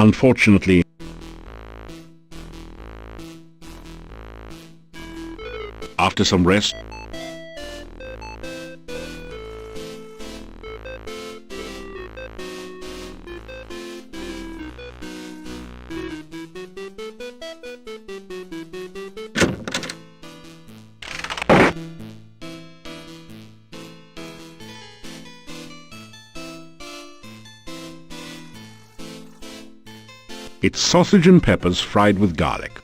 Unfortunately, after some rest, it's sausage and peppers fried with garlic.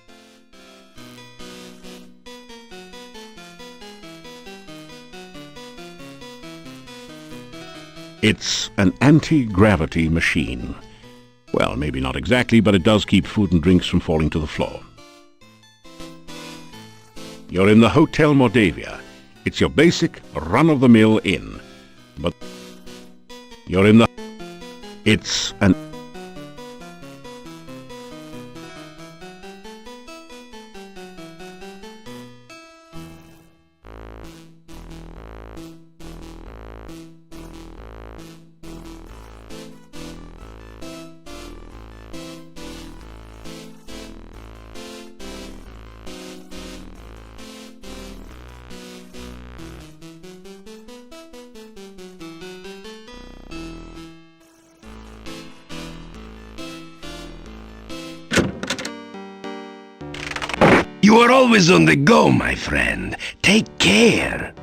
It's an anti-gravity machine. Well, maybe not exactly, but it does keep food and drinks from falling to the floor. You're in the Hotel Mordavia. It's your basic, run-of-the-mill inn. But you're in the... It's an... You are always on the go, my friend. Take care.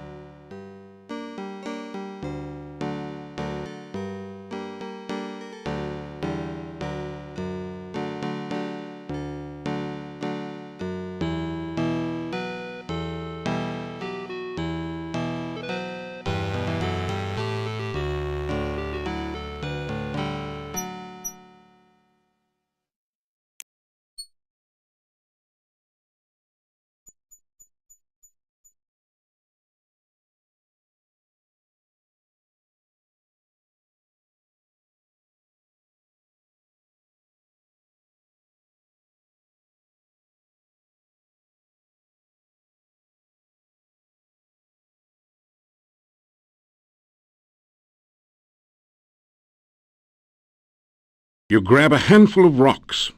You grab a handful of rocks.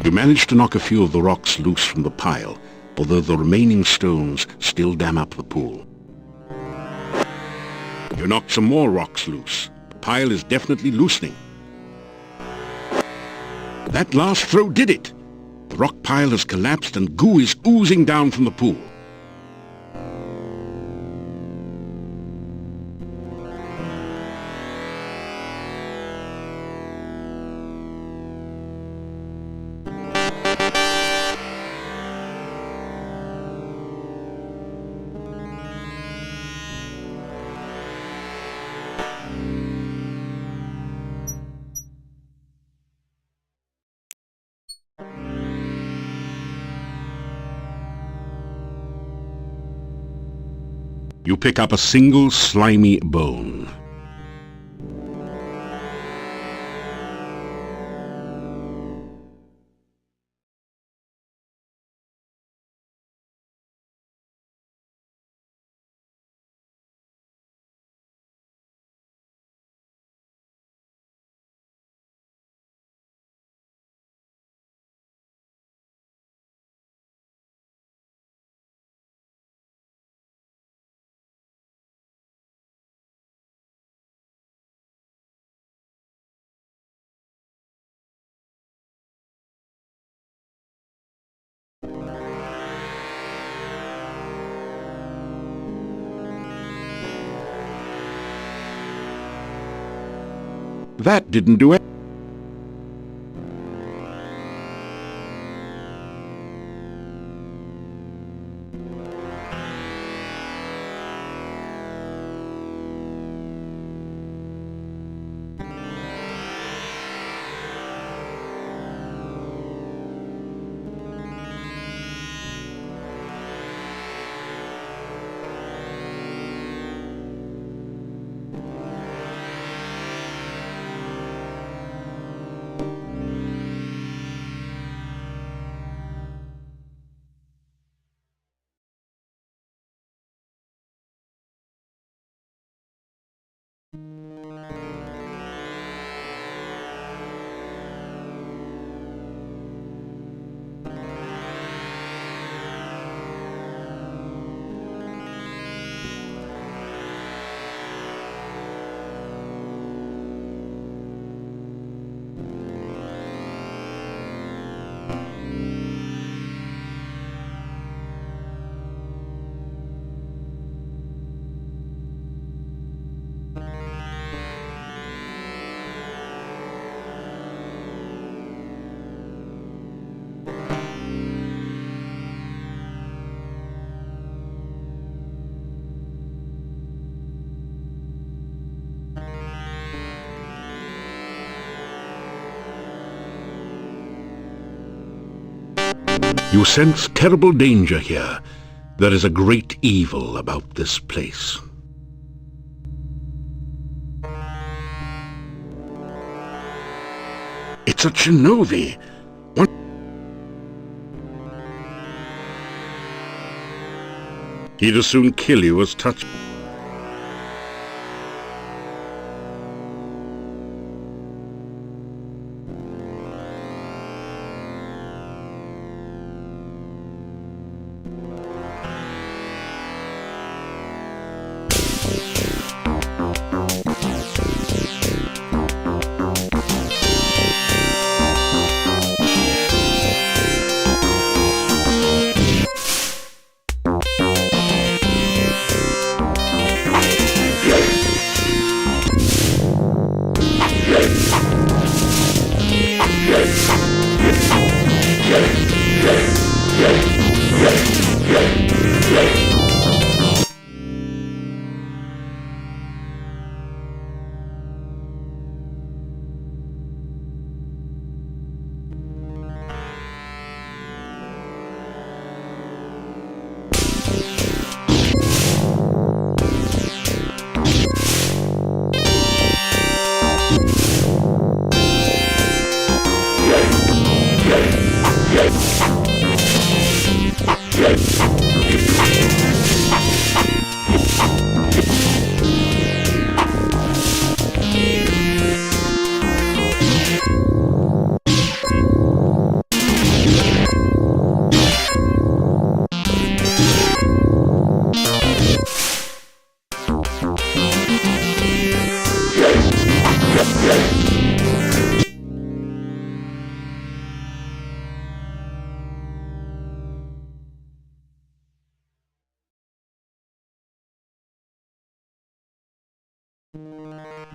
You manage to knock a few of the rocks loose from the pile, although the remaining stones still dam up the pool. You knock some more rocks loose. The pile is definitely loosening. That last throw did it! The rock pile has collapsed and goo is oozing down from the pool. You pick up a single slimy bone. That didn't do it. You sense terrible danger here. There is a great evil about this place. It's a shinobi. He'd as soon kill you as touch.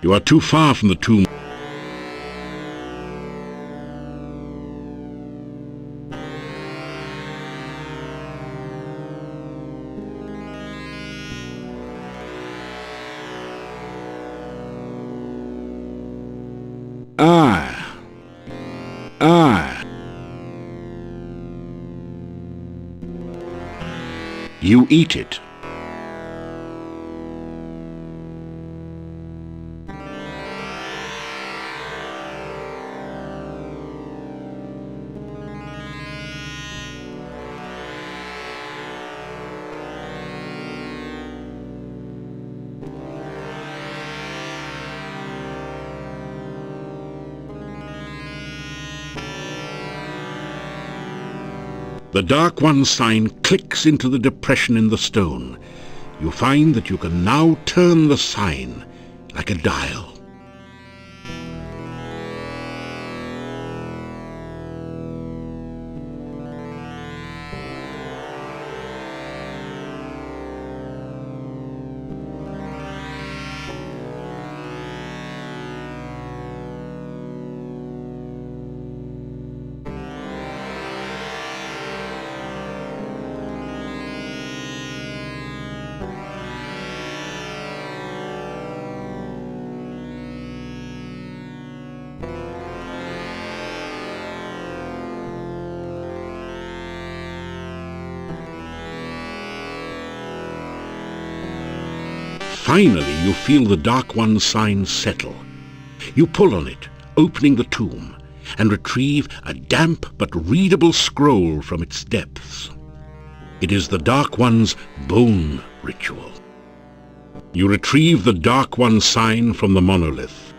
You are too far from the tomb. You eat it. The Dark One sign clicks into the depression in the stone. You find that you can now turn the sign like a dial. Finally, you feel the Dark One's sign settle. You pull on it, opening the tomb, and retrieve a damp but readable scroll from its depths. It is the Dark One's bone ritual. You retrieve the Dark One's sign from the monolith.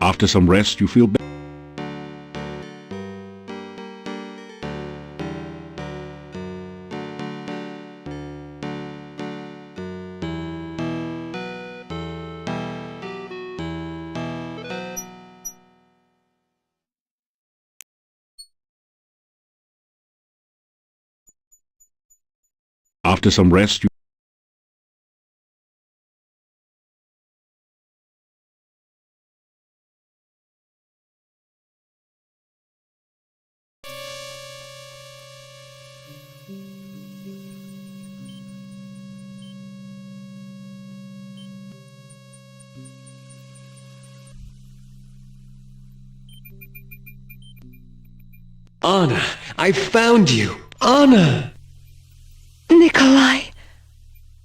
After some rest, you feel better. After some rest, you Anna, I found you! Anna! Nikolai,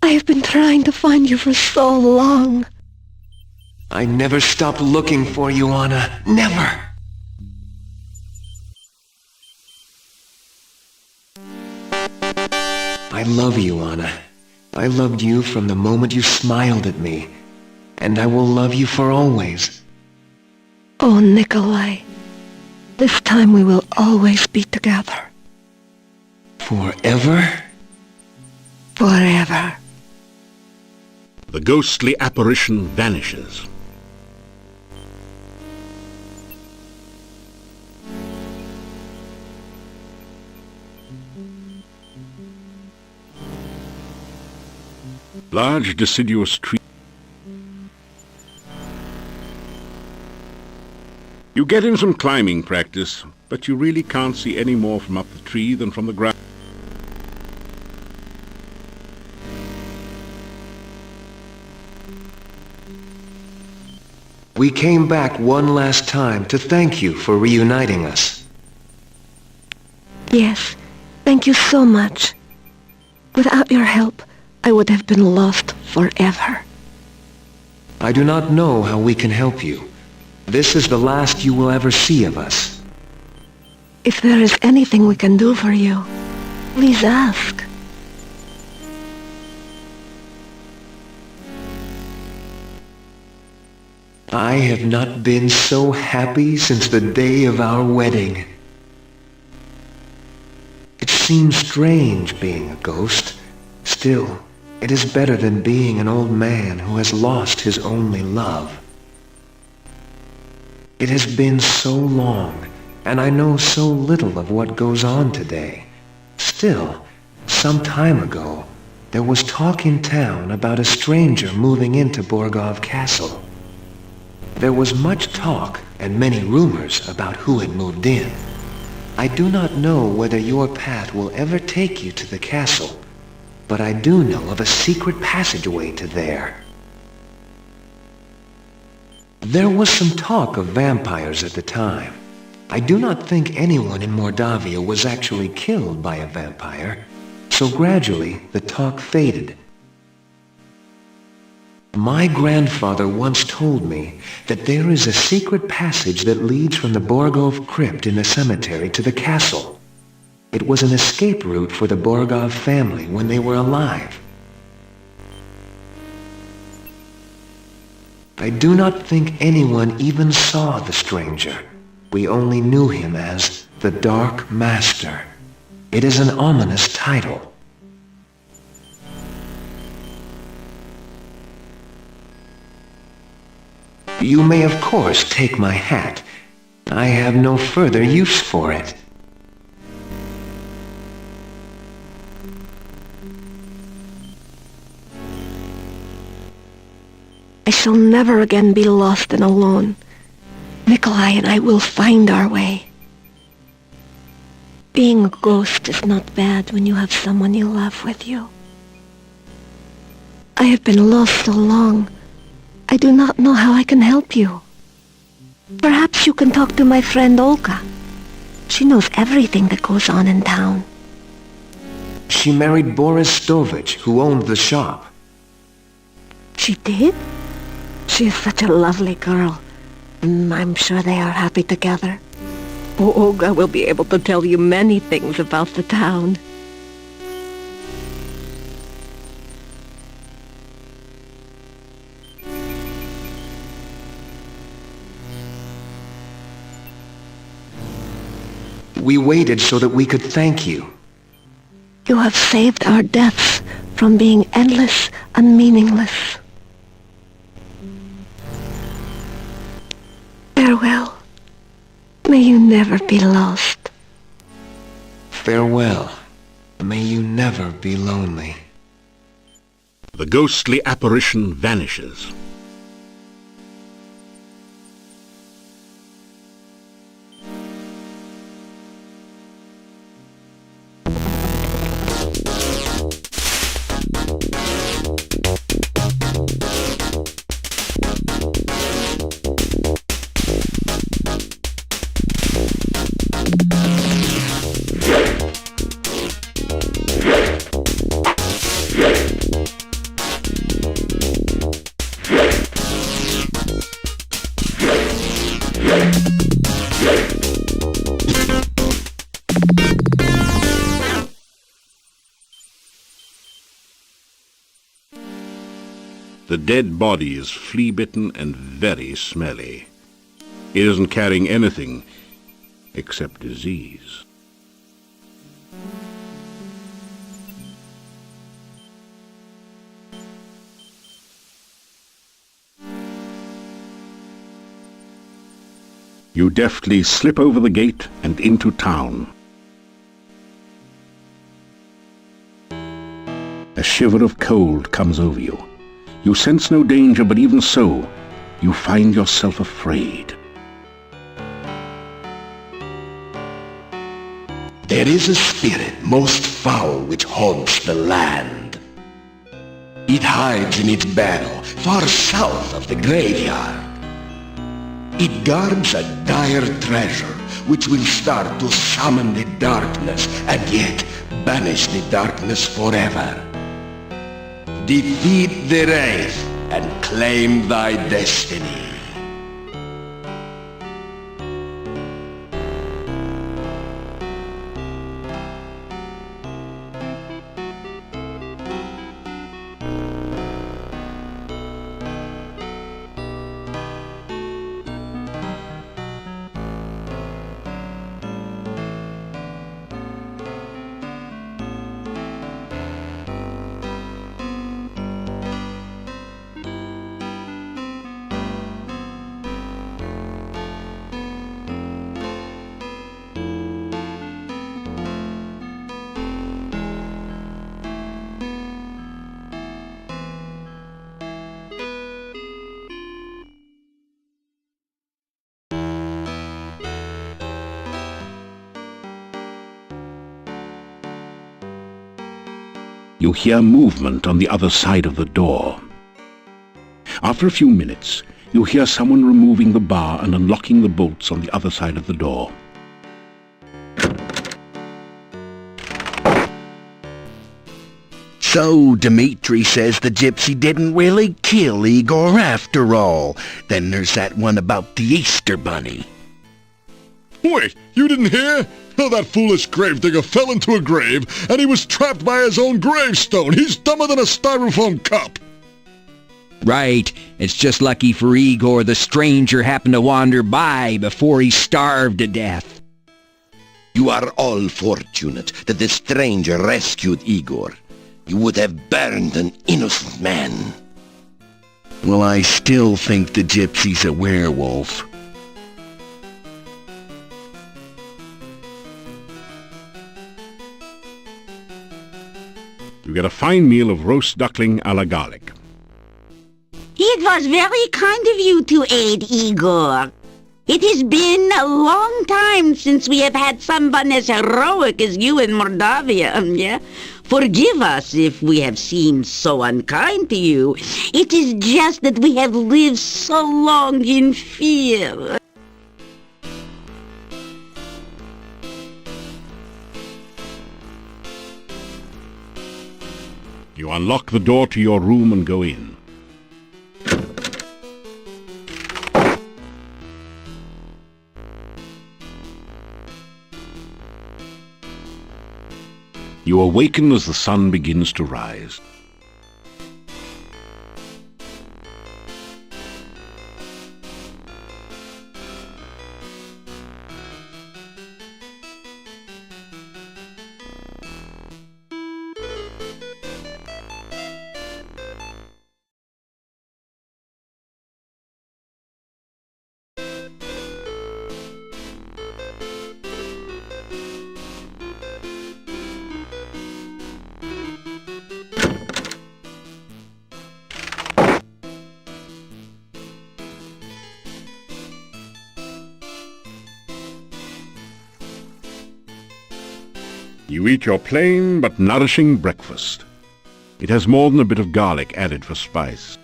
I have been trying to find you for so long. I never stopped looking for you, Anna. Never! I love you, Anna. I loved you from the moment you smiled at me. And I will love you for always. Oh, Nikolai, this time we will always be together. Forever? Forever. the ghostly apparition vanishes. Large deciduous tree. You get in some climbing practice, but you really can't see any more from up the tree than from the ground. We came back one last time to thank you for reuniting us. Yes, thank you so much. Without your help, I would have been lost forever. I do not know how we can help you. This is the last you will ever see of us. If there is anything we can do for you, please ask. I have not been so happy since the day of our wedding. It seems strange being a ghost. Still, it is better than being an old man who has lost his only love. It has been so long, and I know so little of what goes on today. Still, some time ago, there was talk in town about a stranger moving into Borgov Castle. There was much talk and many rumors about who had moved in. I do not know whether your path will ever take you to the castle, but I do know of a secret passageway to there. There was some talk of vampires at the time. I do not think anyone in Mordavia was actually killed by a vampire, so gradually the talk faded. My grandfather once told me that there is a secret passage that leads from the Borgov crypt in the cemetery to the castle. It was an escape route for the Borgov family when they were alive. I do not think anyone even saw the stranger. We only knew him as the Dark Master. It is an ominous title. You may of course take my hat. I have no further use for it. I shall never again be lost and alone. Nikolai and I will find our way. Being a ghost is not bad when you have someone you love with you. I have been lost so long. I do not know how I can help you. Perhaps you can talk to my friend Olga. She knows everything that goes on in town. She married Boris Stovich, who owned the shop. She did? She is such a lovely girl. I'm sure they are happy together. Oh, Olga will be able to tell you many things about the town. We waited so that we could thank you. You have saved our deaths from being endless and meaningless. Farewell. May you never be lost. Farewell. May you never be lonely. The ghostly apparition vanishes. The dead body is flea-bitten and very smelly. It isn't carrying anything except disease. You deftly slip over the gate and into town. A shiver of cold comes over you. You sense no danger, but even so, you find yourself afraid. There is a spirit most foul which haunts the land. It hides in its barrow far south of the graveyard. It guards a dire treasure which will start to summon the darkness and yet banish the darkness forever. Defeat the wraith and claim thy destiny. You hear movement on the other side of the door. After a few minutes, you hear someone removing the bar and unlocking the bolts on the other side of the door. So Dmitri says the gypsy didn't really kill Igor after all. Then there's that one about the Easter bunny. Wait, you didn't hear? Oh, that foolish gravedigger fell into a grave, and he was trapped by his own gravestone. He's dumber than a styrofoam cup. Right. It's just lucky for Igor the stranger happened to wander by before he starved to death. You are all fortunate that the stranger rescued Igor. You would have burned an innocent man. Well, I still think the gypsy's a werewolf. You get a fine meal of roast duckling a la garlic. It was very kind of you to aid Igor. It has been a long time since we have had someone as heroic as you in Mordavia, yeah? Forgive us if we have seemed so unkind to you. It is just that we have lived so long in fear. You unlock the door to your room and go in. You awaken as the sun begins to rise. You eat your plain but nourishing breakfast. It has more than a bit of garlic added for spice.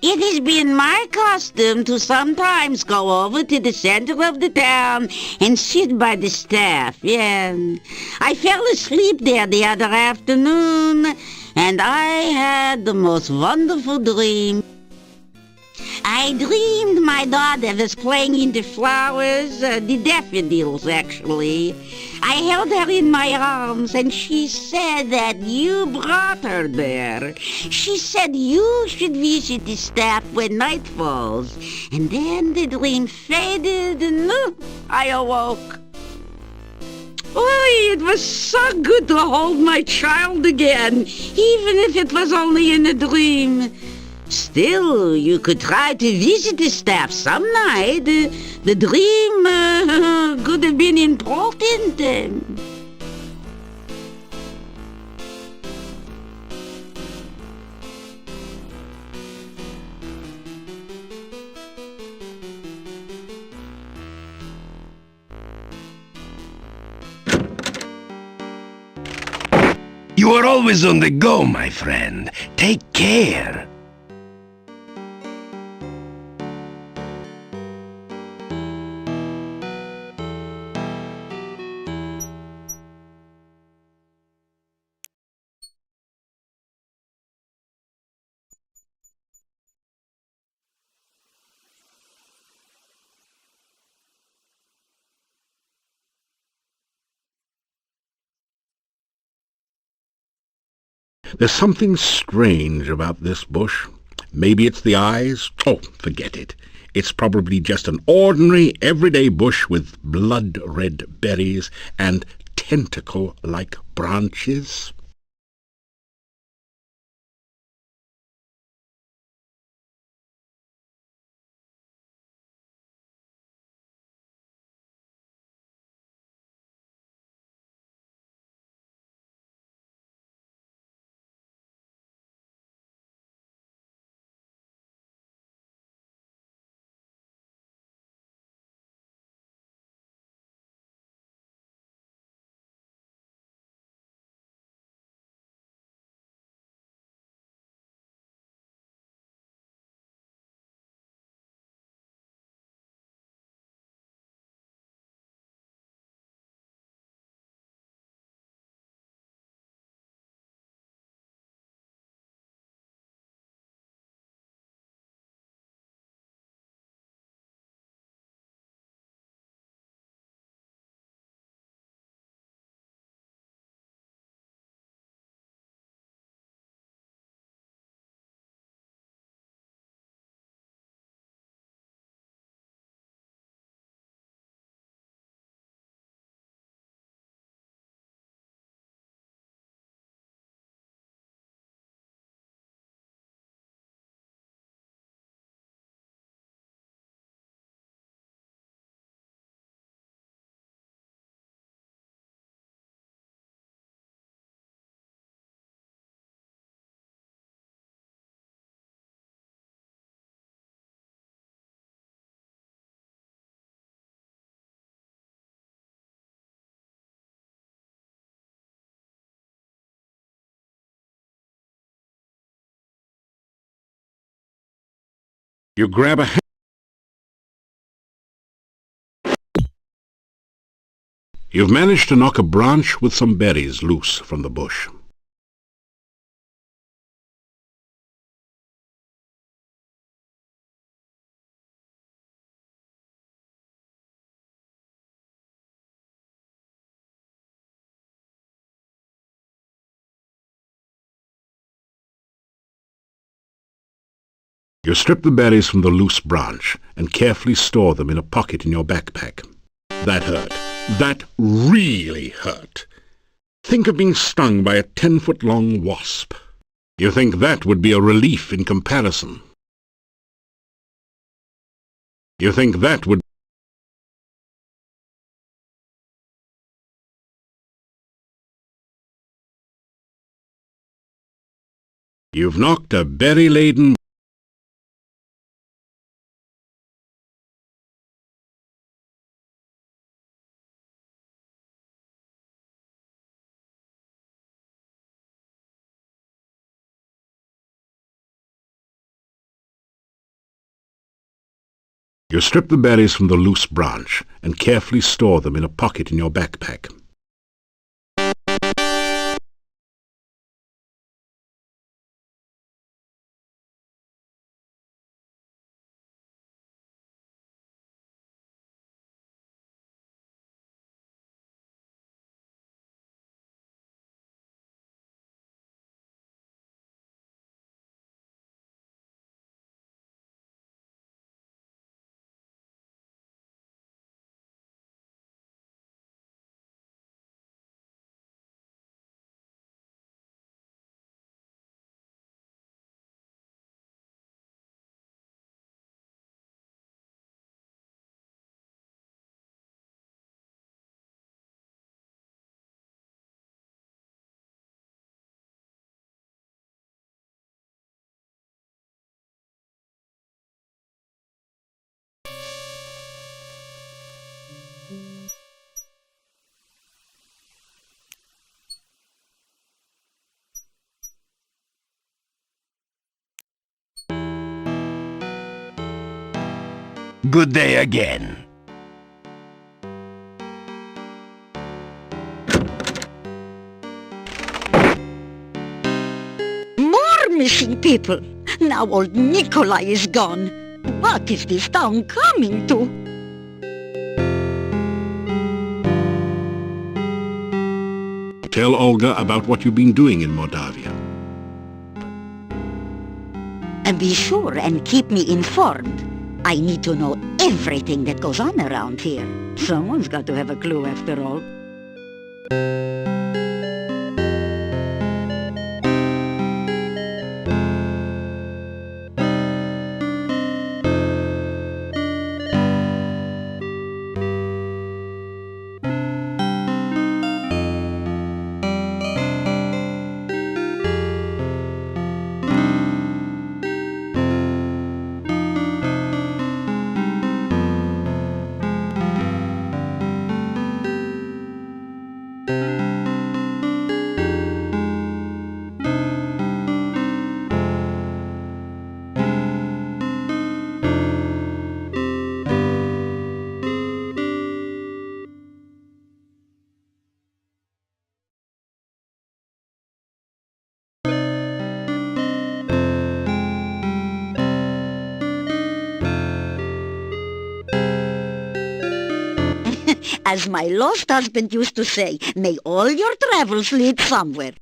It has been my custom to sometimes go over to the center of the town and sit by the staff, yes. I fell asleep there the other afternoon, and I had the most wonderful dream. I dreamed my daughter was playing in the flowers, the daffodils, actually. I held her in my arms, and she said that you brought her there. She said you should visit the staff when night falls. And then the dream faded, and I awoke. Oh, it was so good to hold my child again, even if it was only in a dream. Still, you could try to visit the staff some night. The dream could have been important. You are always on the go, my friend. Take care. There's something strange about this bush. Maybe it's the eyes. Oh, forget it. It's probably just an ordinary, everyday bush with blood-red berries and tentacle-like branches. You grab a hand. You've managed to knock a branch with some berries loose from the bush. You strip the berries from the loose branch and carefully store them in a pocket in your backpack. That hurt. That really hurt. Think of being stung by a 10-foot-long wasp. You think that would be a relief in comparison. You think that would... You've knocked a berry-laden You strip the berries from the loose branch and carefully store them in a pocket in your backpack. Good day again. More missing people. Now old Nikolai is gone. What is this town coming to? Tell Olga about what you've been doing in Moldavia. And be sure and keep me informed. I need to know everything that goes on around here. Someone's got to have a clue after all. As my lost husband used to say, may all your travels lead somewhere.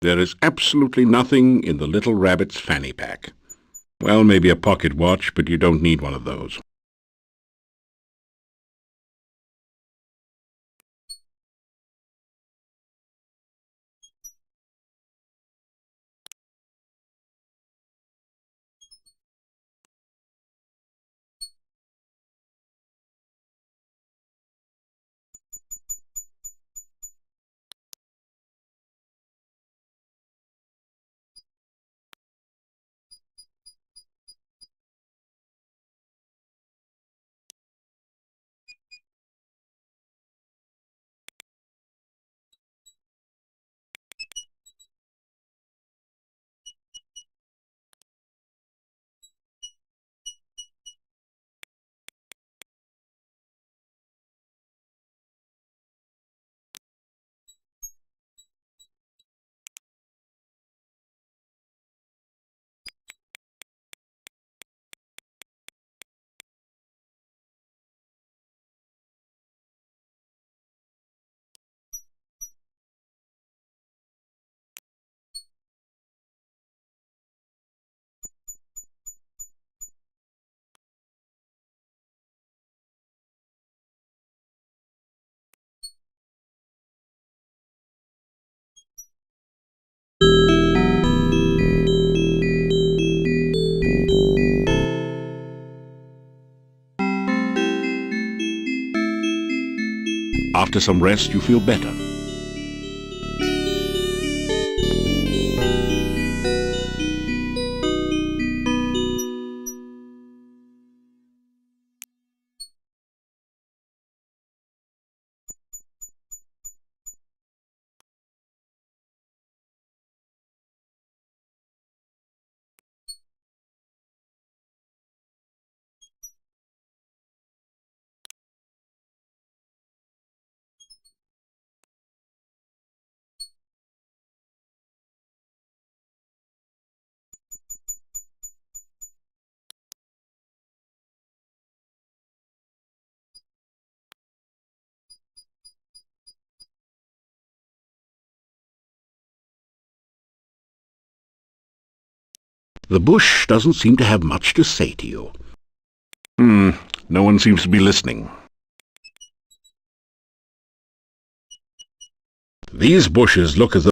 There is absolutely nothing in the little rabbit's fanny pack. Well, maybe a pocket watch, but you don't need one of those. After some rest, you feel better. The bush doesn't seem to have much to say to you. No one seems to be listening. These bushes look as though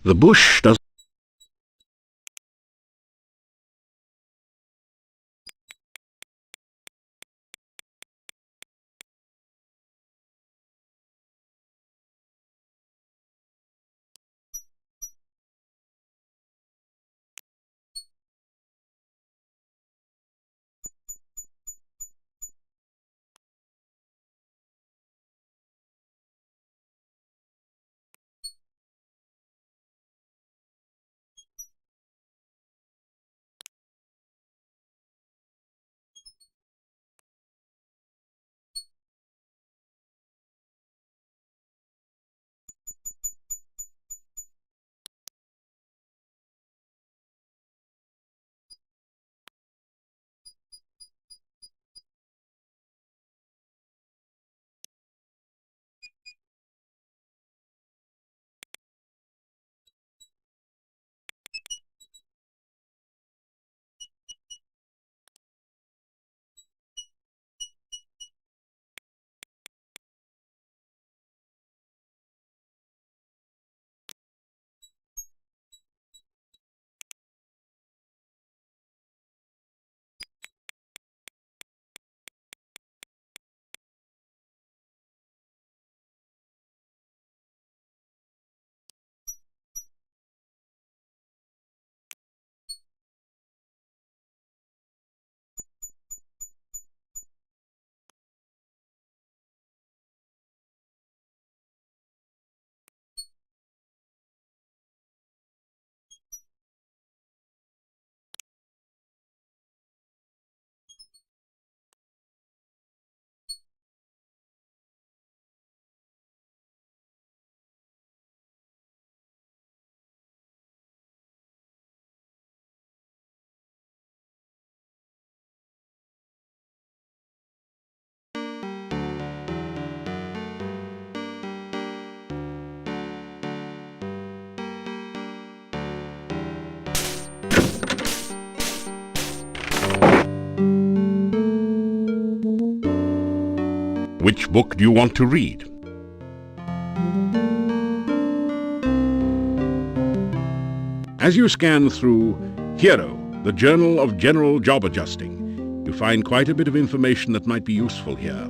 the bush does. Which book do you want to read? As you scan through Hero, the Journal of General Job Adjusting, you find quite a bit of information that might be useful here.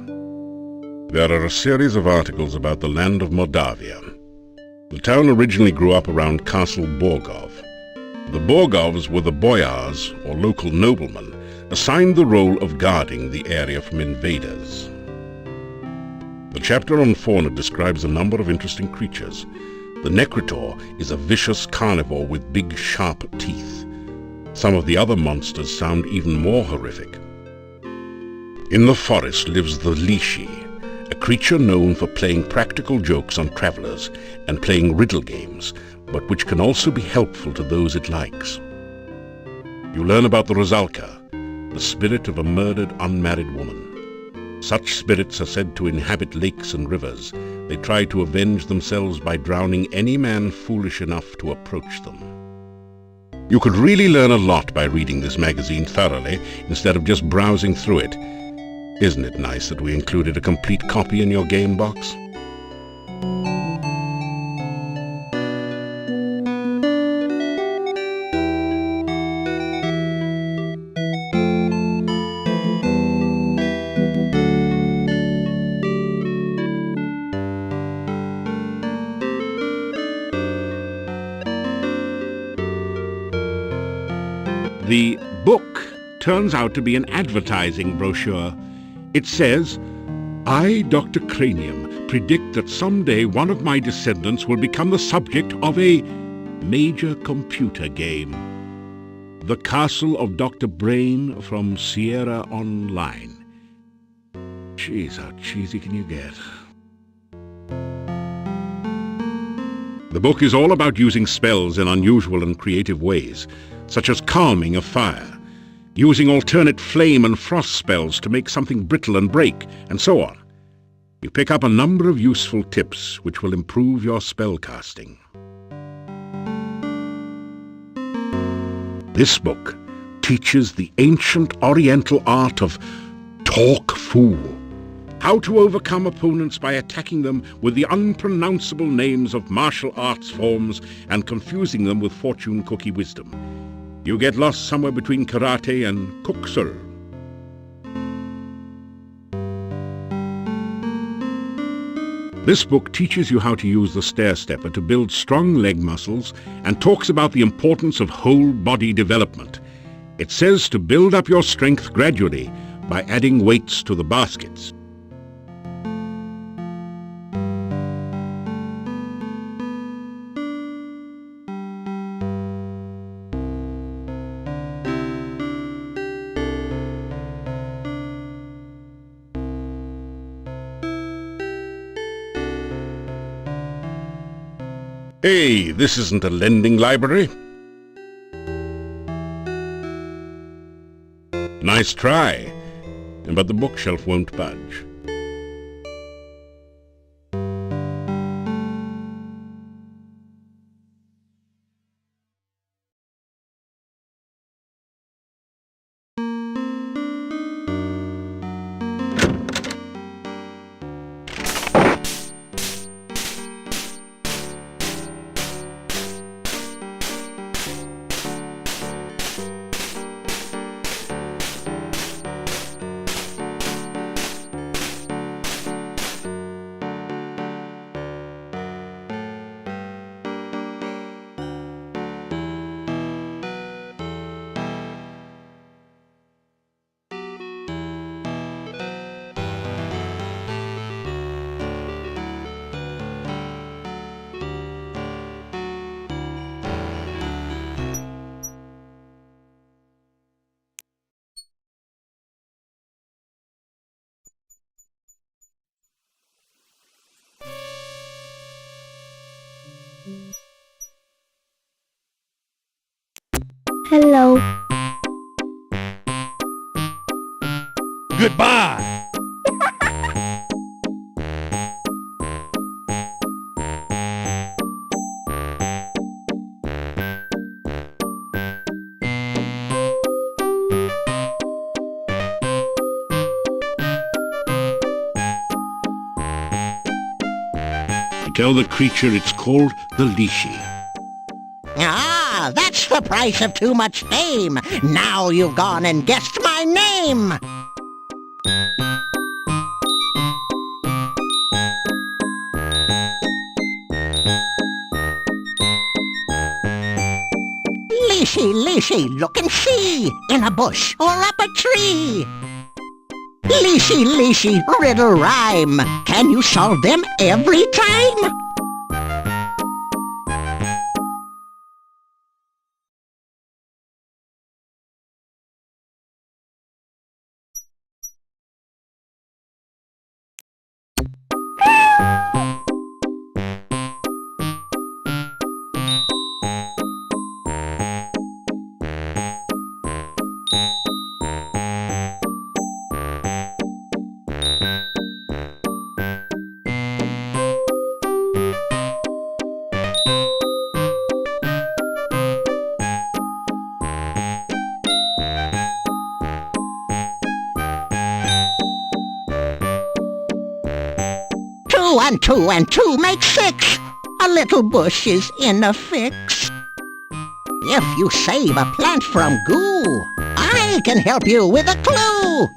There are a series of articles about the land of Moldavia. The town originally grew up around Castle Borgov. The Borgovs were the boyars, or local noblemen, assigned the role of guarding the area from invaders. The chapter on fauna describes a number of interesting creatures. The Necritor is a vicious carnivore with big, sharp teeth. Some of the other monsters sound even more horrific. In the forest lives the Lishi, a creature known for playing practical jokes on travelers and playing riddle games, but which can also be helpful to those it likes. You learn about the Rosalka, the spirit of a murdered unmarried woman. Such spirits are said to inhabit lakes and rivers. They try to avenge themselves by drowning any man foolish enough to approach them. You could really learn a lot by reading this magazine thoroughly instead of just browsing through it. Isn't it nice that we included a complete copy in your game box? The book turns out to be an advertising brochure. It says, "I, Dr. Cranium, predict that someday one of my descendants will become the subject of a major computer game. The Castle of Dr. Brain from Sierra Online." Jeez, how cheesy can you get? The book is all about using spells in unusual and creative ways, such as calming a fire, using alternate flame and frost spells to make something brittle and break, and so on. You pick up a number of useful tips which will improve your spellcasting. This book teaches the ancient Oriental art of talk fool, how to overcome opponents by attacking them with the unpronounceable names of martial arts forms and confusing them with fortune cookie wisdom. You get lost somewhere between karate and kuksul. This book teaches you how to use the stair-stepper to build strong leg muscles and talks about the importance of whole body development. It says to build up your strength gradually by adding weights to the baskets. Hey, this isn't a lending library. Nice try, but the bookshelf won't budge. Hello. Goodbye! You tell the creature it's called the Lishi. Ah, that's the price of too much fame. Now you've gone and guessed my name. Lishi, Lishi, look and see, in a bush or up a tree. Lishi, Lishi, riddle rhyme. Can you solve them every time? 2 and 2 and 2 make 6. A little bush is in a fix. If you save a plant from goo, I can help you with a clue.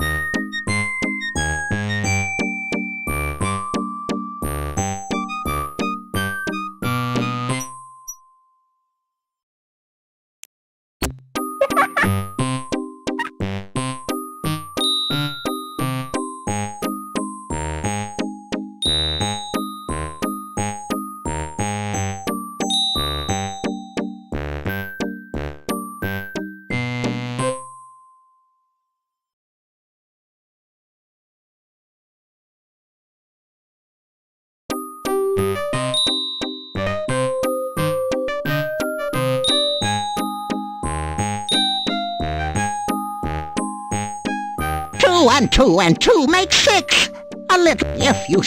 Two and two make 6. A little if you...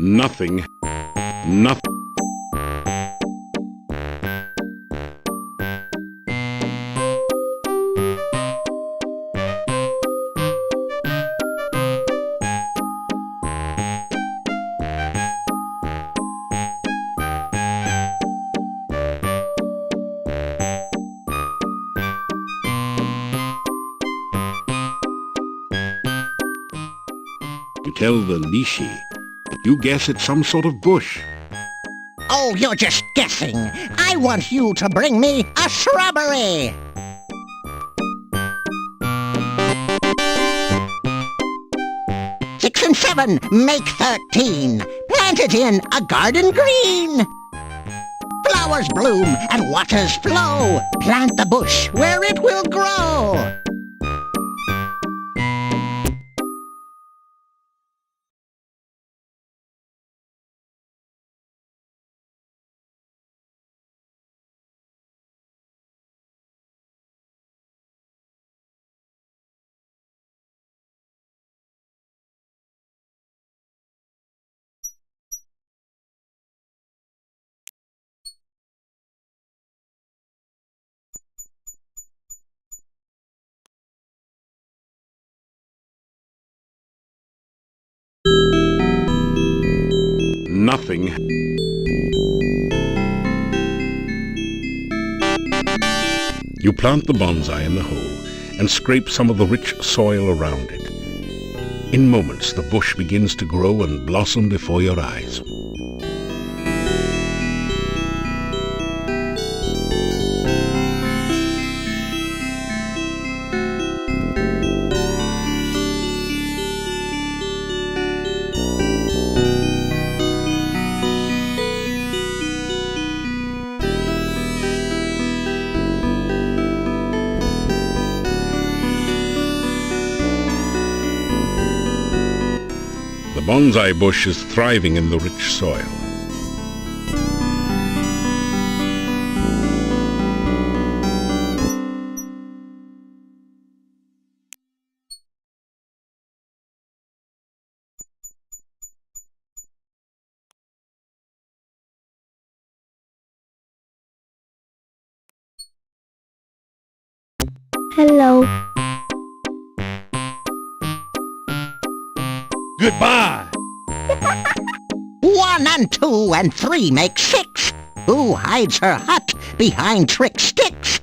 Nothing. Nothing. You tell the Lishi. You guess it's some sort of bush. Oh, you're just guessing. I want you to bring me a shrubbery. Six and 7 make 13. Plant it in a garden green. Flowers bloom and waters flow. Plant the bush where it will grow. Nothing. You plant the bonsai in the hole and scrape some of the rich soil around it. In moments, the bush begins to grow and blossom before your eyes. bonsai bush is thriving in the rich soil. Hello. Goodbye! 1 and 2 and 3 make 6. Who hides her hut behind trick sticks?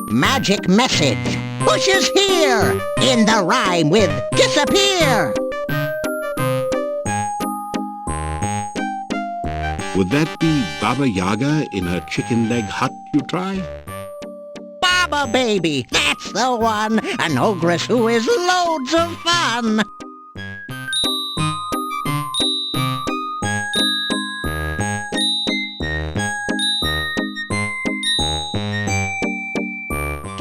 Magic message. Bush is here. In the rhyme with disappear. Would that be Baba Yaga in her chicken leg hut you try? Baba baby, that's the one. An ogress who is loads of fun.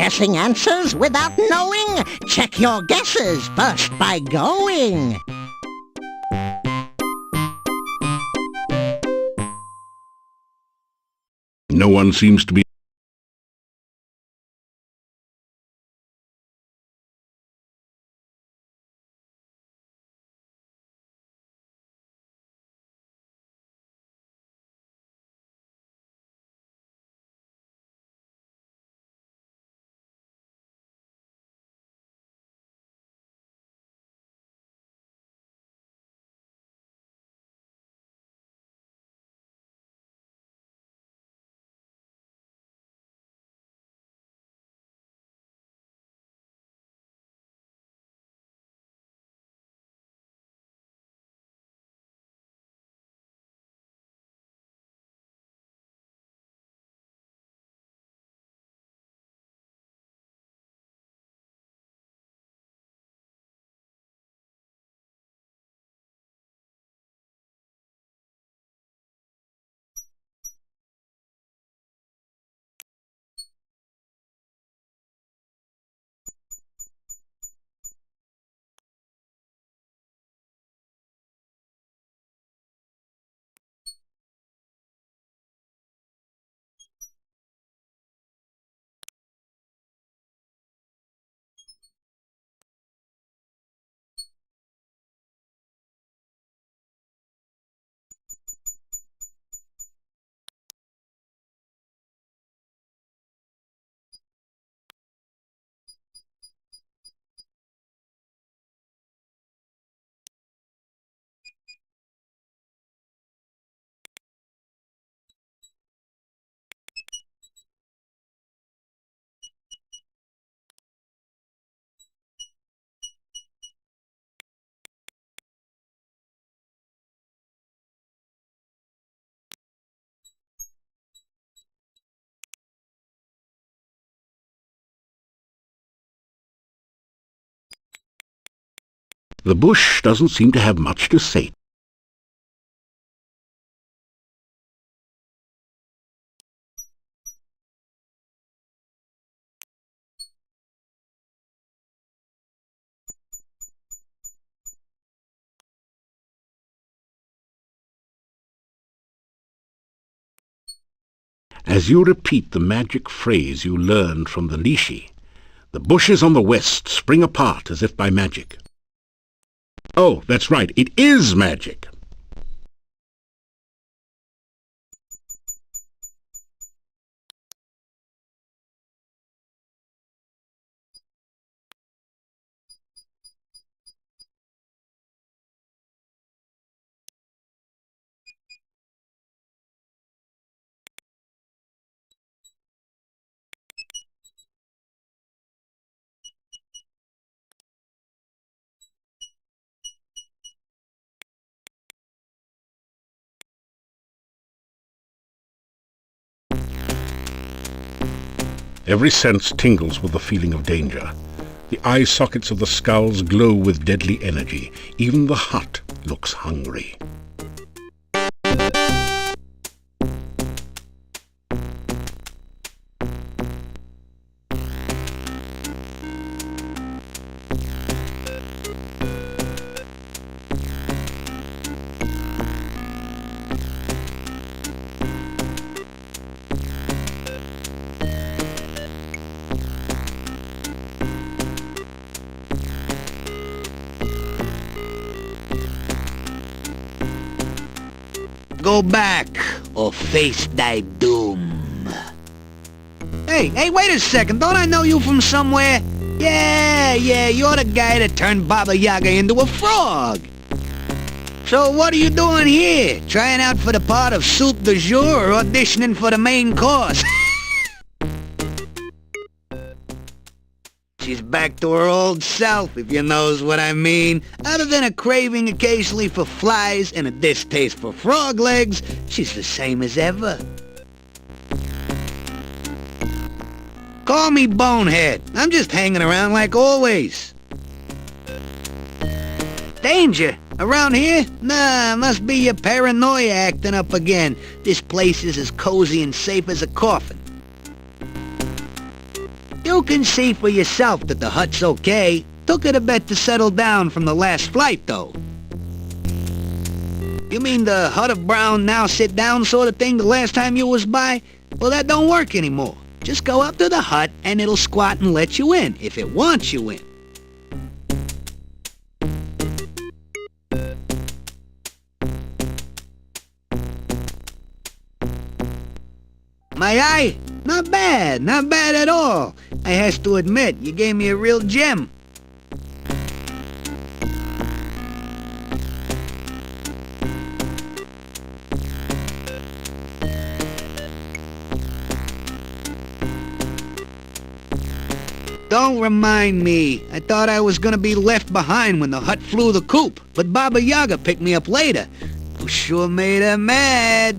Guessing answers without knowing? Check your guesses first by going. No one seems to be. The bush doesn't seem to have much to say. As you repeat the magic phrase you learned from the Lishi, the bushes on the west spring apart as if by magic. Oh, that's right, it is magic. Every sense tingles with the feeling of danger. The eye sockets of the skulls glow with deadly energy. Even the hut looks hungry. Go back, or face thy doom. Hey, wait a second. Don't I know you from somewhere? Yeah, you're the guy that turned Baba Yaga into a frog. So what are you doing here? Trying out for the part of soup du jour or auditioning for the main course? She's back to her old self, if you knows what I mean. Other than a craving occasionally for flies and a distaste for frog legs, she's the same as ever. Call me Bonehead. I'm just hanging around like always. Danger? Around here? Nah, must be your paranoia acting up again. This place is as cozy and safe as a coffin. You can see for yourself that the hut's okay. Took it a bit to settle down from the last flight, though. You mean the hut of brown now sit down sort of thing the last time you was by? Well, that don't work anymore. Just go up to the hut and it'll squat and let you in, if it wants you in. My eye? Not bad at all. I has to admit, you gave me a real gem. Don't remind me. I thought I was gonna be left behind when the hut flew the coop, but Baba Yaga picked me up later. You sure made her mad.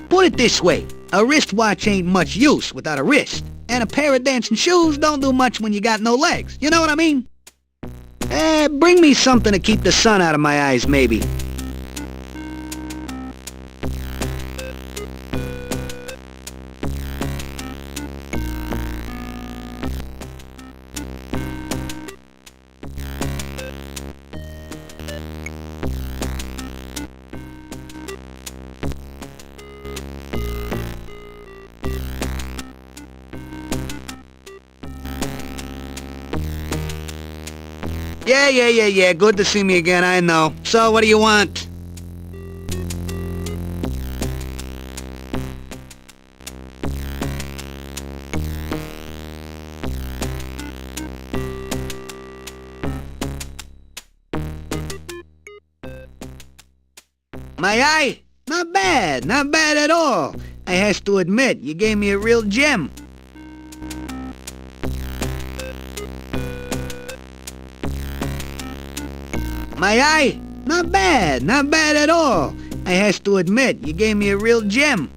Put it this way, a wristwatch ain't much use without a wrist, and a pair of dancing shoes don't do much when you got no legs. You know what I mean? Bring me something to keep the sun out of my eyes, maybe. Yeah. Good to see me again, I know. So, what do you want? My eye? Not bad at all. I has to admit, you gave me a real gem. My eye? Not bad at all. I has to admit, you gave me a real gem.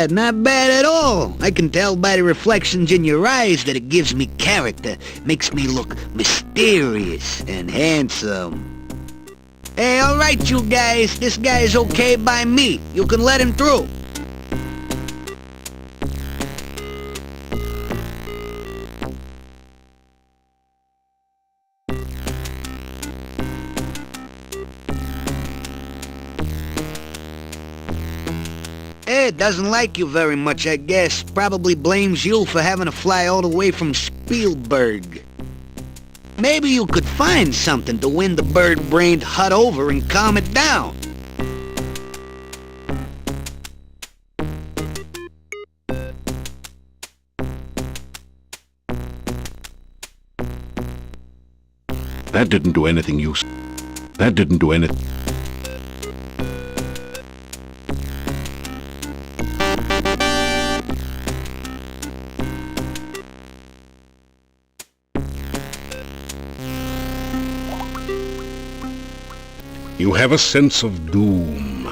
Not bad at all. I can tell by the reflections in your eyes that it gives me character, makes me look mysterious and handsome. Hey, alright you guys, this guy's okay by me. You can let him through. Ed doesn't like you very much, I guess. Probably blames you for having to fly all the way from Spielberg. Maybe you could find something to win the bird-brained hut over and calm it down. That didn't do anything useful. That didn't do anything. You have a sense of doom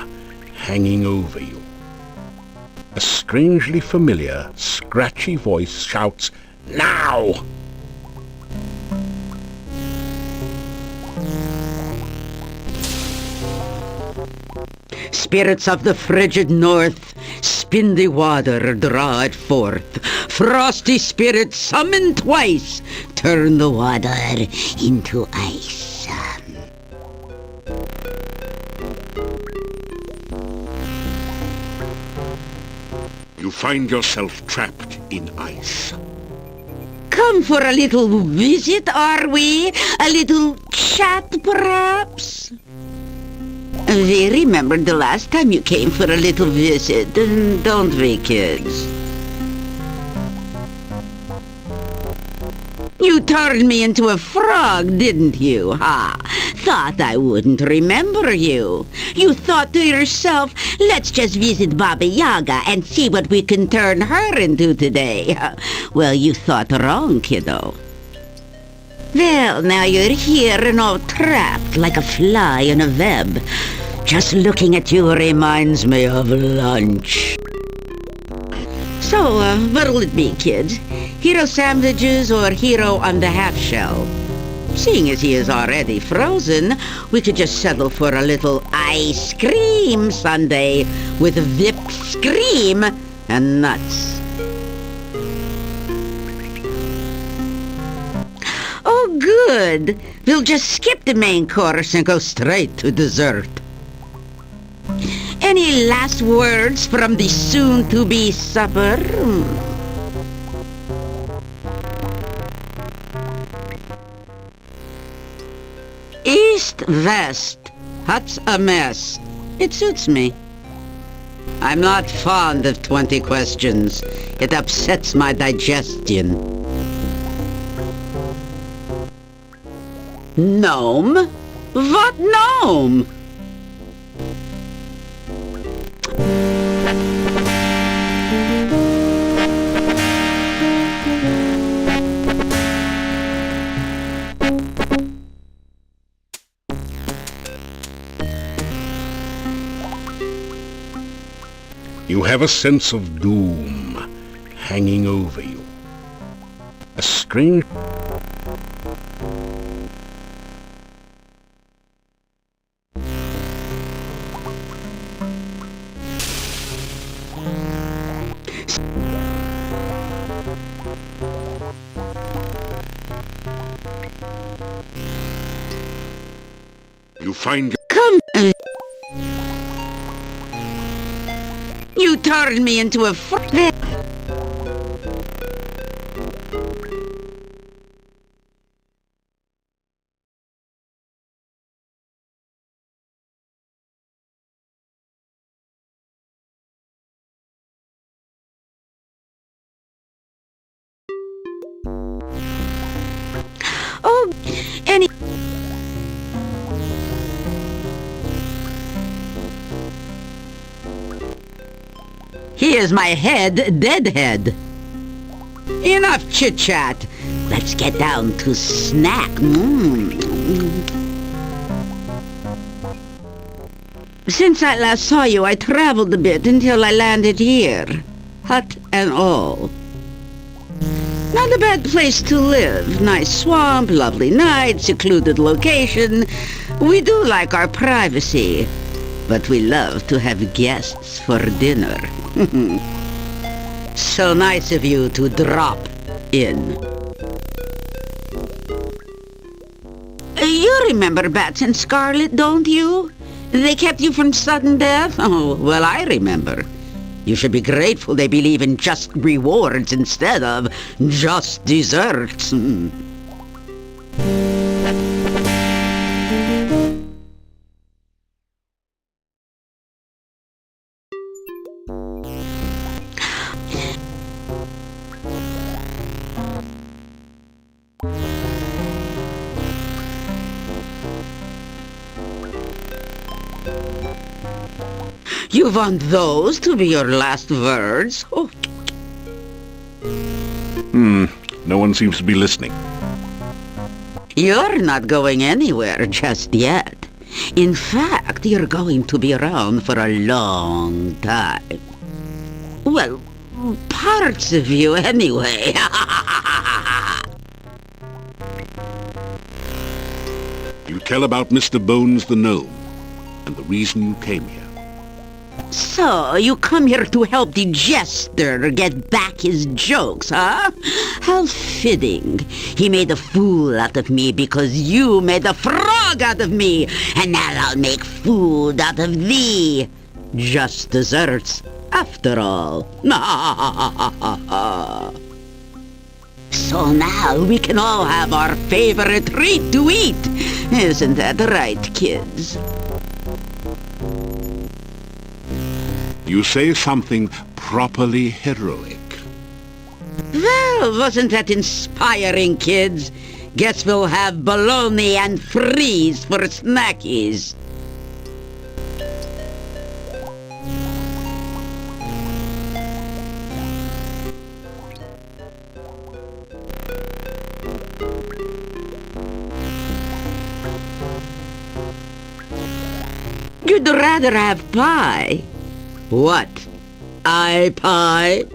hanging over you. A strangely familiar, scratchy voice shouts, "Now!" Spirits of the frigid north, spin the water, draw it forth. Frosty spirits, summon twice, turn the water into ice. You find yourself trapped in ice. Come for a little visit, are we? A little chat, perhaps? We remembered the last time you came for a little visit, don't we, kids? You turned me into a frog, didn't you, ha? Thought I wouldn't remember you. You thought to yourself, let's just visit Baba Yaga and see what we can turn her into today. Well, you thought wrong, kiddo. Well, now you're here and all trapped like a fly in a web. Just looking at you reminds me of lunch. So, what'll it be, kids? Hero sandwiches or Hero on the half shell? Seeing as he is already frozen, we could just settle for a little ice cream sundae with whipped cream and nuts. Oh, good. We'll just skip the main course and go straight to dessert. Any last words from the soon-to-be supper? East, west, hut's a mess. It suits me. I'm not fond of 20 questions. It upsets my digestion. Gnome? What gnome? You have a sense of doom hanging over you. A strange... You find... Come... You turned me into a Oh, any... Here's my head, deadhead. Enough chit-chat. Let's get down to snack. Since I last saw you, I traveled a bit until I landed here. Hut and all. Not a bad place to live. Nice swamp, lovely night, secluded location. We do like our privacy. But we love to have guests for dinner. So nice of you to drop in. You remember Bats and Scarlet, don't you? They kept you from sudden death? Oh, well, I remember. You should be grateful they believe in just rewards instead of just desserts. You want those to be your last words? Oh. No one seems to be listening. You're not going anywhere just yet. In fact, you're going to be around for a long time. Well, parts of you anyway. You tell about Mr. Bones the gnome and the reason you came here. So, you come here to help the jester get back his jokes, huh? How fitting. He made a fool out of me because you made a frog out of me. And now I'll make food out of thee. Just desserts, after all. So now we can all have our favorite treat to eat. Isn't that right, kids? You say something properly heroic. Well, wasn't that inspiring, kids? Guess we'll have bologna and freeze for snackies. You'd rather have pie. What? Pie?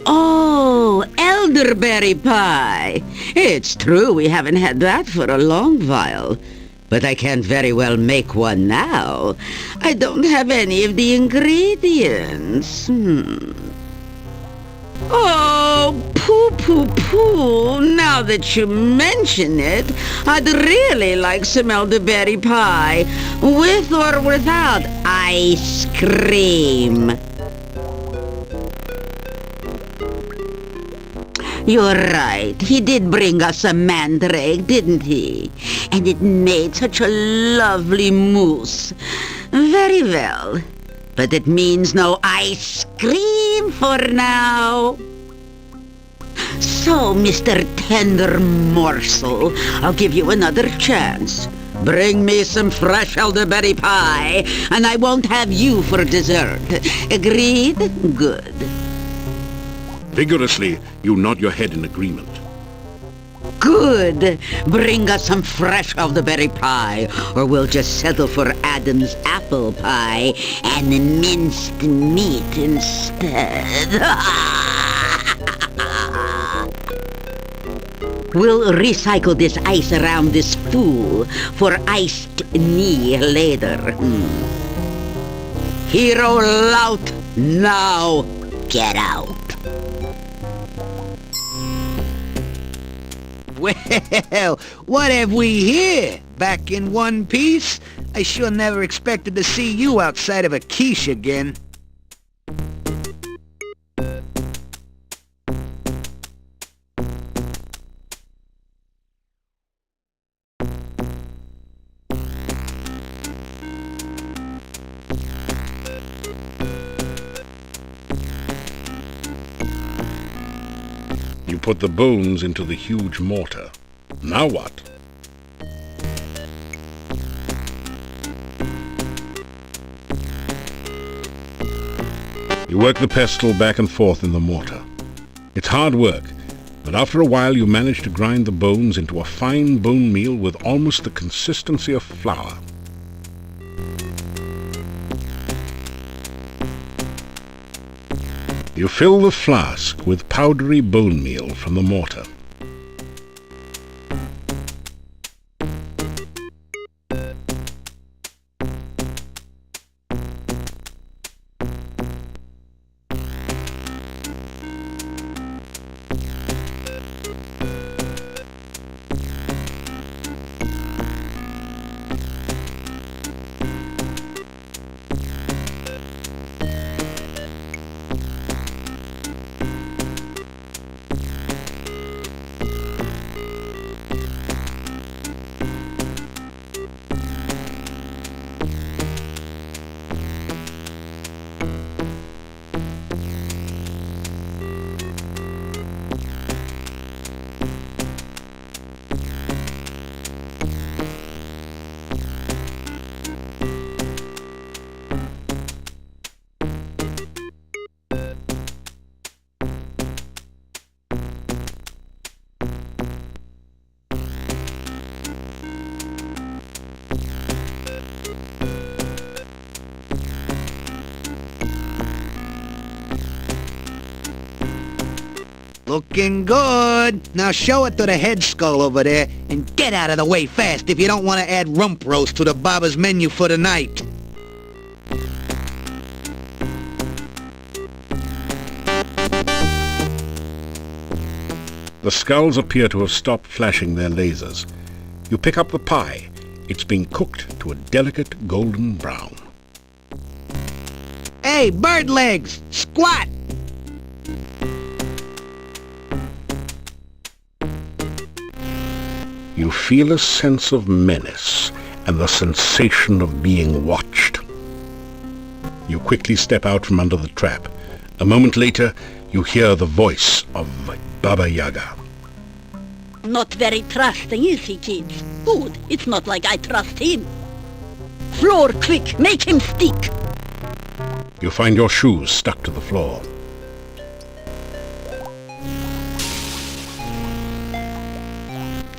Oh, elderberry pie. It's true we haven't had that for a long while. But I can't very well make one now. I don't have any of the ingredients. Oh, poo. Now that you mention it, I'd really like some elderberry pie, with or without ice cream. You're right. He did bring us a mandrake, didn't he? And it made such a lovely mousse. Very well. But it means no ice cream for now. So, Mr. Tender Morsel, I'll give you another chance. Bring me some fresh elderberry pie, and I won't have you for dessert. Agreed? Good. Vigorously, you nod your head in agreement. Good. Bring us some fresh elderberry pie, or we'll just settle for Adam's apple pie and minced meat instead. We'll recycle this ice around this fool for iced knee later. Hero lout, now get out. Well, what have we here? Back in one piece? I sure never expected to see you outside of a quiche again. You put the bones into the huge mortar. Now what? You work the pestle back and forth in the mortar. It's hard work, but after a while you manage to grind the bones into a fine bone meal with almost the consistency of flour. You fill the flask with powdery bone meal from the mortar. Looking good. Now show it to the head skull over there and get out of the way fast if you don't want to add rump roast to the barber's menu for the night. The skulls appear to have stopped flashing their lasers. You pick up the pie. It's been cooked to a delicate golden brown. Hey, bird legs! Squat! You feel a sense of menace and the sensation of being watched. You quickly step out from under the trap. A moment later, you hear the voice of Baba Yaga. Not very trusting, is he, kids? Good. It's not like I trust him. Floor, quick! Make him stick! You find your shoes stuck to the floor.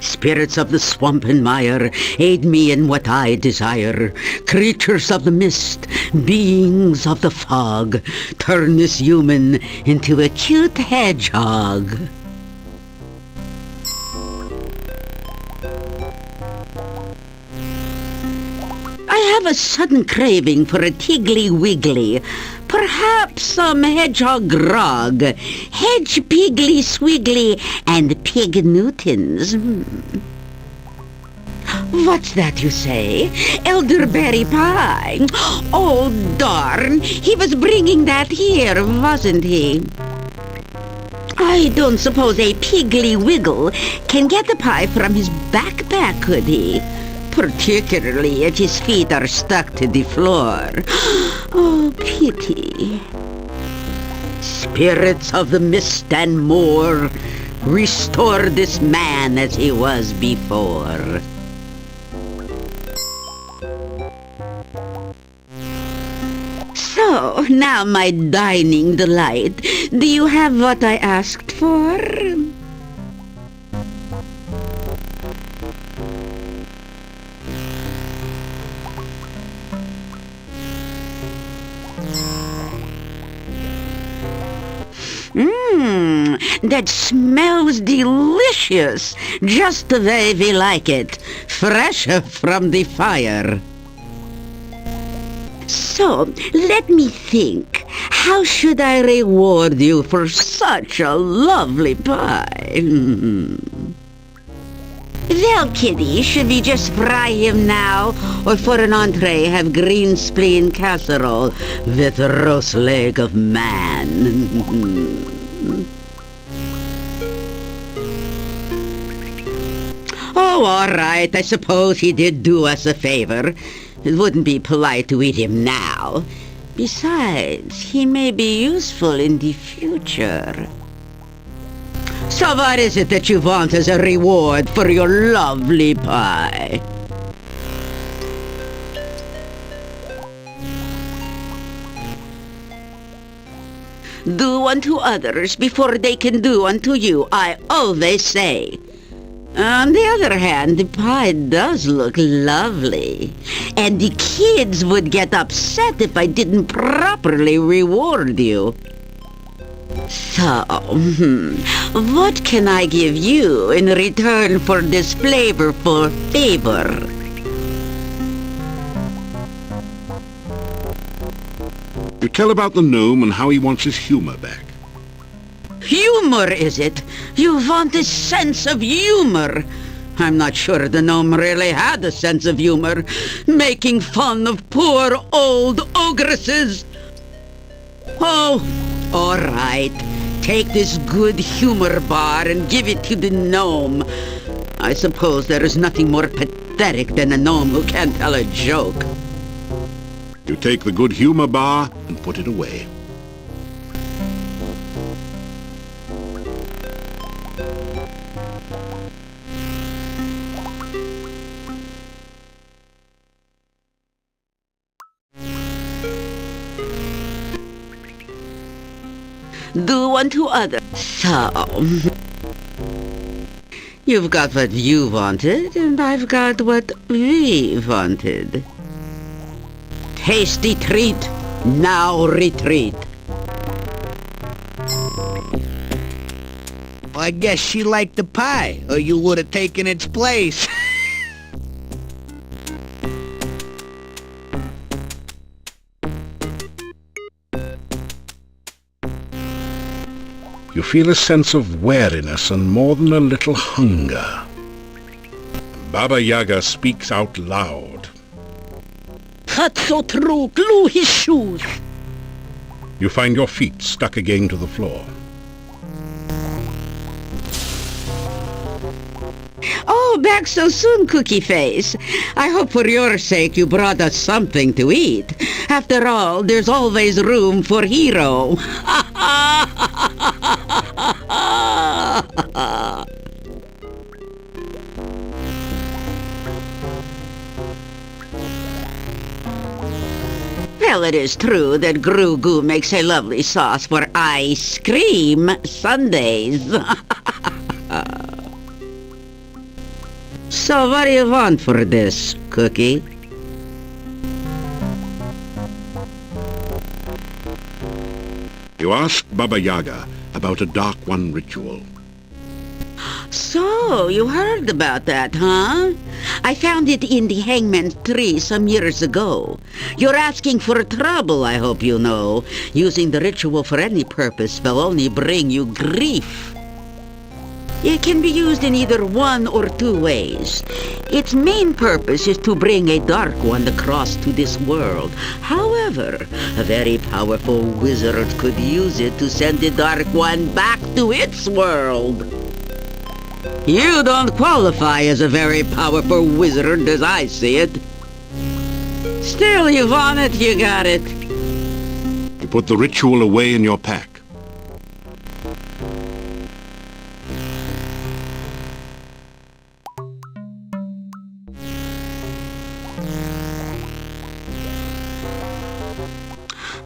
Spirits of the swamp and mire, aid me in what I desire. Creatures of the mist, beings of the fog, turn this human into a cute hedgehog. I have a sudden craving for a Tiggly Wiggly. Perhaps some hedgehog grog, hedge piggly swiggly, and pig Newtons. What's that you say? Elderberry pie. Oh, darn. He was bringing that here, wasn't he? I don't suppose a Piggly Wiggle can get the pie from his backpack, could he? Particularly if his feet are stuck to the floor. Oh, pity. Spirits of the mist and more, restore this man as he was before. So, now my dining delight, do you have what I asked for? That smells delicious, just the way we like it, fresh from the fire. So, let me think. How should I reward you for such a lovely pie? Well, Kitty, should we just fry him now, or for an entree have green spleen casserole with roast leg of man? Oh, all right, I suppose he did do us a favor. It wouldn't be polite to eat him now. Besides, he may be useful in the future. So what is it that you want as a reward for your lovely pie? Do unto others before they can do unto you, I always say. On the other hand, the pie does look lovely. And the kids would get upset if I didn't properly reward you. So, what can I give you in return for this flavorful favor? You tell about the gnome and how he wants his humor back. Humor, is it? You want a sense of humor. I'm not sure the gnome really had a sense of humor, making fun of poor old ogresses. Oh, all right. Take this good humor bar and give it to the gnome. I suppose there is nothing more pathetic than a gnome who can't tell a joke. You take the good humor bar and put it away. Do unto others. So, you've got what you wanted, and I've got what we wanted. Tasty treat, now retreat. I guess she liked the pie, or you would have taken its place. You feel a sense of weariness and more than a little hunger. Baba Yaga speaks out loud. That's so true. Glue his shoes. You find your feet stuck again to the floor. Oh, back so soon, Cookie Face. I hope for your sake you brought us something to eat. After all, there's always room for Hero. Well, it is true that Gru Goo makes a lovely sauce for ice cream sundaes. So what do you want for this, Cookie? You ask Baba Yaga about a Dark One ritual. So, you heard about that, huh? I found it in the hangman's tree some years ago. You're asking for trouble, I hope you know. Using the ritual for any purpose will only bring you grief. It can be used in either one or two ways. Its main purpose is to bring a Dark One across to this world. However, a very powerful wizard could use it to send the Dark One back to its world. You don't qualify as a very powerful wizard as I see it. Still, you want it, you got it. You put the ritual away in your pack.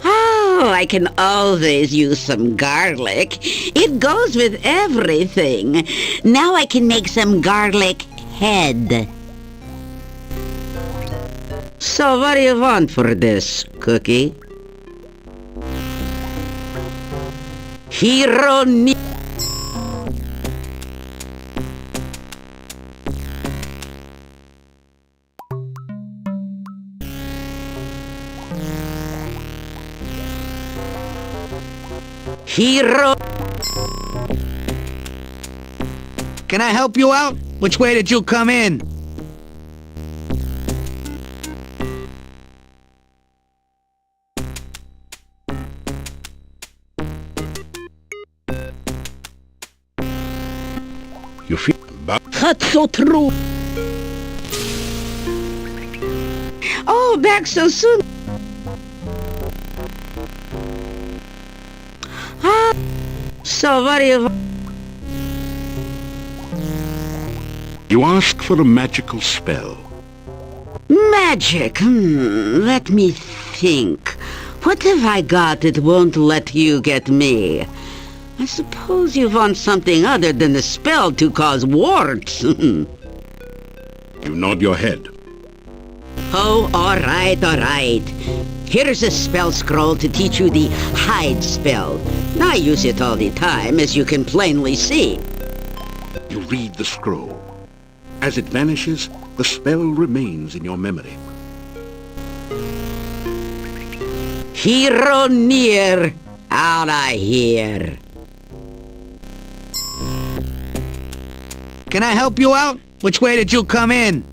Oh, I can always use some garlic. It goes with everything. Now I can make some garlic head. So what do you want for this, Cookie? Hero ni... Hero... Can I help you out? Which way did you come in? You feel... That's so true. Oh, back so soon. Ah, so what do you... You ask for a magical spell. Magic? Let me think. What have I got that won't let you get me? I suppose you want something other than the spell to cause warts. You nod your head. Oh, all right, all right. Here's a spell scroll to teach you the hide spell. I use it all the time, as you can plainly see. You read the scroll. As it vanishes, the spell remains in your memory. Hero near, out of here. Can I help you out? Which way did you come in?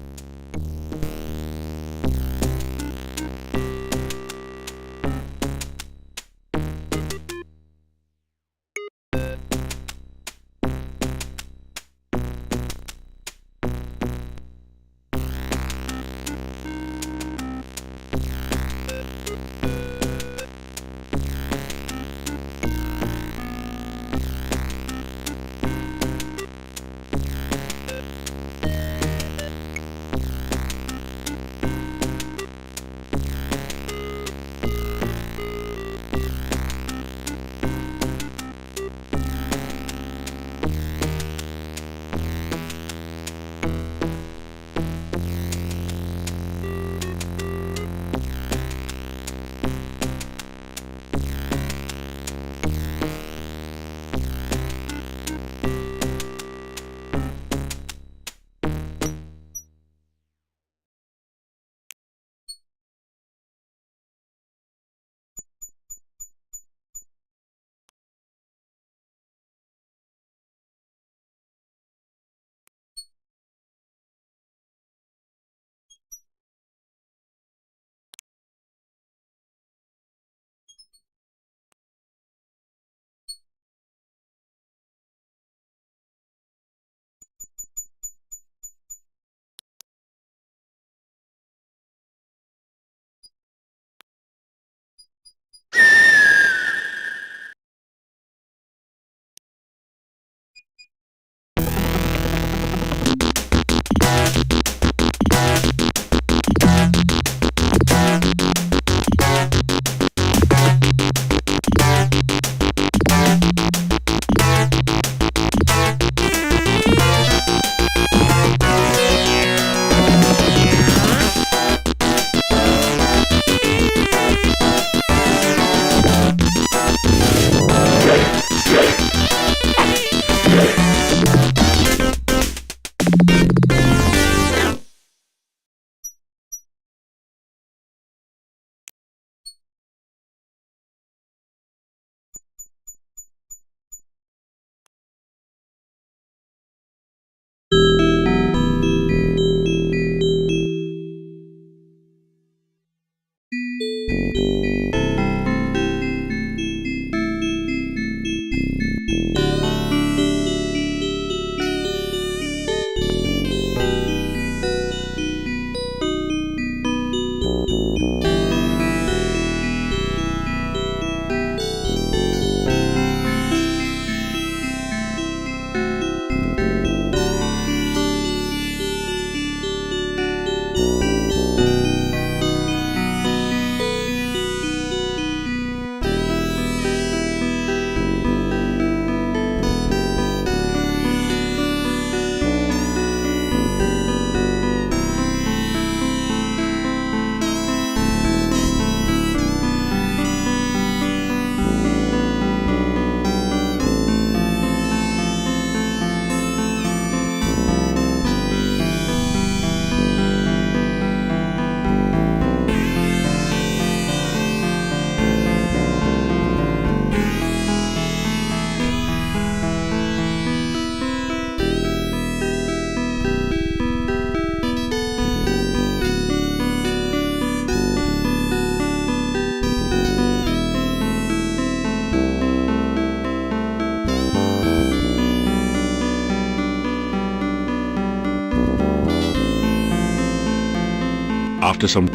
After some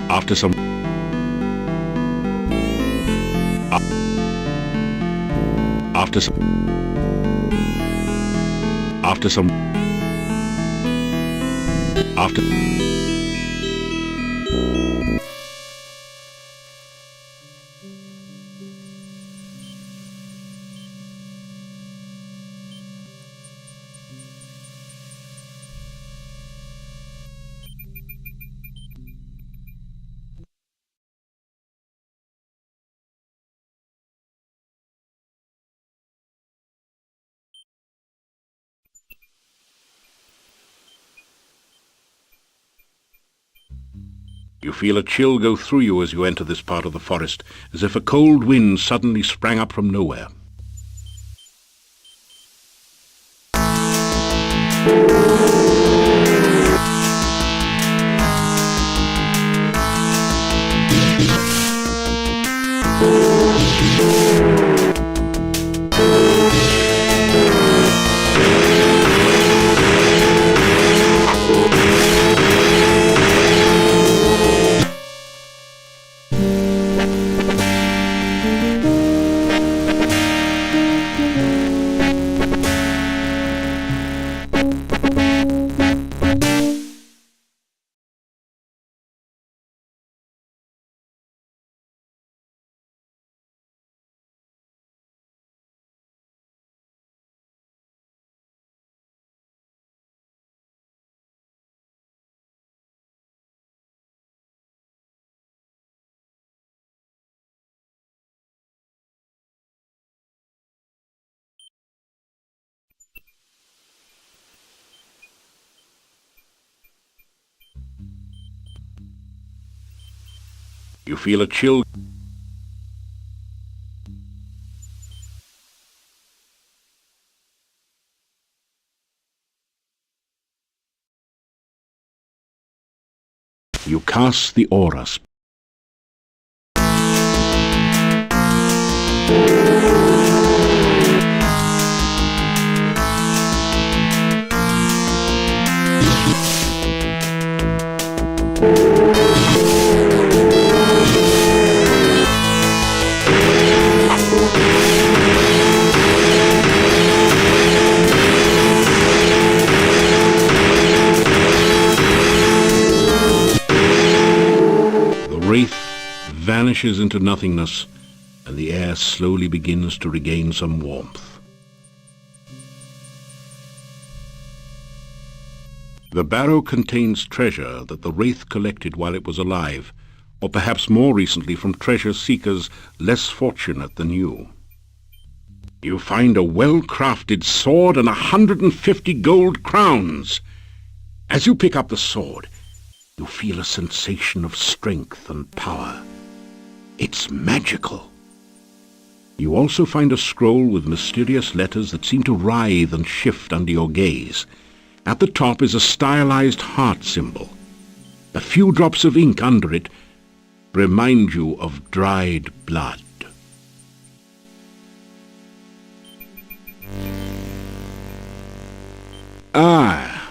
after some after some after some after You feel a chill go through you as you enter this part of the forest, as if a cold wind suddenly sprang up from nowhere. You feel a chill. You cast the aura. Vanishes into nothingness, and the air slowly begins to regain some warmth. The barrow contains treasure that the wraith collected while it was alive, or perhaps more recently from treasure seekers less fortunate than you. You find a well-crafted sword and 150 gold crowns. As you pick up the sword, you feel a sensation of strength and power. It's magical. You also find a scroll with mysterious letters that seem to writhe and shift under your gaze. At the top is a stylized heart symbol. A few drops of ink under it remind you of dried blood. Ah.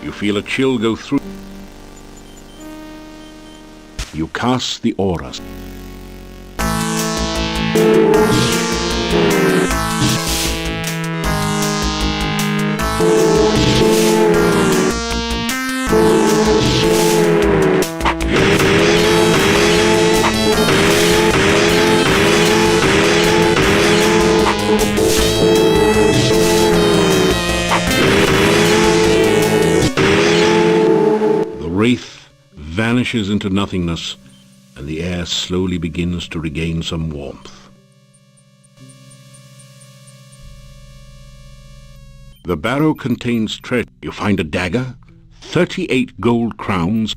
You feel a chill go through. You cast the auras. The wraith vanishes into nothingness, and the air slowly begins to regain some warmth. The barrow contains treasure. You find a dagger, 38 gold crowns,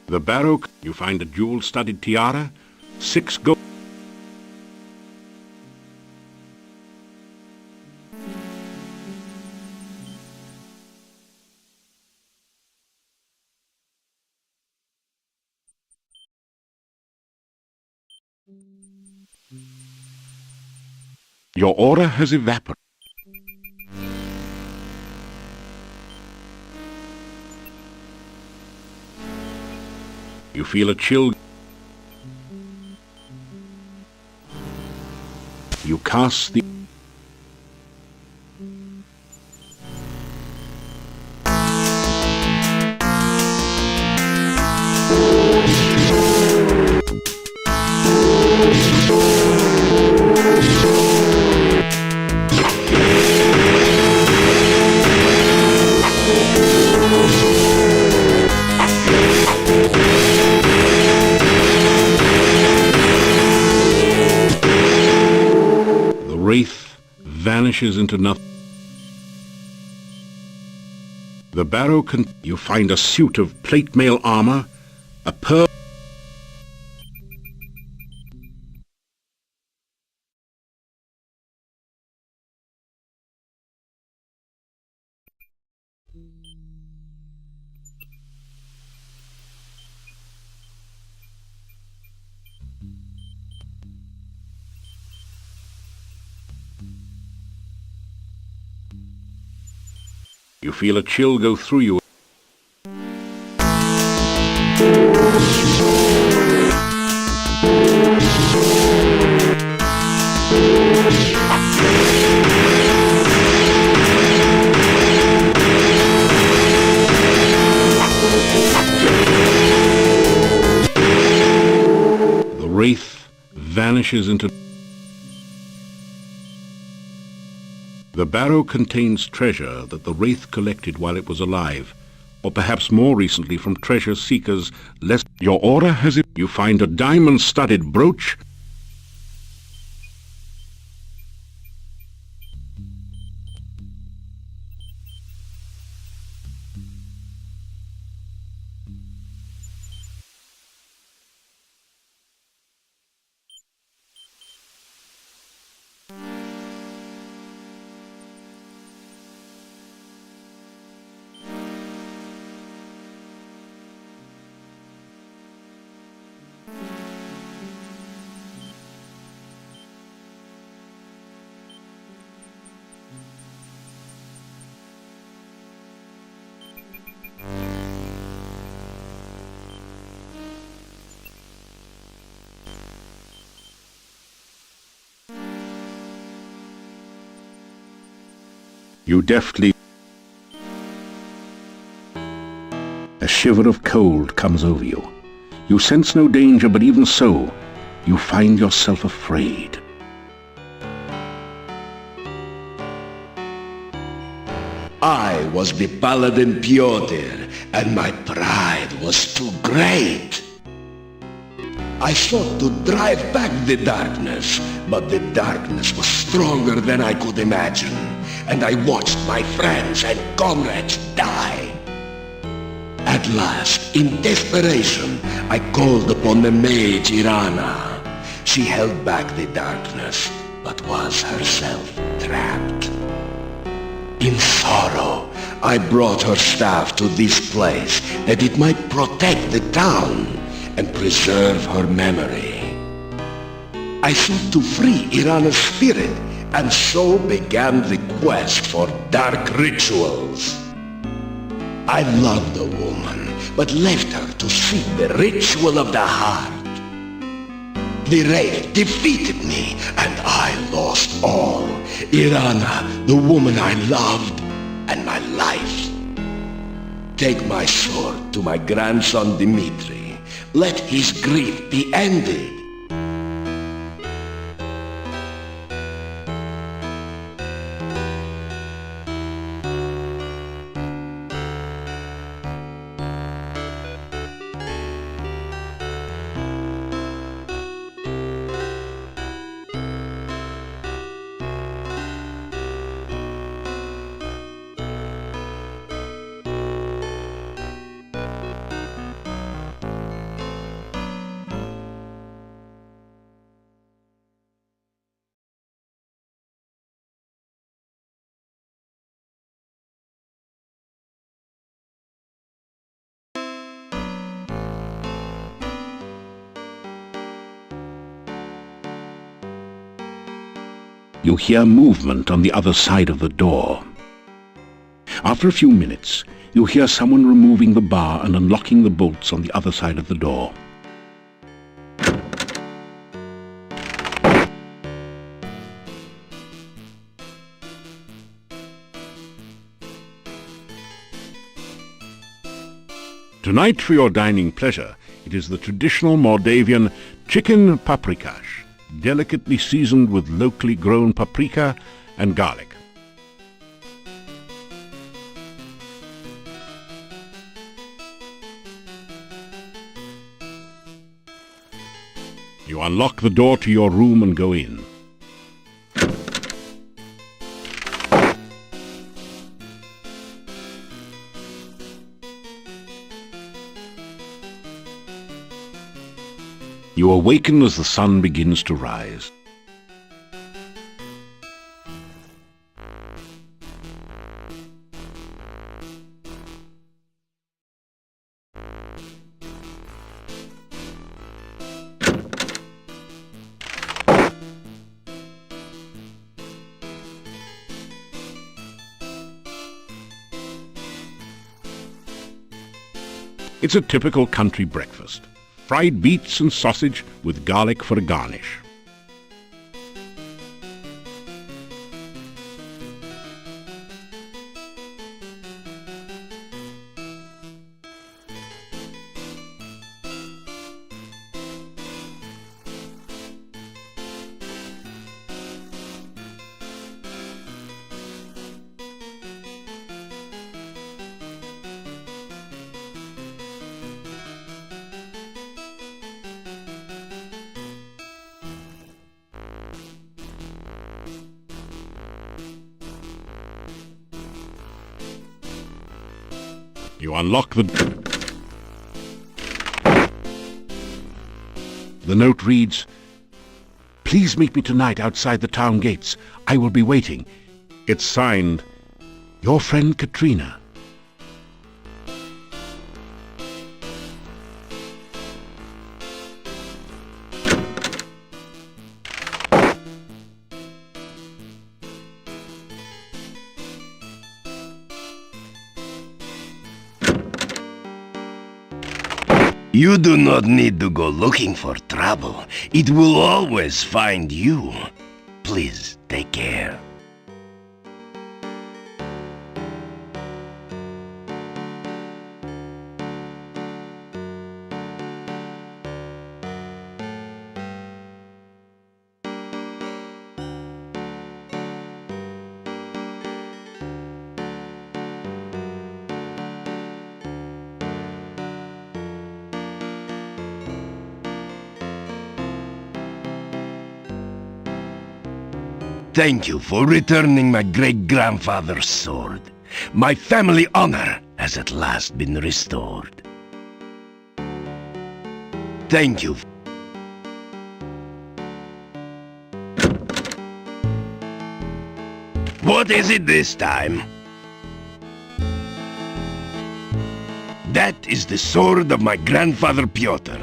the barrow. You find a jewel-studded tiara, 6 gold. Your aura has evaporated. You feel a chill. You cast the... wraith vanishes into nothing. The barrow you find a suit of plate mail armor, a pearl. You feel a chill go through you. The wraith vanishes into... The barrow contains treasure that the wraith collected while it was alive, or perhaps more recently from treasure seekers less... Your aura has it. You find a diamond-studded brooch. You deftly... A shiver of cold comes over you. You sense no danger, but even so, you find yourself afraid. I was the paladin Piotr, and my pride was too great. I sought to drive back the darkness, but the darkness was stronger than I could imagine, and I watched my friends and comrades die. At last, in desperation, I called upon the mage Irana. She held back the darkness, but was herself trapped. In sorrow, I brought her staff to this place that it might protect the town and preserve her memory. I sought to free Irana's spirit, and so began the quest for dark rituals. I loved the woman, but left her to seek the ritual of the heart. The wraith defeated me, and I lost all. Irana, the woman I loved, and my life. Take my sword to my grandson Dmitri. Let his grief be ended. You hear movement on the other side of the door. After a few minutes, you hear someone removing the bar and unlocking the bolts on the other side of the door. Tonight, for your dining pleasure, it is the traditional Moldavian chicken paprikash, delicately seasoned with locally grown paprika and garlic. You unlock the door to your room and go in. You awaken as the sun begins to rise. It's a typical country breakfast. Fried beets and sausage with garlic for a garnish. You unlock the note reads, "Please meet me tonight outside the town gates. I will be waiting." It's signed, Your friend Katrina. You do not need to go looking for trouble. It will always find you. Please take care. Thank you for returning my great-grandfather's sword. My family honor has at last been restored. Thank you. What is it this time? That is the sword of my grandfather Pyotr.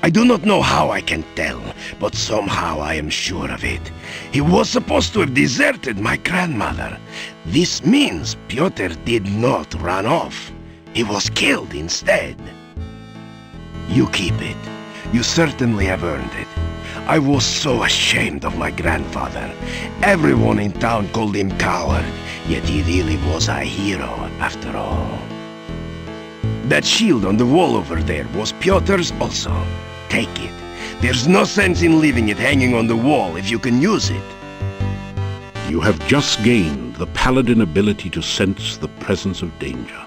I do not know how I can tell, but somehow I am sure of it. He was supposed to have deserted my grandmother. This means Pyotr did not run off. He was killed instead. You keep it. You certainly have earned it. I was so ashamed of my grandfather. Everyone in town called him coward, yet he really was a hero after all. That shield on the wall over there was Pyotr's also. Take it. There's no sense in leaving it hanging on the wall if you can use it. You have just gained the paladin ability to sense the presence of danger.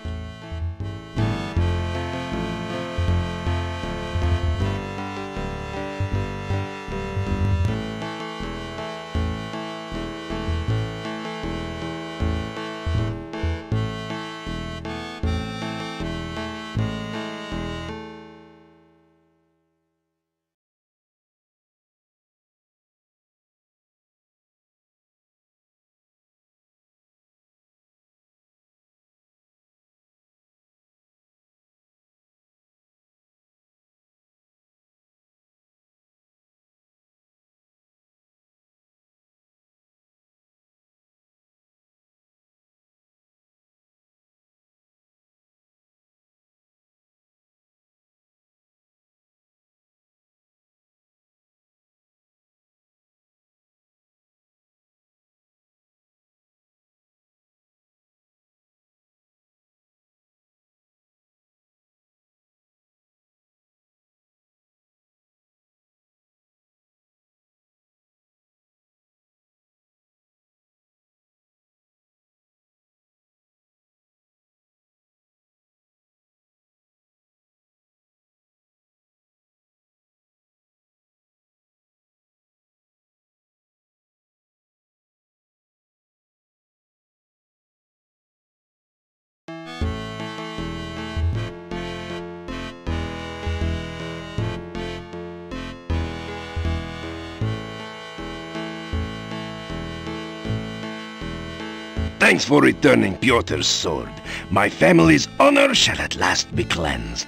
Thanks for returning Pyotr's sword. My family's honor shall at last be cleansed.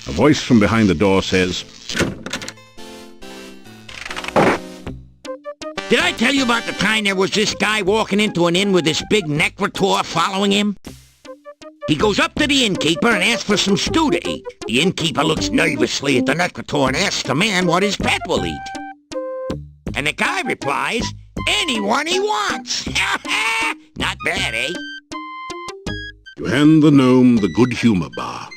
A voice from behind the door says, Did I tell you about the time there was this guy walking into an inn with this big necrotor following him? He goes up to the innkeeper and asks for some stew to eat. The innkeeper looks nervously at the necrotor and asks the man what his pet will eat. And the guy replies, anyone he wants. Not bad, eh? You hand the gnome the good humor bar.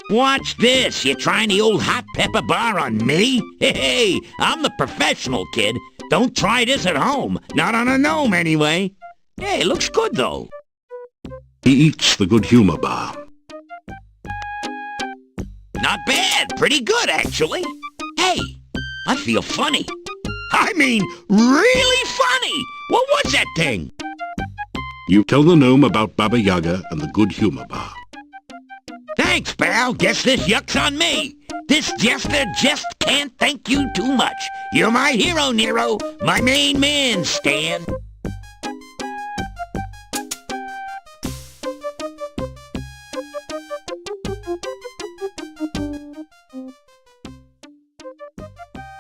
Watch this. You trying the old hot pepper bar on me? Hey, I'm the professional, kid. Don't try this at home. Not on a gnome, anyway. Hey, it looks good, though. He eats the good humor bar. Not bad. Pretty good, actually. Hey, I feel funny. I mean, really funny. What was that thing? You tell the gnome about Baba Yaga and the good humor bar. Thanks, pal. Guess this yuck's on me. This jester just can't thank you too much. You're my hero, Nero. My main man, Stan.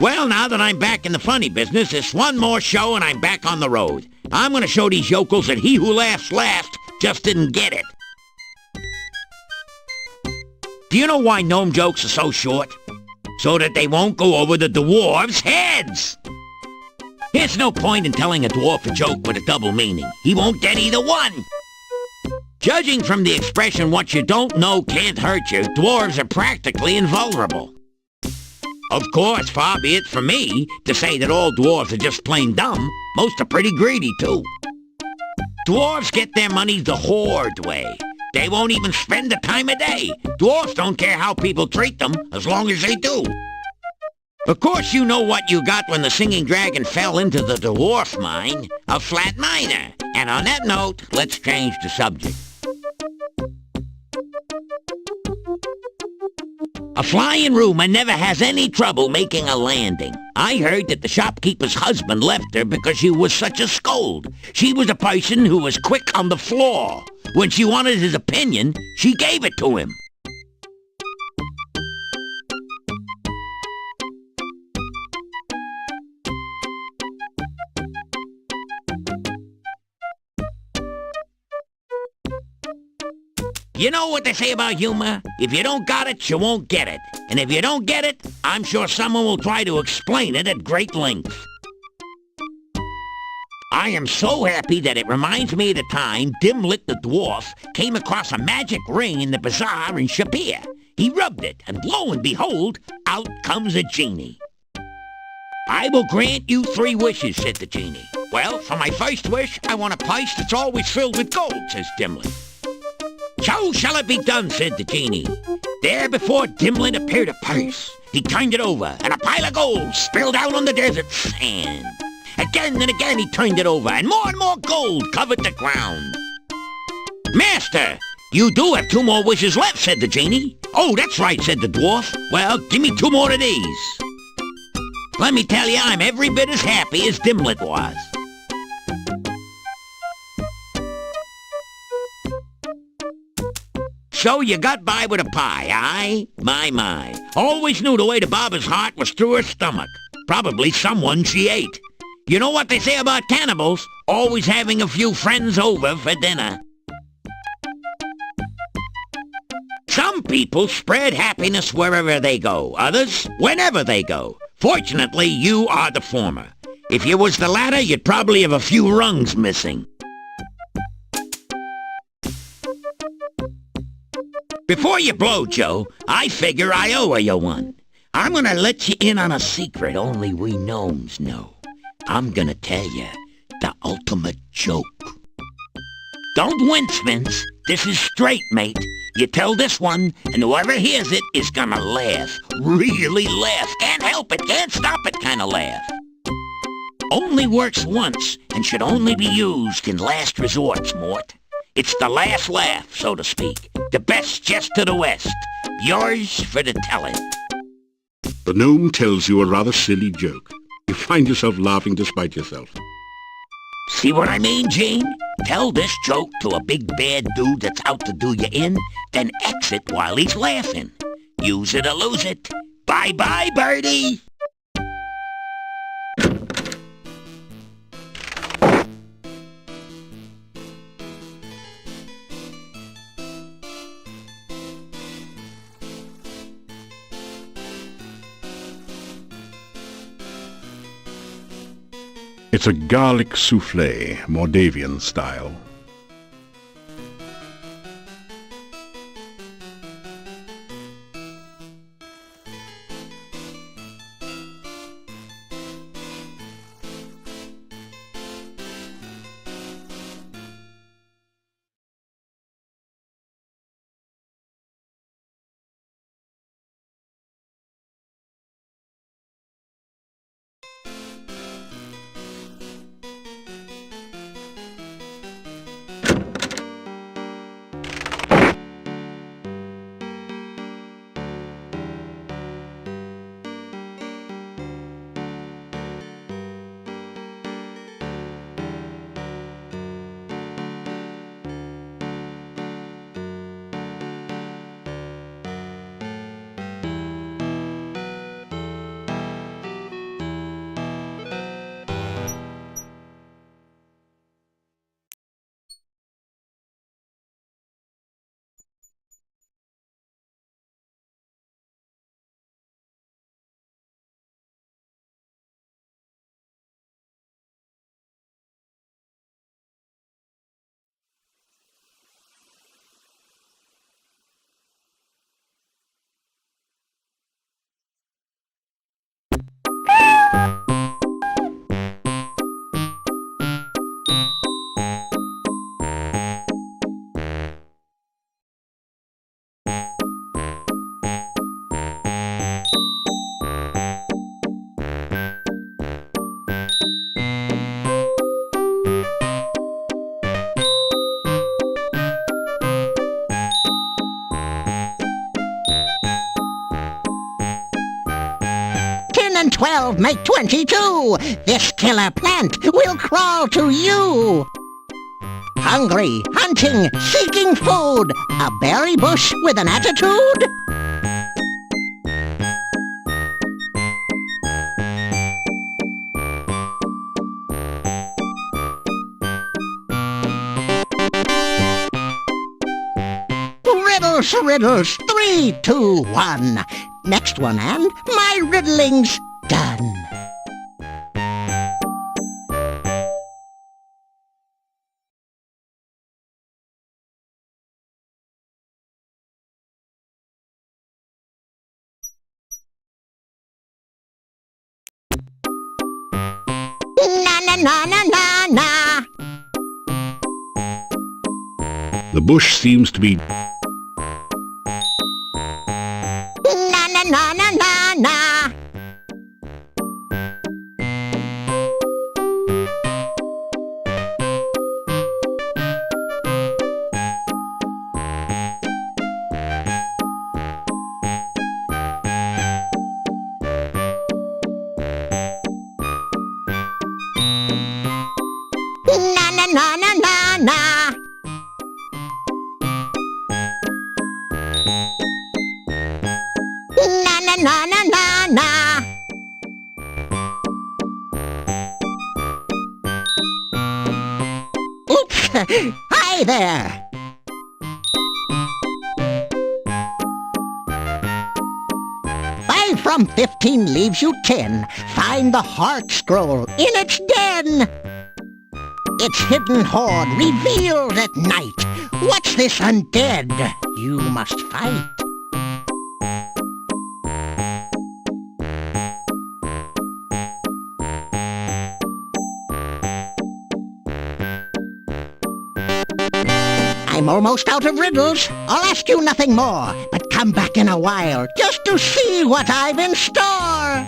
Well, now that I'm back in the funny business, it's one more show and I'm back on the road. I'm going to show these yokels that he who laughs last just didn't get it. Do you know why gnome jokes are so short? So that they won't go over the dwarves' heads! There's no point in telling a dwarf a joke with a double meaning. He won't get either one. Judging from the expression, what you don't know can't hurt you, dwarves are practically invulnerable. Of course, far be it from me to say that all dwarves are just plain dumb. Most are pretty greedy, too. Dwarves get their money the Horde way. They won't even spend the time of day. Dwarves don't care how people treat them, as long as they do. Of course you know what you got when the singing dragon fell into the dwarf mine. A flat miner. And on that note, let's change the subject. A flying rumor never has any trouble making a landing. I heard that the shopkeeper's husband left her because she was such a scold. She was a person who was quick on the floor. When she wanted his opinion, she gave it to him. You know what they say about humor? If you don't got it, you won't get it. And if you don't get it, I'm sure someone will try to explain it at great length. I am so happy that it reminds me of the time Dimlit the dwarf came across a magic ring in the bazaar in Shapir. He rubbed it, and lo and behold, out comes a genie. I will grant you 3 wishes, said the genie. Well, for my first wish, I want a purse that's always filled with gold, says Dimlit. So shall it be done, said the genie. There before Dimlit appeared a purse. He turned it over, and a pile of gold spilled out on the desert sand. Again and again he turned it over, and more gold covered the ground. Master, you do have 2 more wishes left, said the genie. Oh, that's right, said the dwarf. Well, give me 2 more of these. Let me tell you, I'm every bit as happy as Dimlit was. So you got by with a pie, aye? My. Always knew the way to Baba's heart was through her stomach. Probably someone she ate. You know what they say about cannibals? Always having a few friends over for dinner. Some people spread happiness wherever they go. Others, whenever they go. Fortunately, you are the former. If you was the latter, you'd probably have a few rungs missing. Before you blow, Joe, I figure I owe you one. I'm gonna let you in on a secret only we gnomes know. I'm gonna tell you the ultimate joke. Don't wince, Vince. This is straight, mate. You tell this one, and whoever hears it is gonna laugh. Really laugh. Can't help it, can't stop it kind of laugh. Only works once, and should only be used in last resorts, Mort. It's the last laugh, so to speak. The best jest to the west. Yours for the telling. The gnome tells you a rather silly joke. You find yourself laughing despite yourself. See what I mean, Gene? Tell this joke to a big bad dude that's out to do you in, then exit while he's laughing. Use it or lose it. Bye-bye, birdie! It's a garlic souffle, Moldavian style. 12 make 22. This killer plant will crawl to you. Hungry, hunting, seeking food. A berry bush with an attitude? Riddles, riddles, 3, 2, 1. Next one, and my riddling's done. Na na na na na na. The bush seems to be... Na na na na na na. Na na na na na na. Na na na na na na. Oops! Hi there! 5 from 15 leaves you 10. Find the heart scroll in its den. Its hidden hoard revealed at night. What's this undead? You must fight. I'm almost out of riddles. I'll ask you nothing more, but come back in a while just to see what I've in store.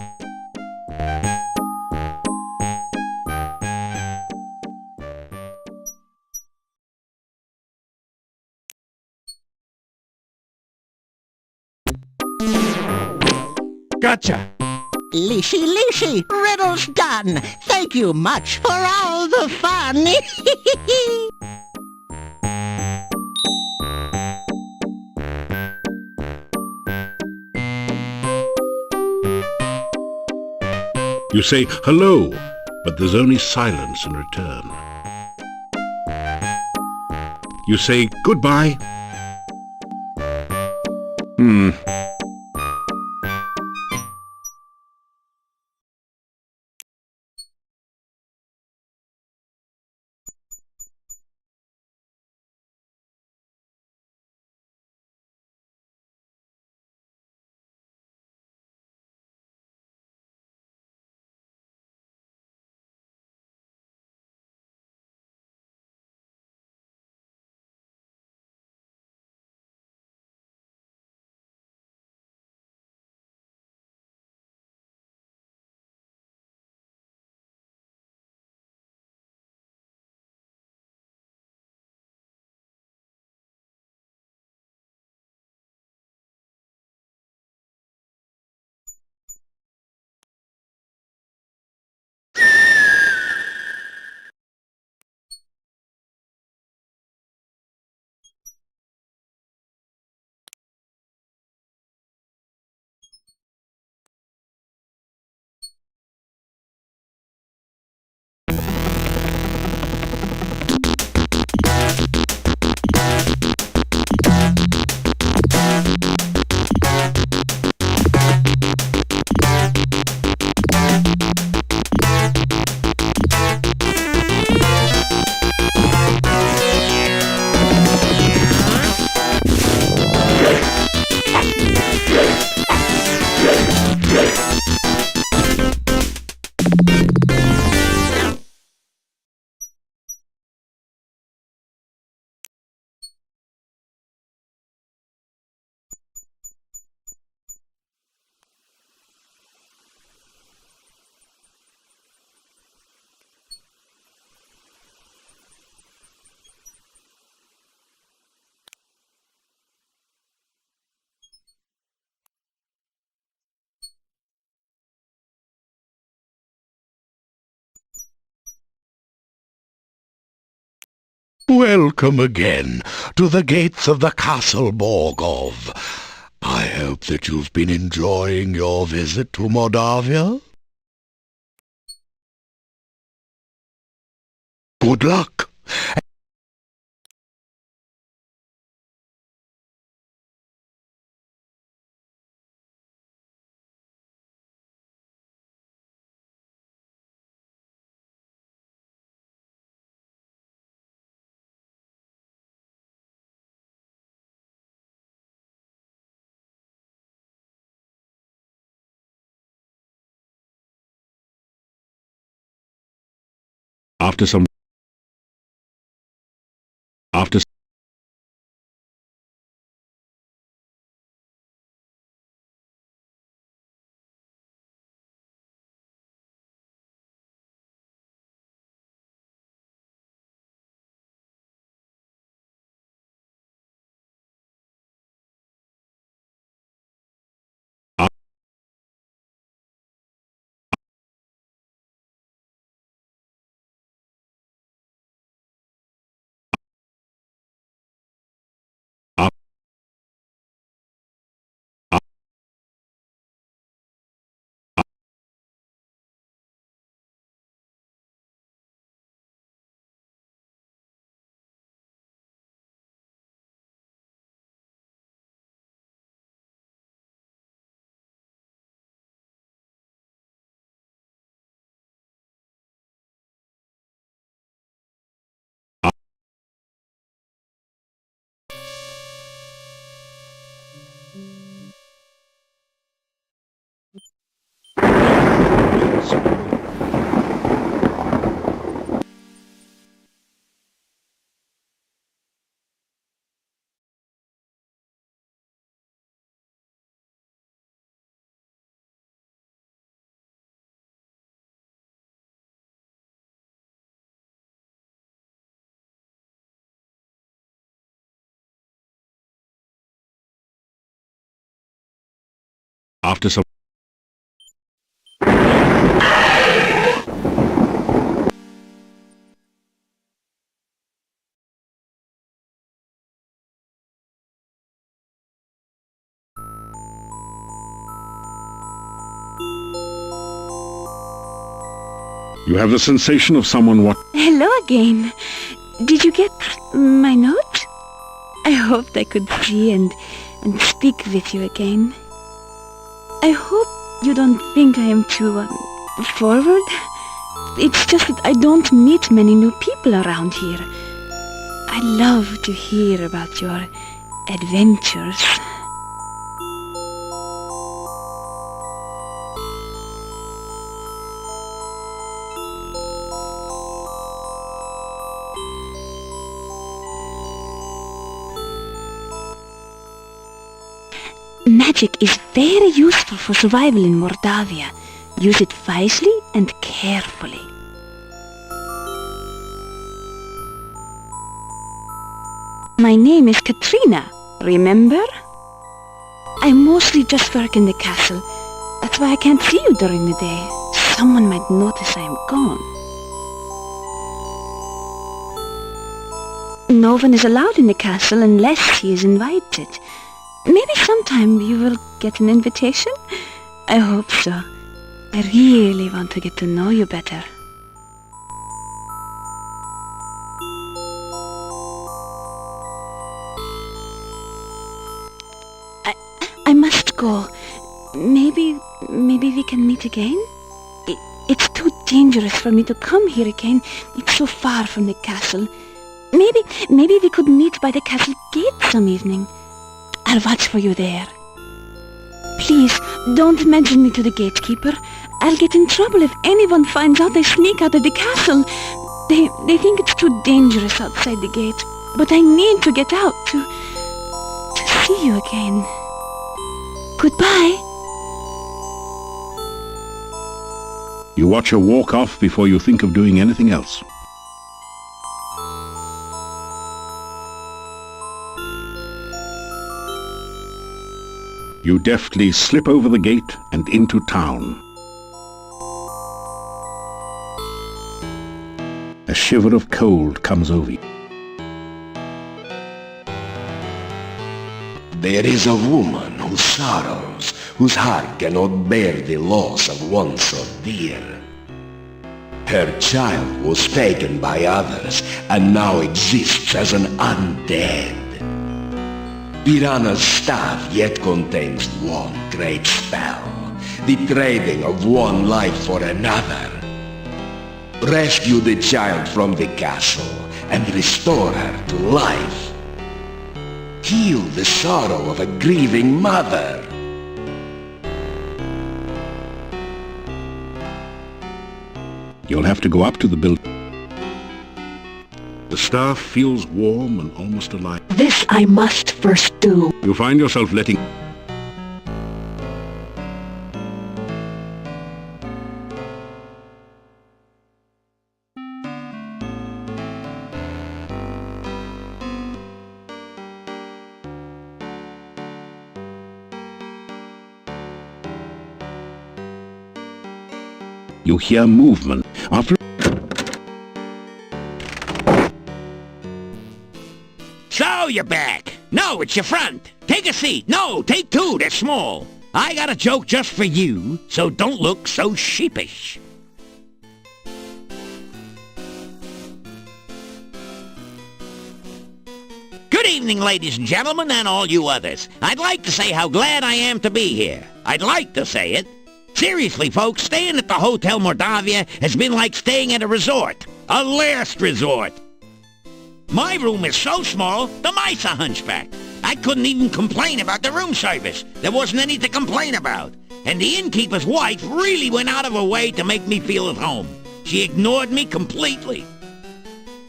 Gotcha! Leashy, leashy, riddles done. Thank you much for all the fun. You say hello, but there's only silence in return. You say goodbye. Welcome again to the gates of the Castle Borgov. I hope that you've been enjoying your visit to Moldavia. Good luck. After some after some You have the sensation of someone Hello again. Did you get my note? I hoped I could see and speak with you again. I hope you don't think I am too forward. It's just that I don't meet many new people around here. I love to hear about your adventures. Magic is very useful for survival in Moldavia. Use it wisely and carefully. My name is Katrina, remember? I mostly just work in the castle. That's why I can't see you during the day. Someone might notice I am gone. No one is allowed in the castle unless he is invited. Maybe sometime you will get an invitation? I hope so. I really want to get to know you better. I must go. Maybe we can meet again? It's too dangerous for me to come here again. It's so far from the castle. Maybe we could meet by the castle gate some evening. I'll watch for you there. Please, don't mention me to the gatekeeper. I'll get in trouble if anyone finds out I sneak out of the castle. They think it's too dangerous outside the gate. But I need to get out to see you again. Goodbye. You watch her walk off before you think of doing anything else. You deftly slip over the gate and into town. A shiver of cold comes over you. There is a woman who sorrows, whose heart cannot bear the loss of one so dear. Her child was taken by others, and now exists as an undead. Piranha's staff yet contains one great spell, the trading of one life for another. Rescue the child from the castle, and restore her to life. Heal the sorrow of a grieving mother. You'll have to go up to the building. The staff feels warm and almost alive. This I must first do. You find yourself letting... You hear movement. After... So you're back. No, it's your front. Take a seat. No, take two. They're small. I got a joke just for you, so don't look so sheepish. Good evening, ladies and gentlemen, and all you others. I'd like to say how glad I am to be here. I'd like to say it. Seriously, folks, staying at the Hotel Mordavia has been like staying at a resort. A last resort. My room is so small, the mice are hunchbacked. I couldn't even complain about the room service. There wasn't any to complain about. And the innkeeper's wife really went out of her way to make me feel at home. She ignored me completely.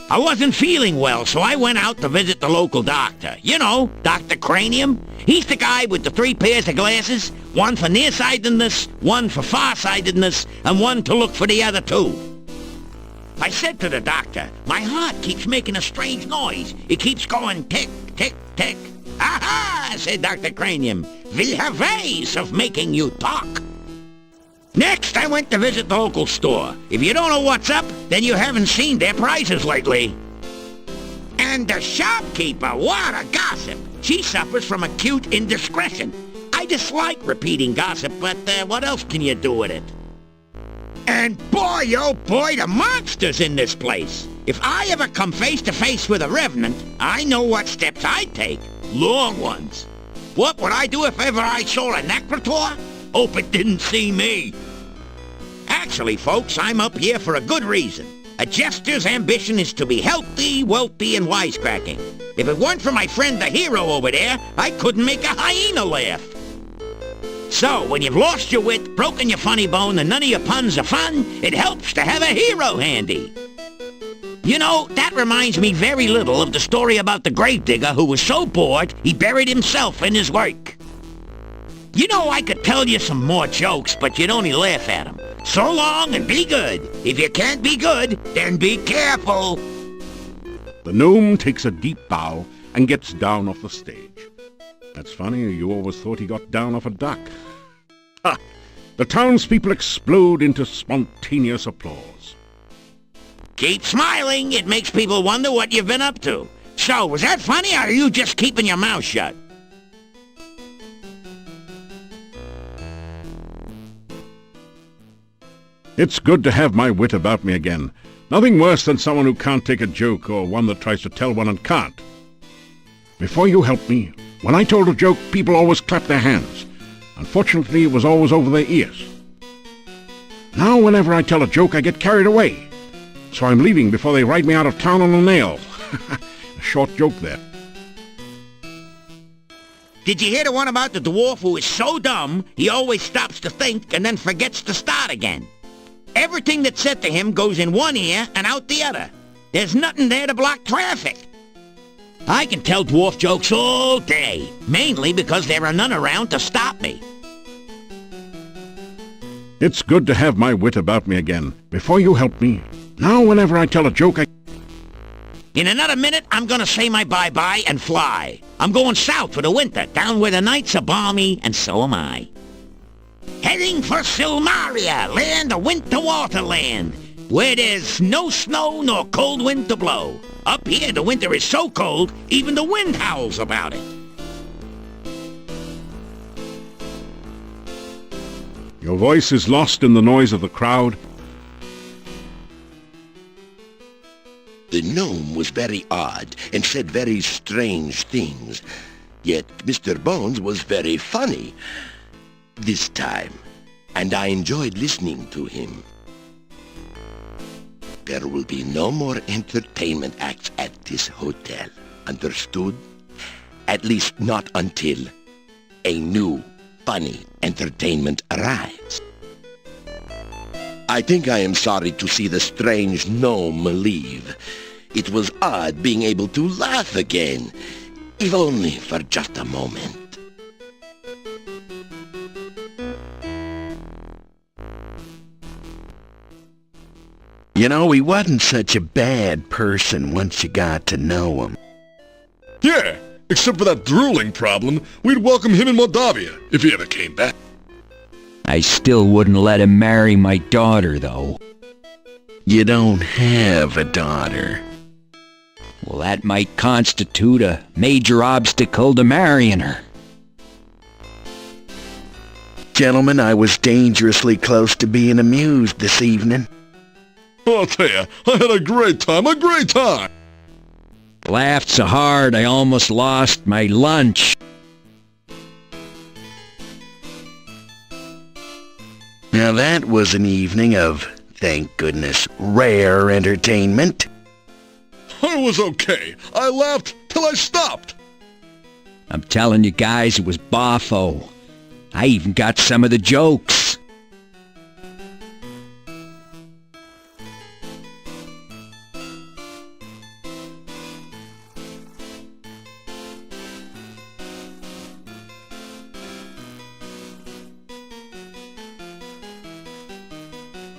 I wasn't feeling well, so I went out to visit the local doctor. You know, Dr. Cranium. He's the guy with the 3 pairs of glasses, one for nearsightedness, one for farsightedness, and one to look for the other 2. I said to the doctor, my heart keeps making a strange noise. It keeps going tick, tick, tick. Aha, said Dr. Cranium. We have ways of making you talk. Next, I went to visit the local store. If you don't know what's up, then you haven't seen their prices lately. And the shopkeeper, what a gossip. She suffers from acute indiscretion. I dislike repeating gossip, but what else can you do with it? And boy, oh boy, the monster's in this place. If I ever come face to face with a revenant, I know what steps I'd take. Long ones. What would I do if ever I saw a necrotor? Hope it didn't see me. Actually, folks, I'm up here for a good reason. A jester's ambition is to be healthy, wealthy, and wisecracking. If it weren't for my friend the hero over there, I couldn't make a hyena laugh. So, when you've lost your wit, broken your funny bone, and none of your puns are fun, it helps to have a hero handy. You know, that reminds me very little of the story about the gravedigger who was so bored he buried himself in his work. You know, I could tell you some more jokes, but you'd only laugh at them. So long and be good. If you can't be good, then be careful. The gnome takes a deep bow and gets down off the stage. That's funny, you always thought he got down off a duck. Ha! The townspeople explode into spontaneous applause. Keep smiling. It makes people wonder what you've been up to. So, was that funny, or are you just keeping your mouth shut? It's good to have my wit about me again. Nothing worse than someone who can't take a joke or one that tries to tell one and can't. Before you helped me, when I told a joke, people always clapped their hands. Unfortunately, it was always over their ears. Now, whenever I tell a joke, I get carried away. So I'm leaving before they ride me out of town on a nail. A short joke there. Did you hear the one about the dwarf who is so dumb, he always stops to think and then forgets to start again? Everything that's said to him goes in one ear and out the other. There's nothing there to block traffic. I can tell dwarf jokes all day, mainly because there are none around to stop me. It's good to have my wit about me again. Before you help me, now whenever I tell a joke, In another minute, I'm gonna say my bye-bye and fly. I'm going south for the winter, down where the nights are balmy, and so am I. Heading for Silmaria, land of winter waterland, where there's no snow nor cold wind to blow. Up here, the winter is so cold, even the wind howls about it. Your voice is lost in the noise of the crowd. The gnome was very odd and said very strange things. Yet Mr. Bones was very funny this time, and I enjoyed listening to him. There will be no more entertainment acts at this hotel, understood? At least not until a new, funny entertainment arrives. I think I am sorry to see the strange gnome leave. It was odd being able to laugh again, if only for just a moment. You know, he wasn't such a bad person once you got to know him. Yeah, except for that drooling problem, we'd welcome him in Moldavia if he ever came back. I still wouldn't let him marry my daughter, though. You don't have a daughter. Well, that might constitute a major obstacle to marrying her. Gentlemen, I was dangerously close to being amused this evening. I'll tell you, I had a great time, a great time! Laughed so hard I almost lost my lunch. Now that was an evening of, thank goodness, rare entertainment. I was okay. I laughed till I stopped. I'm telling you guys, it was boffo. I even got some of the jokes.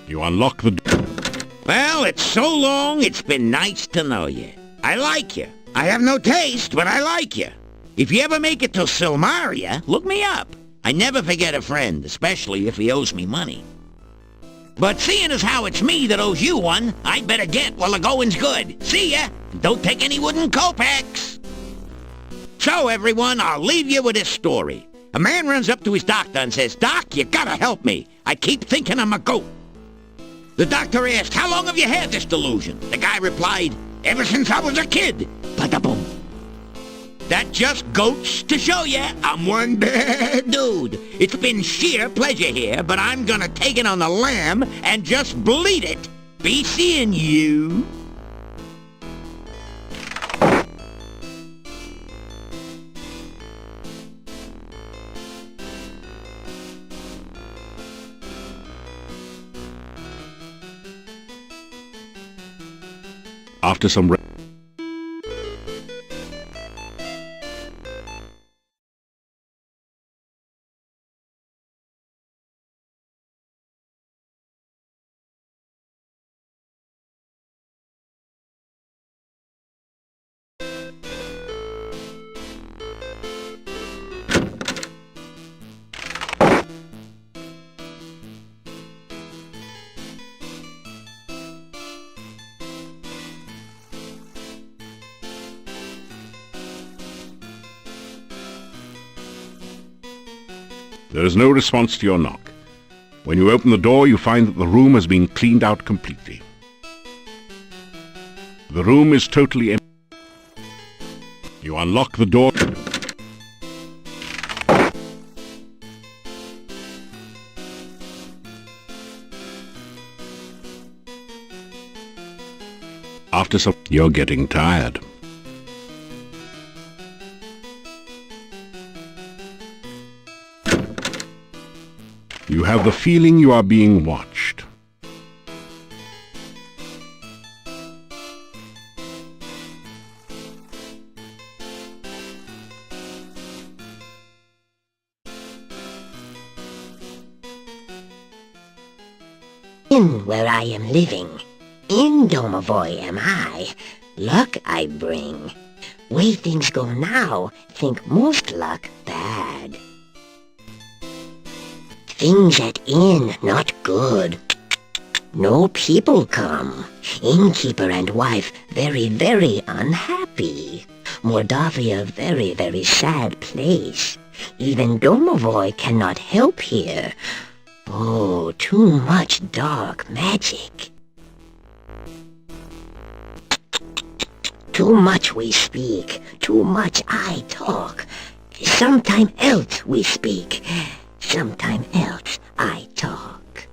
You unlock the door. Well, it's so long, it's been nice to know you. I like you. I have no taste, but I like you. If you ever make it to Silmaria, look me up. I never forget a friend, especially if he owes me money. But seeing as how it's me that owes you one, I'd better get while the going's good. See ya! Don't take any wooden kopecks! So, everyone, I'll leave you with this story. A man runs up to his doctor and says, "Doc, you gotta help me. I keep thinking I'm a goat." The doctor asked, "How long have you had this delusion?" The guy replied, "Ever since I was a kid." Bada-boom. That just goes to show ya I'm one bad dude. It's been sheer pleasure here, but I'm gonna take it on the lam and just bleed it. Be seeing you. After some There is no response to your knock. When you open the door, you find that the room has been cleaned out completely. The room is totally empty. You unlock the door. After some, you're getting tired. You have the feeling you are being watched. In where I am living, in Domovoy am I, luck I bring. Way things go now, think most luck bad. Things at inn not good. No people come. Innkeeper and wife very, very unhappy. Mordavia very, very sad place. Even Domovoy cannot help here. Oh, too much dark magic. Too much we speak, too much I talk. Sometime else we speak, sometime else I talk.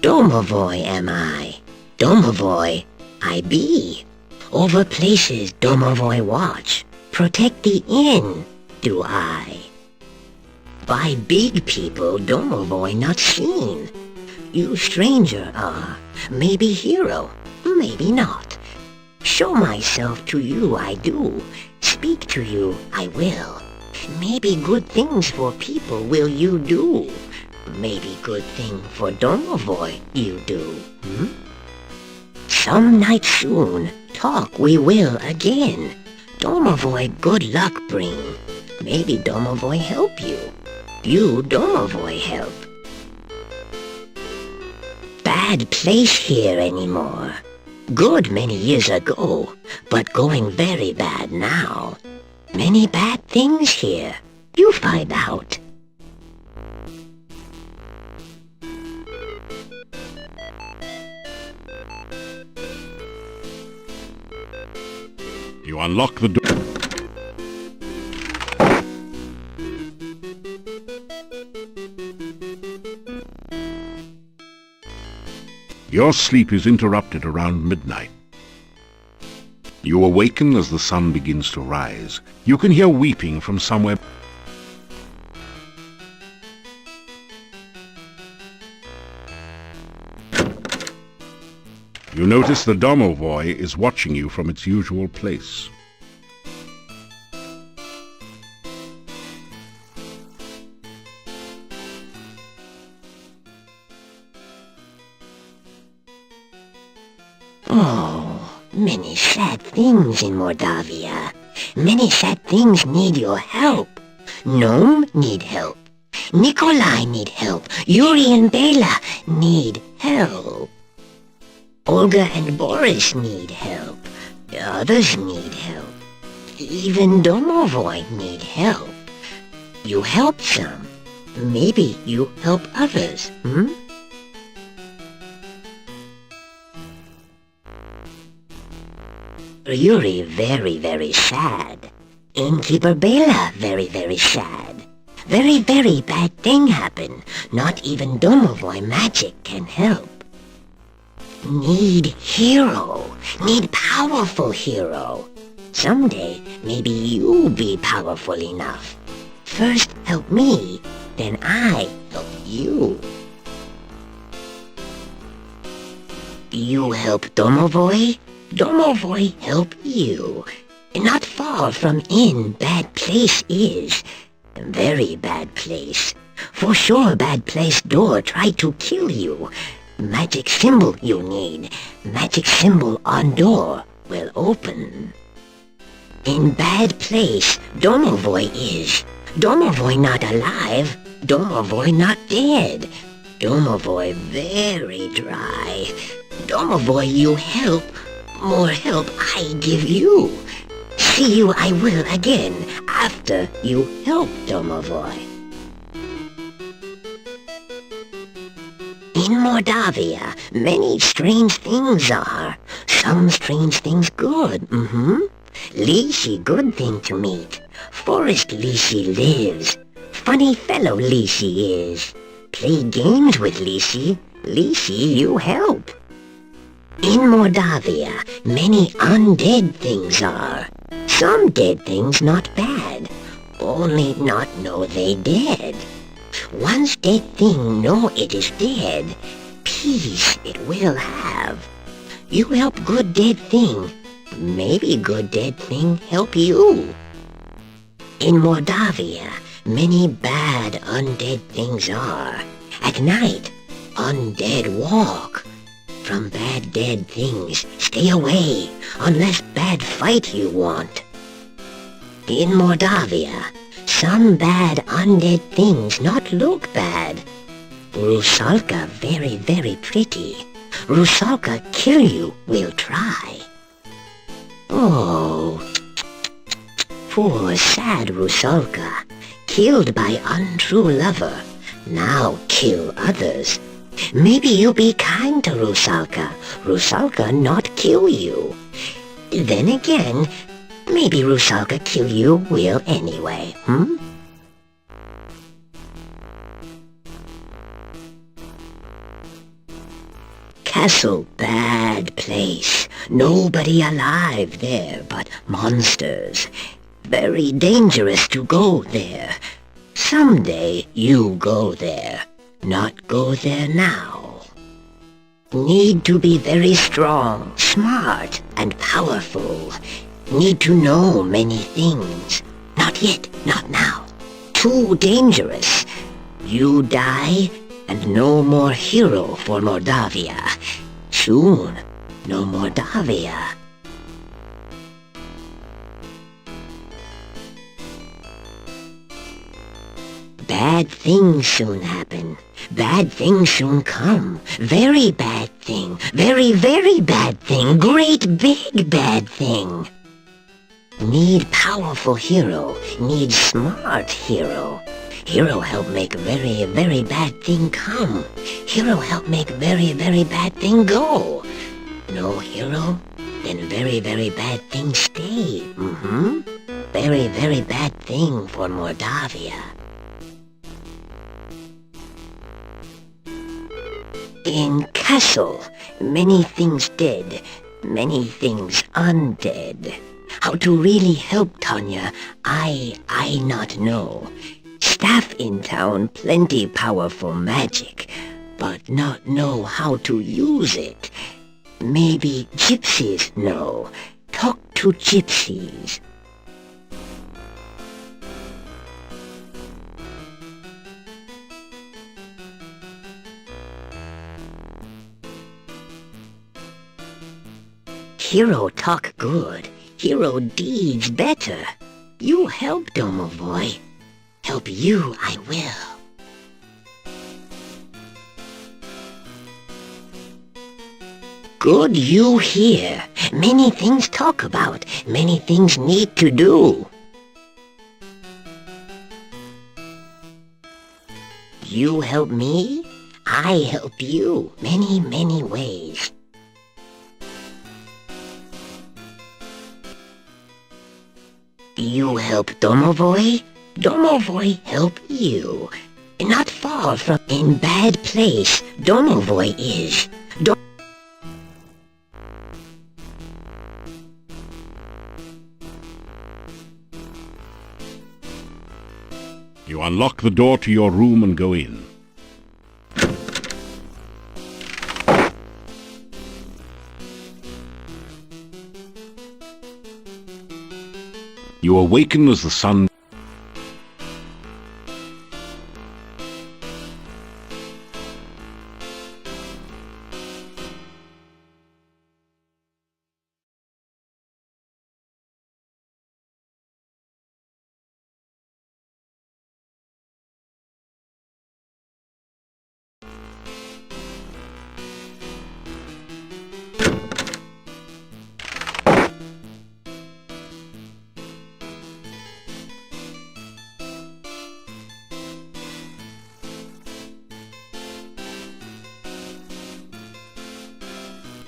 Domovoy am I, Domovoy I be. Over places Domovoy watch, protect the inn do I. By big people Domovoy not seen. You stranger are, maybe hero, maybe not. Show myself to you I do, speak to you I will. Maybe good things for people will you do. Maybe good thing for Domovoy you do. Some night soon, talk we will again. Domovoy good luck bring. Maybe Domovoy help you. You Domovoy help. Bad place here anymore. Good many years ago, but going very bad now. Many bad things here. You find out. You unlock the door. Your sleep is interrupted around midnight. You awaken as the sun begins to rise. You can hear weeping from somewhere. You notice the Domovoy is watching you from its usual place. Oh, many sad things in Mordavia. Many sad things need your help. Gnome need help. Nikolai need help. Yuri and Bela need help. Olga and Boris need help. Others need help. Even Domovoy need help. You help some. Maybe you help others, Yuri very, very sad. Innkeeper Bela very, very sad. Very, very bad thing happened. Not even Domovoy magic can help. Need hero. Need powerful hero. Someday, maybe you be powerful enough. First help me, then I help you. You help Domovoy, Domovoy help you. Not far from inn bad place is. Very bad place. For sure bad place door try to kill you. Magic symbol you need. Magic symbol on door will open. In bad place Domovoy is. Domovoy not alive. Domovoy not dead. Domovoy very dry. Domovoy you help. More help I give you. See you I will again after you help Domovoy. In Mordavia, many strange things are. Some strange things good, Lishi good thing to meet. Forest Lishi lives. Funny fellow Lishi is. Play games with Lishi. Lishi you help. In Mordavia, many undead things are. Some dead things not bad, only not know they dead. Once dead thing know it is dead, peace it will have. You help good dead thing, maybe good dead thing help you. In Mordavia, many bad undead things are. At night, undead walk. From bad dead things, stay away, unless bad fight you want. In Mordavia, some bad undead things not look bad. Rusalka very, very pretty. Rusalka kill you will try. Oh, Poor sad Rusalka, killed by untrue lover, now kill others. Maybe you be kind to Rusalka, Rusalka not kill you. Then again, maybe Rusalka kill you will anyway, Castle, bad place. Nobody alive there but monsters. Very dangerous to go there. Someday you go there, not go there now. Need to be very strong, smart, and powerful. Need to know many things. Not yet, not now. Too dangerous. You die, and no more hero for Mordavia. Soon, no Mordavia. Bad things soon happen. Bad things soon come. Very bad thing. Very, very bad thing. Great big bad thing. Need powerful hero. Need smart hero. Hero help make very, very bad thing come. Hero help make very, very bad thing go. No hero, then very, very bad thing stay. Very, very bad thing for Mordavia. In castle, many things dead, many things undead. How to really help Tanya, I not know. Staff in town plenty powerful magic, but not know how to use it. Maybe gypsies know. Talk to gypsies. Hero talk good. Hero deeds better. You help Domovoy. Help you I will. Good you here. Many things talk about. Many things need to do. You help me, I help you. Many, many ways. You help Domovoy, Domovoy help you. Not far from in bad place, Domovoy is. You unlock the door to your room and go in. You awaken as the sun.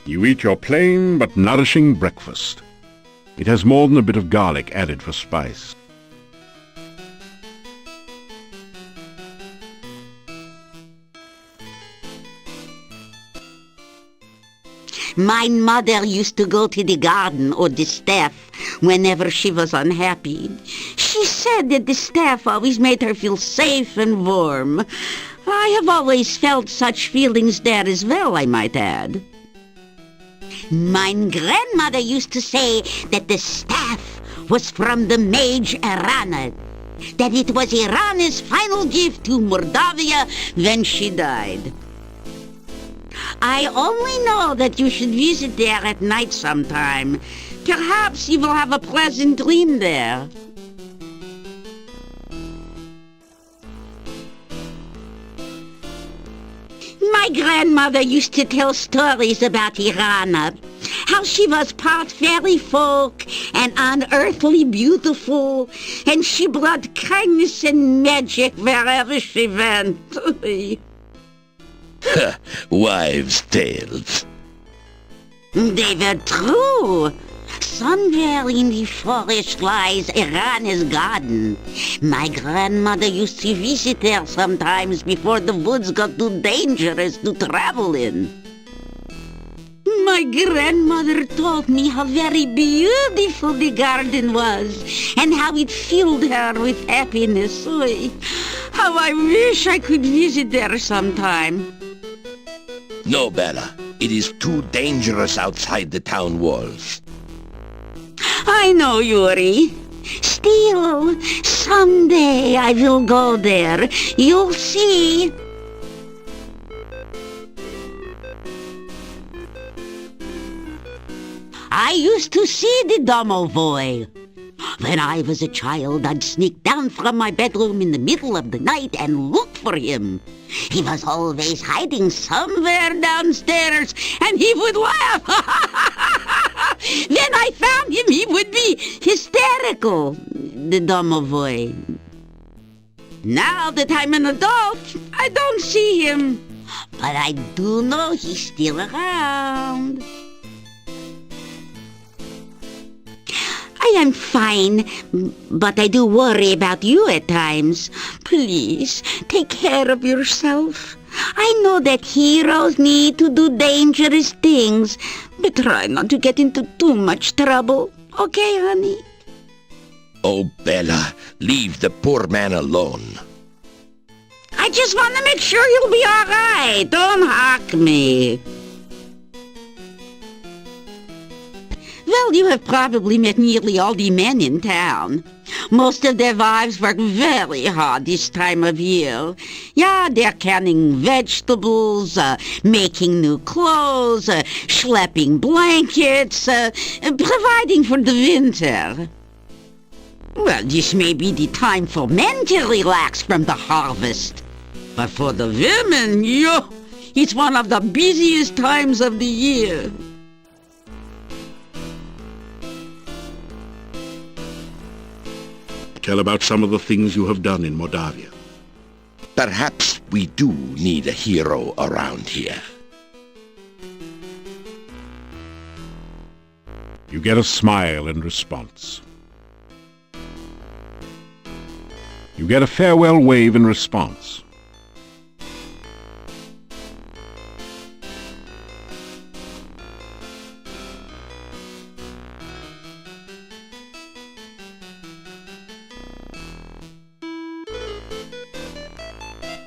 You eat your plain but nourishing breakfast. It has more than a bit of garlic added for spice. My mother used to go to the garden or the staff whenever she was unhappy. She said that the staff always made her feel safe and warm. I have always felt such feelings there as well, I might add. My grandmother used to say that the staff was from the mage Irana, that it was Irana's final gift to Mordavia when she died. I only know that you should visit there at night sometime. Perhaps you will have a pleasant dream there. My grandmother used to tell stories about Irana. how she was part fairy folk and unearthly beautiful, and she brought kindness and magic wherever she went. Wives' tales. They were true. Somewhere in the forest lies Irana's garden. My grandmother used to visit there sometimes before the woods got too dangerous to travel in. My grandmother told me how very beautiful the garden was and how it filled her with happiness. Oy, how I wish I could visit there sometime. No, Bella. It is too dangerous outside the town walls. I know, Yuri. Still, someday I will go there. You'll see. I used to see the domovoi. When I was a child, I'd sneak down from my bedroom in the middle of the night and look for him. He was always hiding somewhere downstairs, and he would laugh. When I found him, he would be hysterical, the domovoi. Now that I'm an adult, I don't see him. But I do know he's still around. I am fine, but I do worry about you at times. Please, take care of yourself. I know that heroes need to do dangerous things, but try not to get into too much trouble. Okay, honey? Oh, Bella, leave the poor man alone. I just want to make sure you'll be all right. Don't hawk me. Well, you have probably met nearly all the men in town. Most of their wives work very hard this time of year. Yeah, they're canning vegetables, making new clothes, schlepping blankets, providing for the winter. Well, this may be the time for men to relax from the harvest. But for the women, it's one of the busiest times of the year. Tell about some of the things you have done in Moldavia. Perhaps we do need a hero around here. You get a smile in response. You get a farewell wave in response.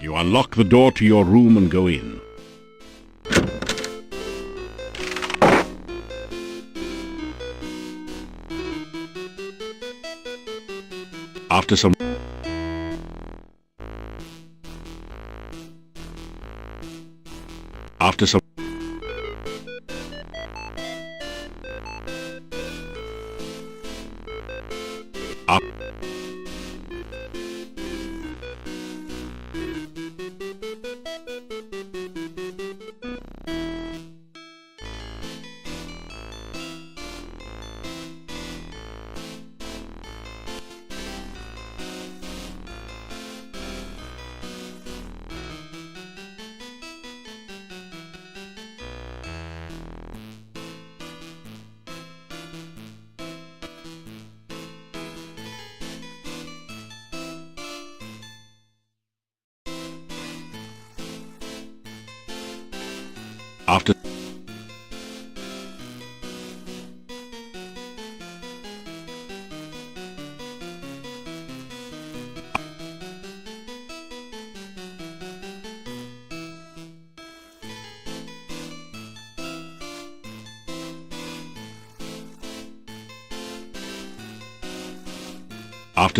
You unlock the door to your room and go in. After some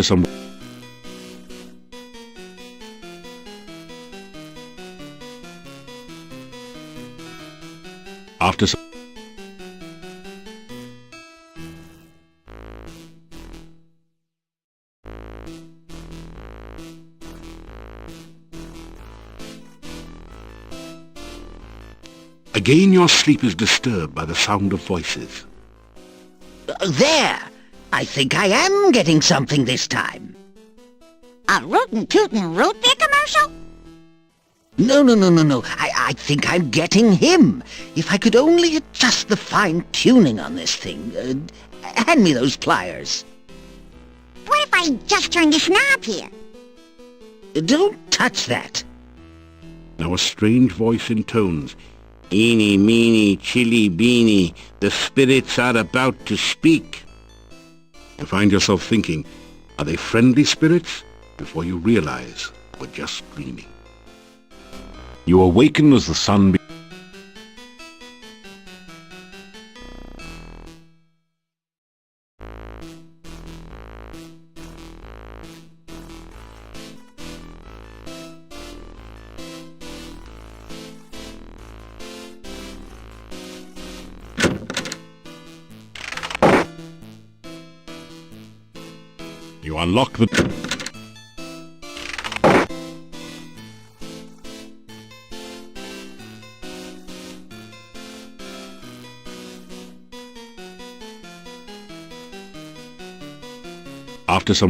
some Again your sleep is disturbed by the sound of voices. There! I think I am getting something this time. A rootin' tootin' root beer commercial? No. I think I'm getting him. If I could only adjust the fine-tuning on this thing. Hand me those pliers. What if I just turn this knob here? Don't touch that. Now a strange voice intones, "Eeny, meeny, chilly, beany, the spirits are about to speak." You find yourself thinking, are they friendly spirits? Before you realize we're just dreaming. You awaken as the sun You unlock the... After some...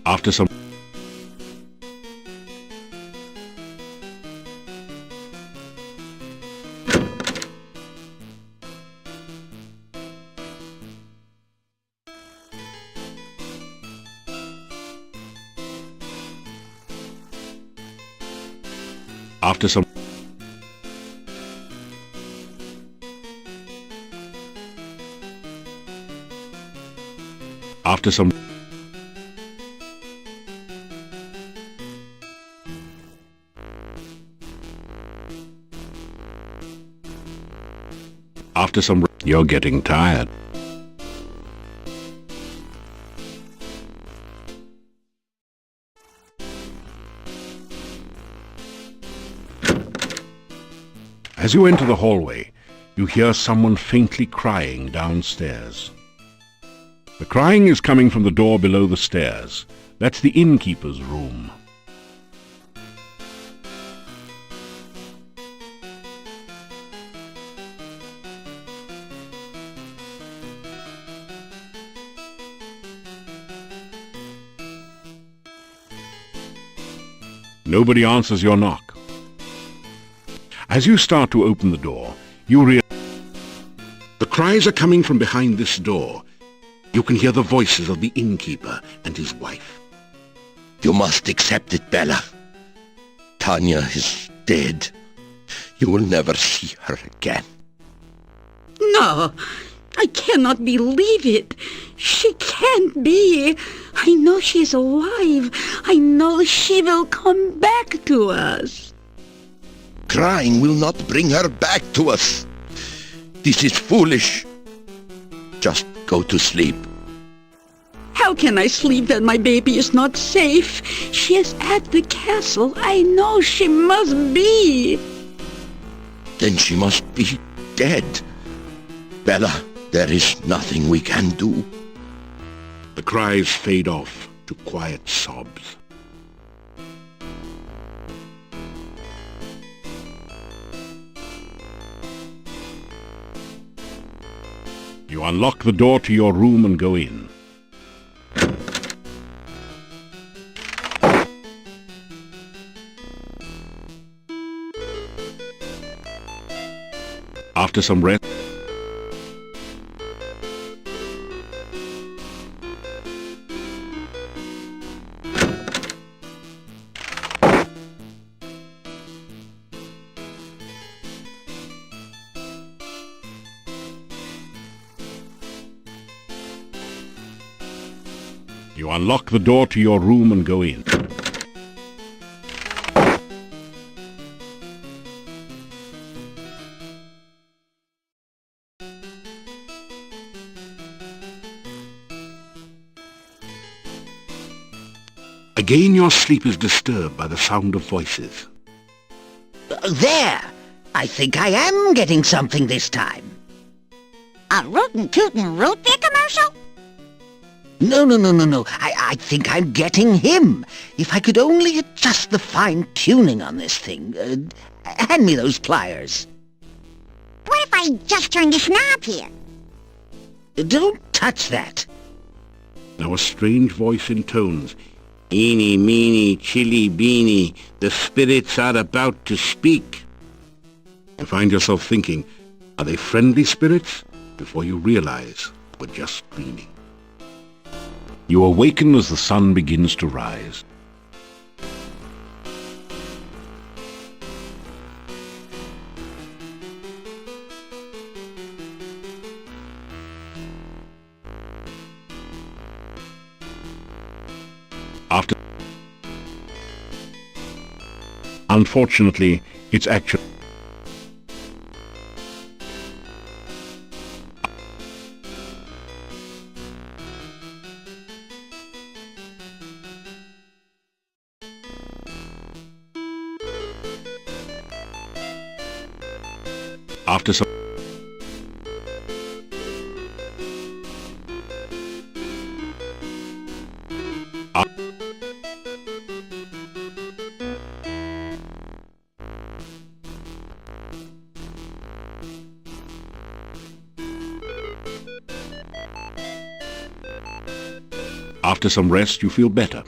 After some... After some... After some... After some... You're getting tired. As you enter the hallway, you hear someone faintly crying downstairs. The crying is coming from the door below the stairs. That's the innkeeper's room. Nobody answers your knock. As you start to open the door, you realize the cries are coming from behind this door. You can hear the voices of the innkeeper and his wife. You must accept it, Bella. Tanya is dead. You will never see her again. No, I cannot believe it. She can't be. I know she's alive. I know she will come back to us. Crying will not bring her back to us. This is foolish. Just go to sleep. How can I sleep when my baby is not safe? She is at the castle. I know she must be. Then she must be dead. Bella, there is nothing we can do. The cries fade off to quiet sobs. You unlock the door to your room and go in. After some rest, you unlock the door to your room and go in. Again your sleep is disturbed by the sound of voices. There! I think I am getting something this time. A rootin' tootin' root beer commercial? No. I think I'm getting him. If I could only adjust the fine-tuning on this thing. Hand me those pliers. What if I just turn this knob here? Don't touch that. Now a strange voice intones, "Eeny, meeny, chilly, beany, the spirits are about to speak." You find yourself thinking, are they friendly spirits? Before you realize we're just dreaming. You awaken as the sun begins to rise. Unfortunately, it's actually after some After some rest, you feel better.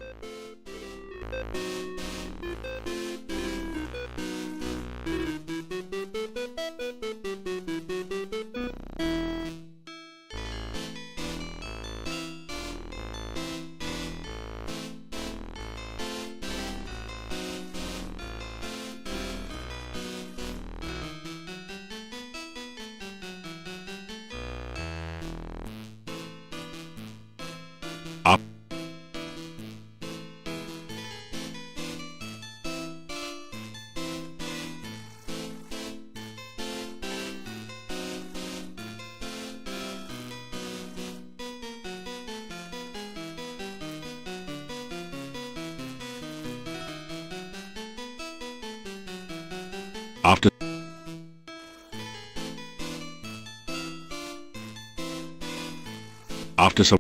After some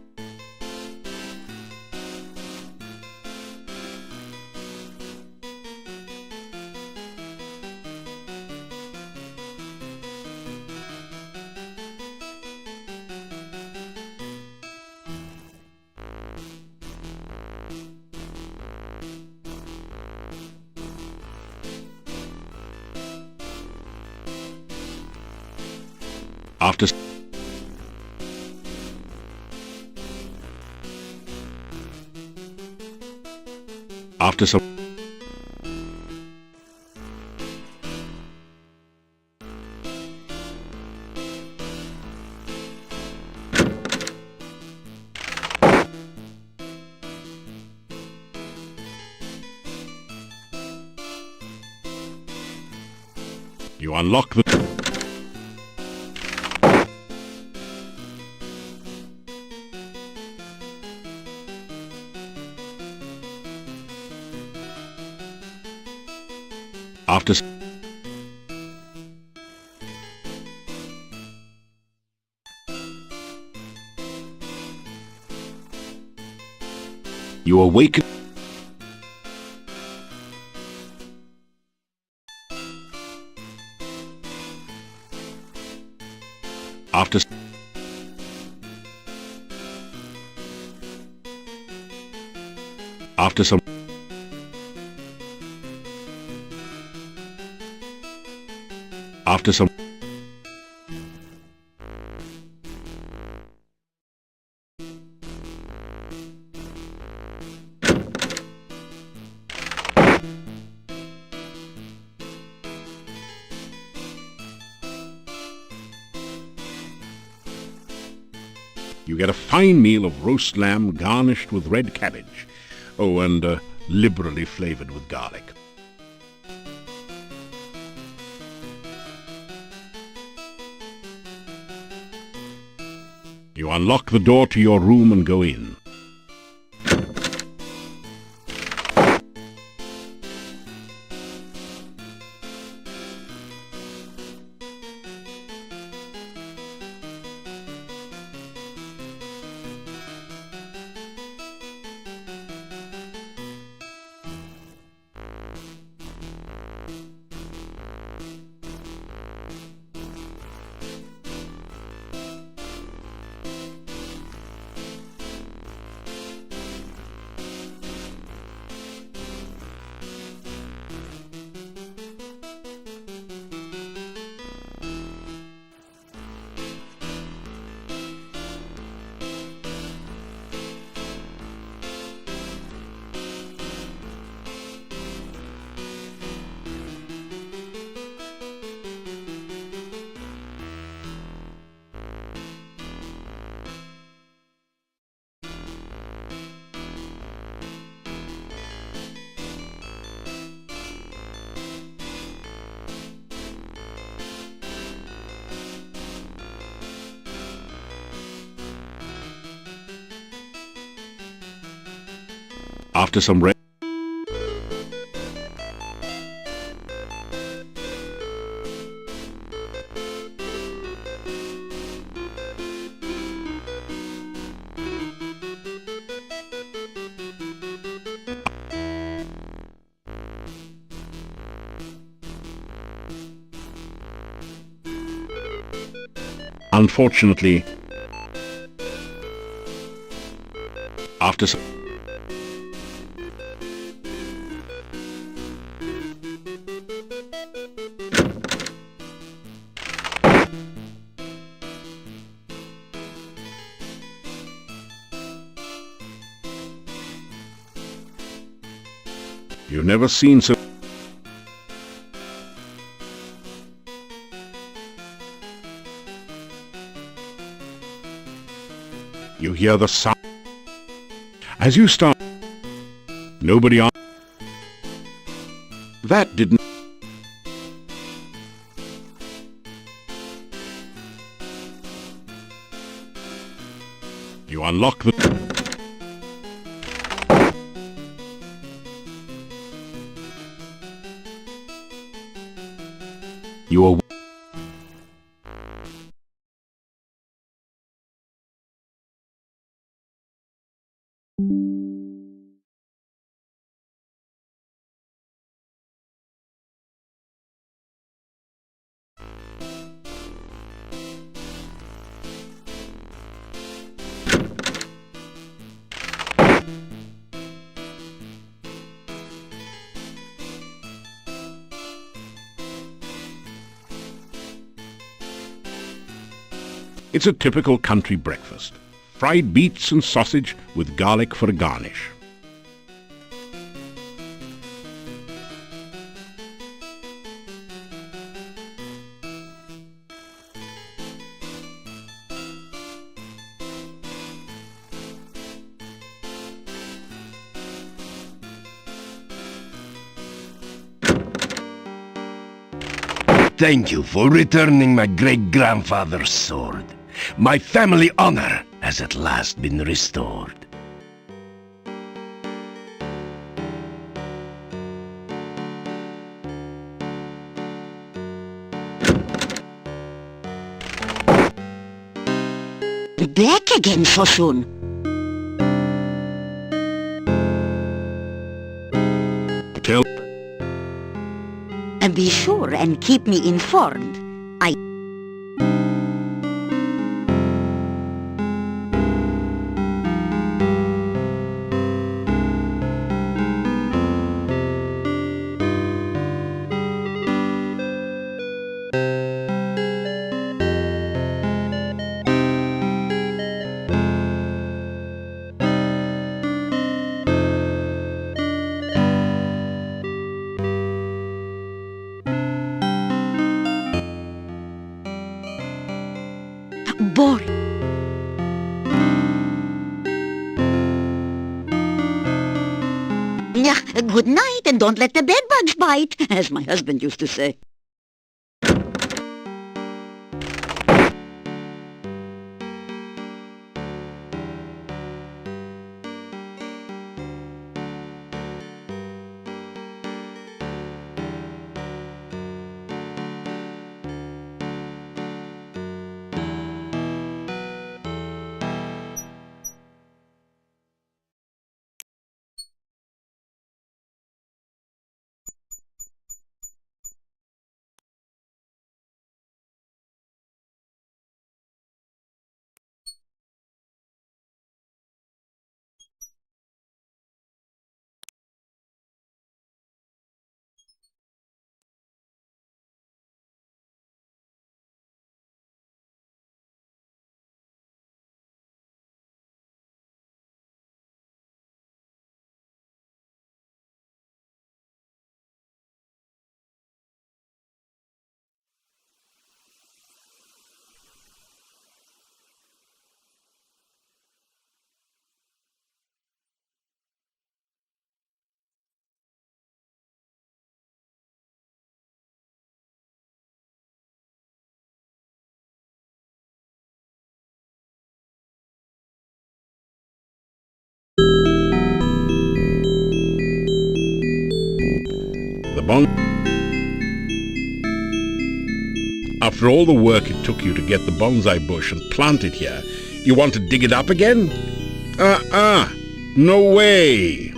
after after some you unlock the after you awaken after after some after some you get a fine meal of roast lamb garnished with red cabbage. Oh, and liberally flavored with garlic. You unlock the door to your room and go in. After some rest, unfortunately, after some you've never seen so you hear the sound as you start. Nobody on that didn't. You unlock the you are It's a typical country breakfast. Fried beets and sausage with garlic for a garnish. Thank you for returning my great-grandfather's sword. My family honor has at last been restored. Back again so soon. Tell And be sure and keep me informed. I... Boring. Good night, and don't let the bedbugs bite, as my husband used to say. After all the work it took you to get the bonsai bush and plant it here, you want to dig it up again? No way!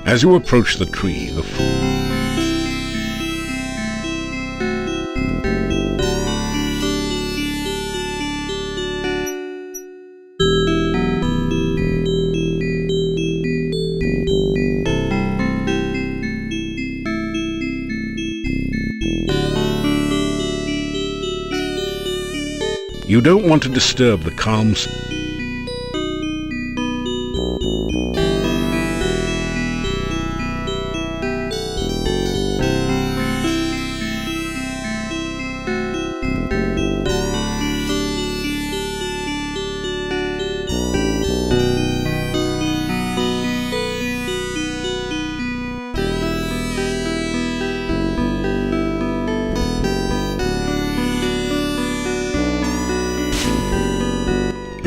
As you approach the tree, you don't want to disturb the calm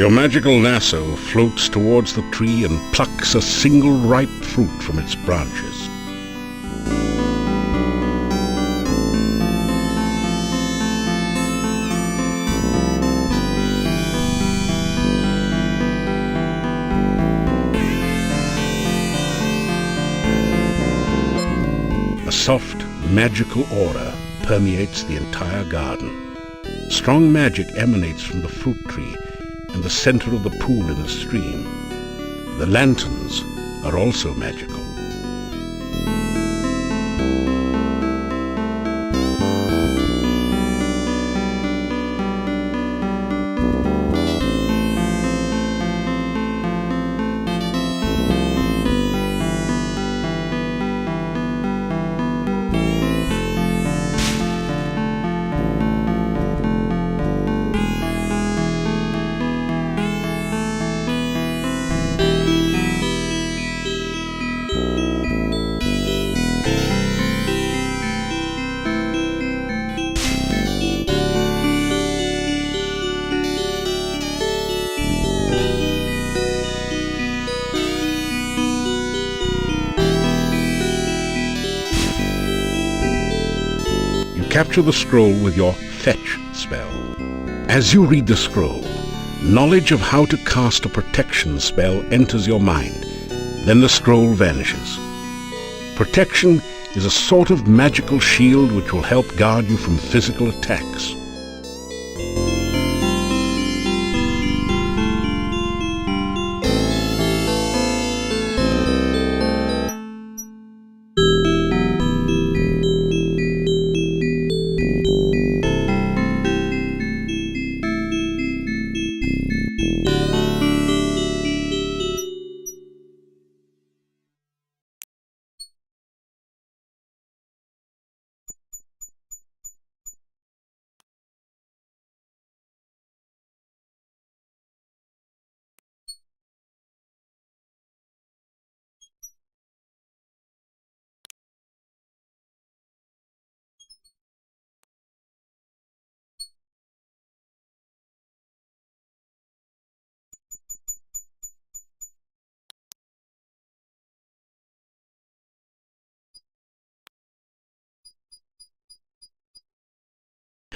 Your magical lasso floats towards the tree and plucks a single ripe fruit from its branches. A soft, magical aura permeates the entire garden. Strong magic emanates from the fruit tree and the center of the pool in the stream. The lanterns are also magical. Capture the scroll with your Fetch spell. As you read the scroll, knowledge of how to cast a protection spell enters your mind. Then the scroll vanishes. Protection is a sort of magical shield which will help guard you from physical attacks.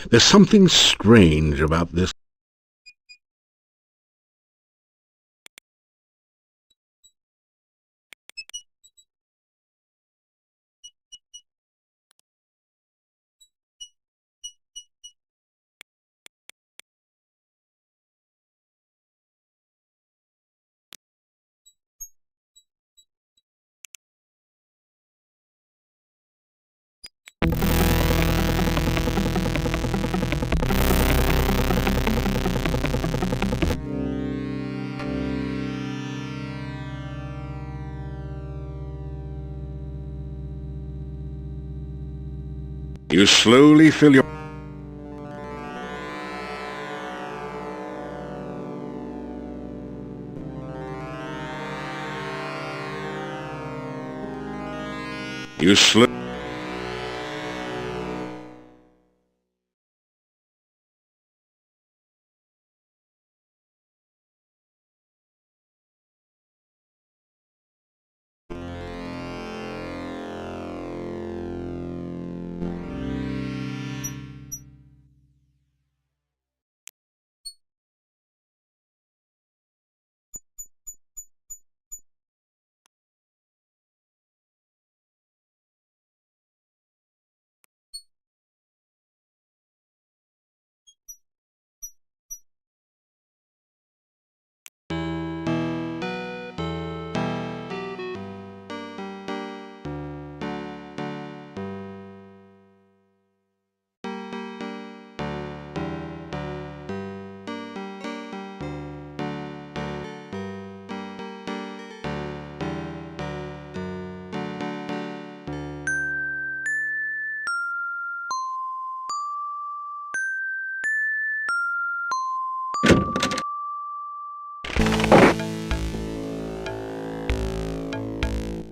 There's something strange about this. You slowly fill your... You slowly...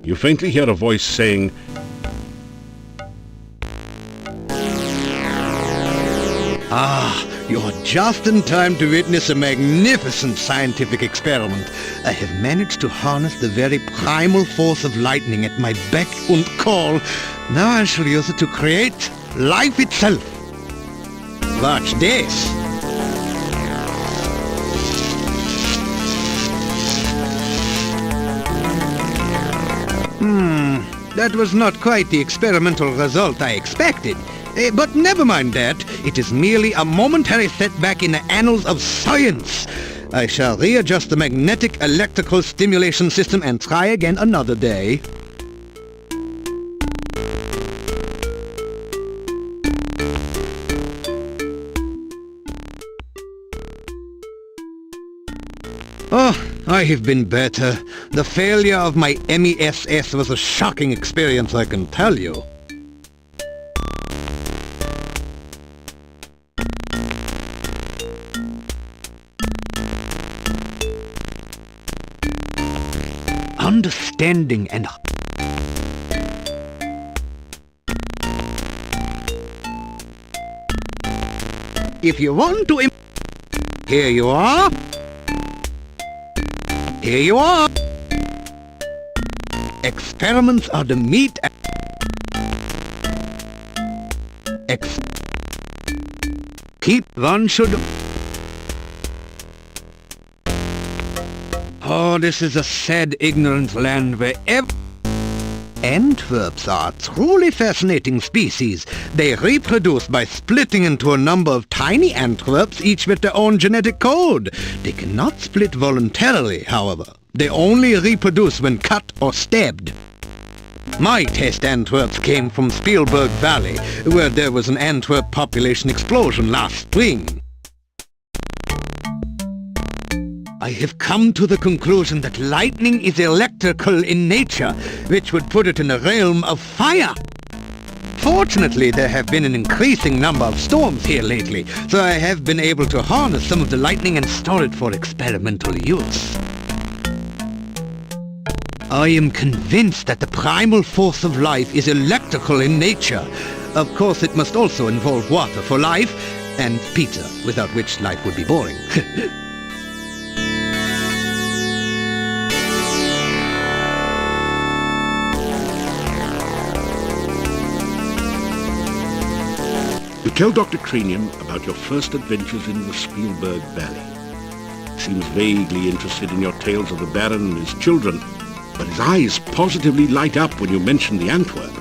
You faintly hear a voice saying, Ah, you're just in time to witness a magnificent scientific experiment. I have managed to harness the very primal force of lightning at my beck and call. Now I shall use it to create life itself. Watch this. That was not quite the experimental result I expected. But never mind that. It is merely a momentary setback in the annals of science. I shall readjust the magnetic electrical stimulation system and try again another day. Oh, I have been better. The failure of my MESS was a shocking experience, I can tell you. Understanding and... If you want to... Here you are. Here you are. Experiments are the meat... Keep one should... Oh, this is a sad, ignorant land where Antwerps are a truly fascinating species. They reproduce by splitting into a number of tiny Antwerps, each with their own genetic code. They cannot split voluntarily, however. They only reproduce when cut or stabbed. My test Antwerps came from Spielberg Valley, where there was an Antwerp population explosion last spring. I have come to the conclusion that lightning is electrical in nature, which would put it in the realm of fire. Fortunately, there have been an increasing number of storms here lately, so I have been able to harness some of the lightning and store it for experimental use. I am convinced that the primal force of life is electrical in nature. Of course, it must also involve water for life, and pizza, without which life would be boring. You tell Dr. Cranium about your first adventures in the Spielberg Valley. He seems vaguely interested in your tales of the Baron and his children, but his eyes positively light up when you mention the Antwerp.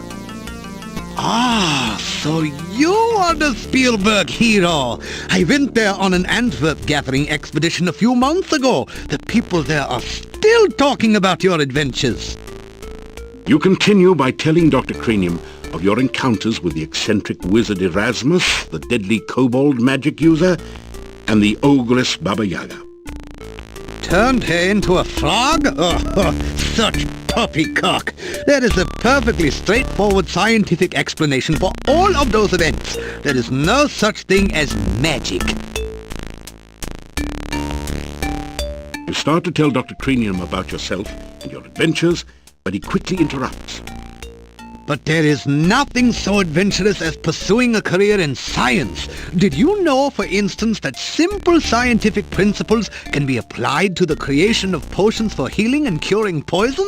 Ah, so you are the Spielberg hero. I went there on an Antwerp gathering expedition a few months ago. The people there are still talking about your adventures. You continue by telling Dr. Cranium of your encounters with the eccentric wizard Erasmus, the deadly kobold magic user, and the ogress Baba Yaga. Turned her into a frog? Oh, such poppycock! That is a perfectly straightforward scientific explanation for all of those events. There is no such thing as magic. You start to tell Dr. Cranium about yourself and your adventures, but he quickly interrupts. But there is nothing so adventurous as pursuing a career in science. Did you know, for instance, that simple scientific principles can be applied to the creation of potions for healing and curing poison?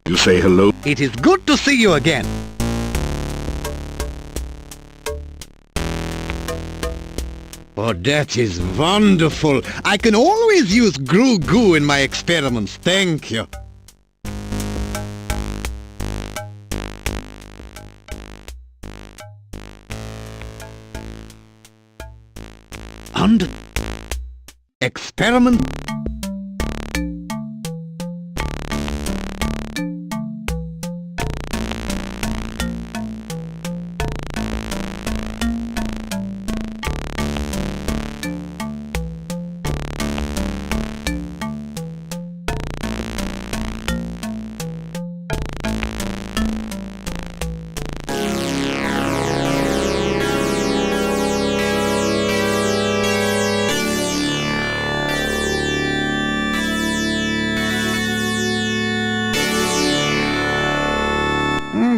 You say hello. It is good to see you again. Oh, that is wonderful. I can always use goo in my experiments. Thank you. Experiment.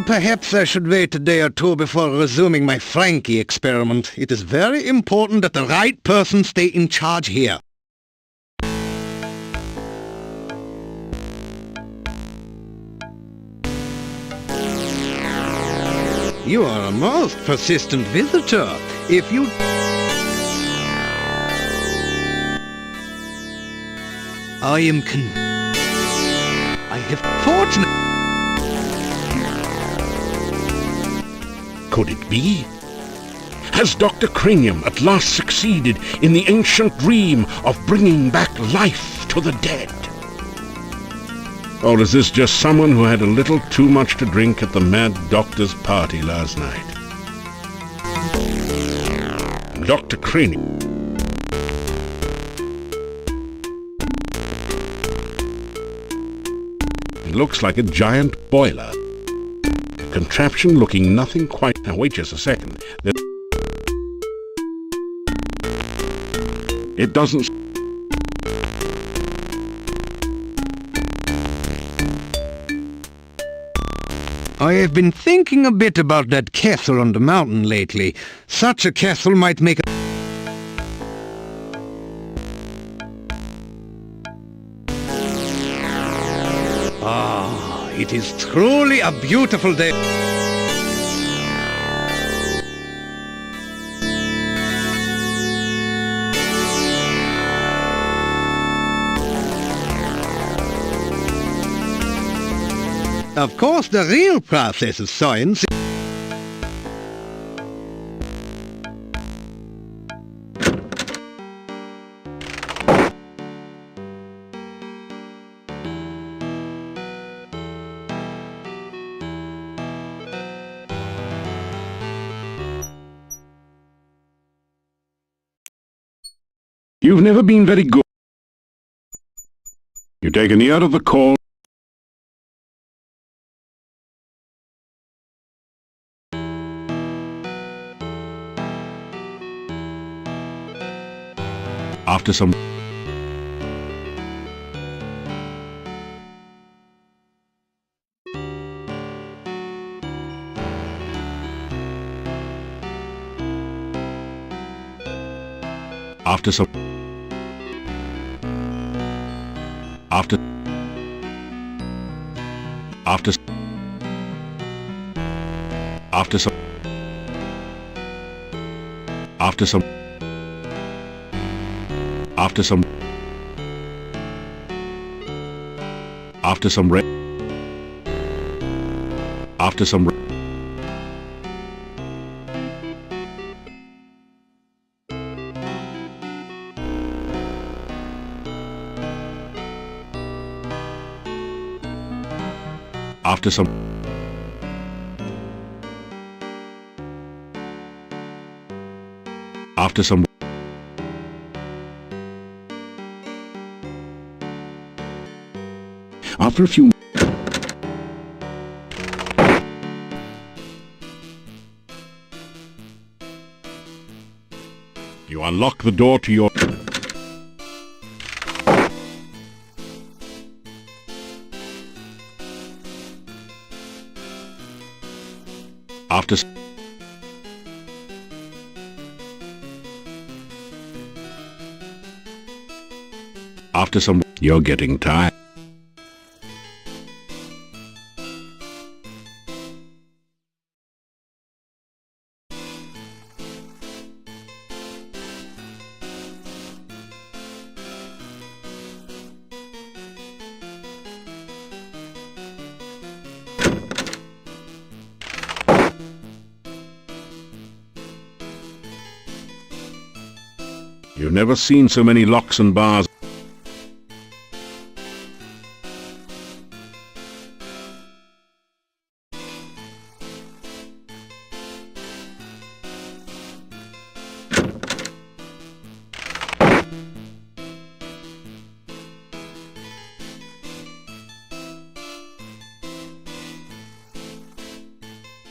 perhaps I should wait a day or two before resuming my Frankie experiment. It is very important that the right person stay in charge here. You are a most persistent visitor. If you... I have fortunate... Could it be? Has Dr. Cranium at last succeeded in the ancient dream of bringing back life to the dead? Or is this just someone who had a little too much to drink at the Mad Doctor's party last night? Dr. Cranium. It looks like a giant boiler. A contraption looking nothing quite... Now wait just a second. It doesn't... I have been thinking a bit about that castle on the mountain lately. Such a castle might make a... Ah, it is truly a beautiful day. Of course, the real process of science... You've never been very good. You take an ear of the call. After some... After some... After... After... After some... After some... After some... After some... After some... After some... After some... After a few... You unlock the door to your... After... After some... You're getting tired. You've never seen so many locks and bars.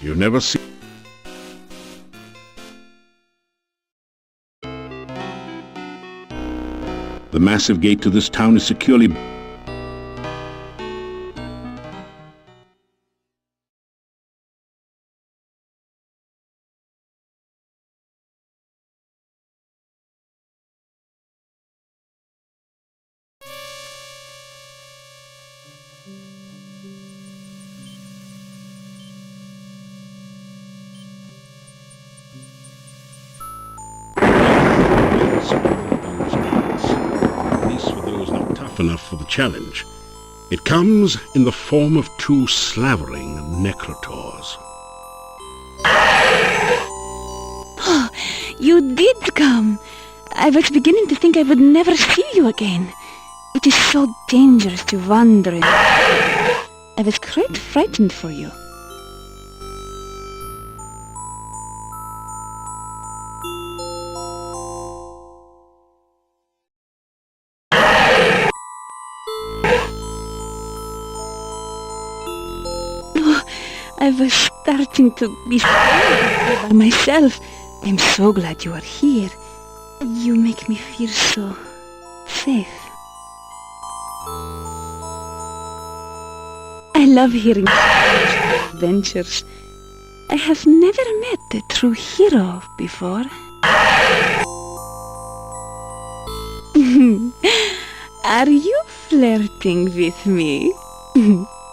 You've never seen... The massive gate to this town is securely... at least for those not tough enough for the challenge. It comes in the form of two slavering necrotors. Oh, you did come. I was beginning to think I would never see you again. It is so dangerous to wander in. I was quite frightened for you. I was starting to be scared by myself. I'm so glad you are here. You make me feel so safe. I love hearing adventures. I have never met a true hero before. Are you flirting with me?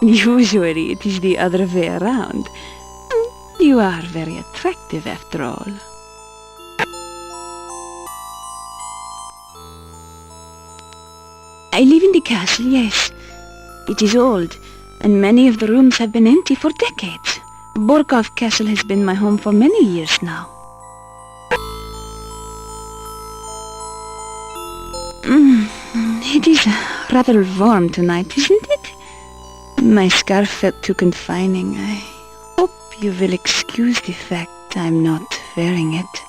Usually it is the other way around. You are very attractive after all. I live in the castle, yes. It is old, and many of the rooms have been empty for decades. Borkov Castle has been my home for many years now. It is rather warm tonight, isn't it? My scarf felt too confining. I hope you will excuse the fact I'm not wearing it.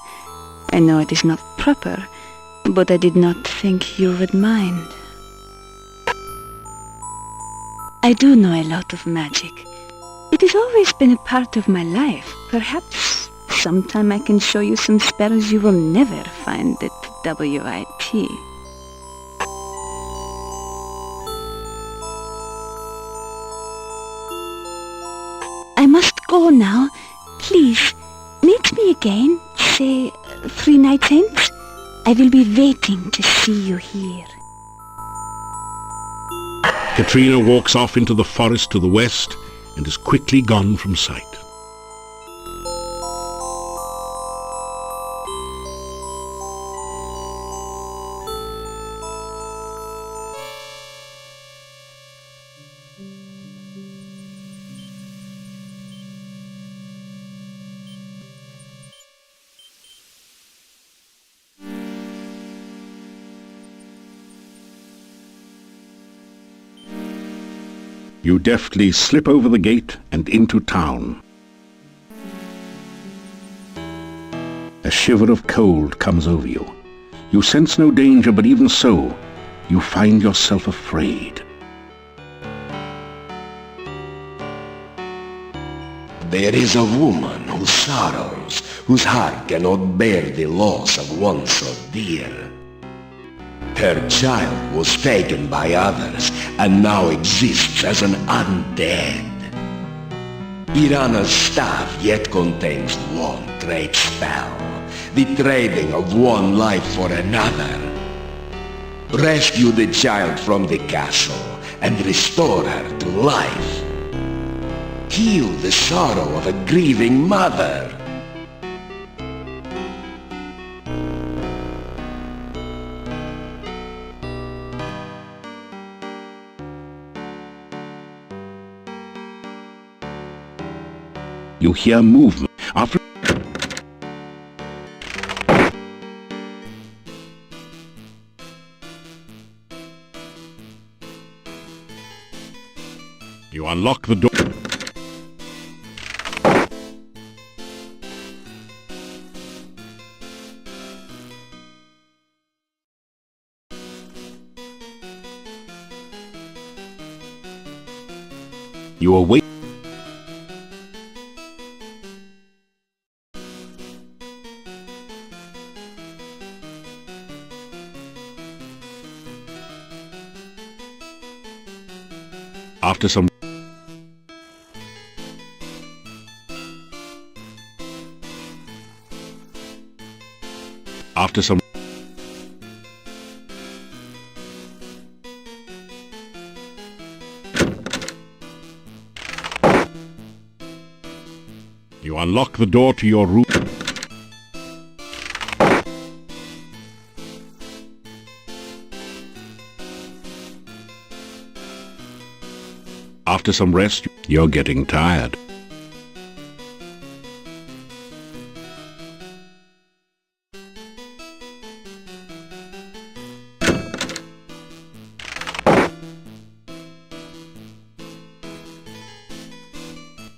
I know it is not proper, but I did not think you would mind. I do know a lot of magic. It has always been a part of my life. Perhaps sometime I can show you some spells you will never find at WIT. I must go now. Please, meet me again, say 3 nights hence. I will be waiting to see you here. Katrina walks off into the forest to the west and is quickly gone from sight. You deftly slip over the gate and into town. A shiver of cold comes over you. You sense no danger, but even so, you find yourself afraid. There is a woman who sorrows, whose heart cannot bear the loss of one so dear. Her child was taken by others and now exists as an undead. Irana's staff yet contains one great spell, the trading of one life for another. Rescue the child from the castle and restore her to life. Heal the sorrow of a grieving mother. You hear movement. After you unlock the door. You await. After some you unlock the door to your room. After some rest, you're getting tired.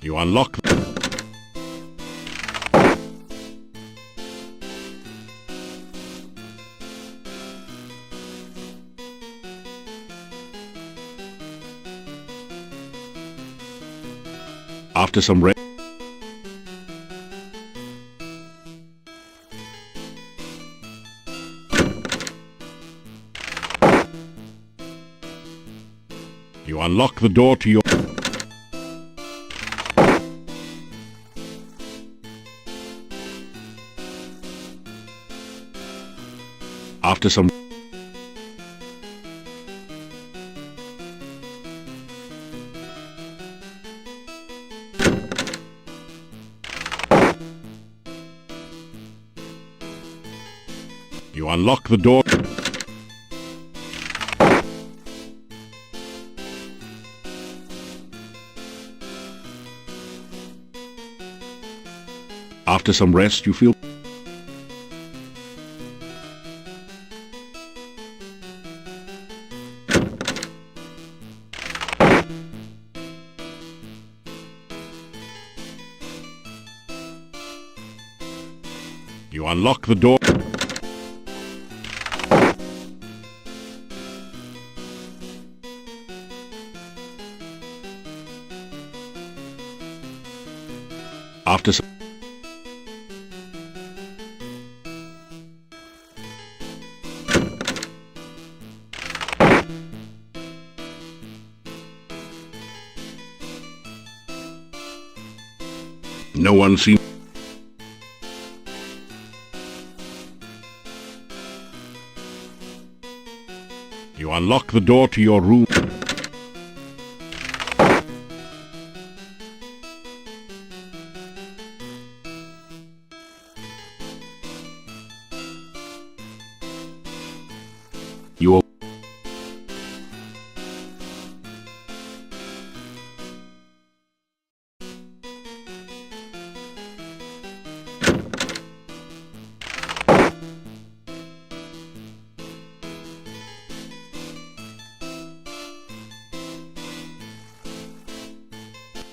You unlock. After some rest. You unlock the door to your. After some. You unlock the door. After some rest, you feel. You unlock the door. After some. No one seems. You unlock the door to your room. You.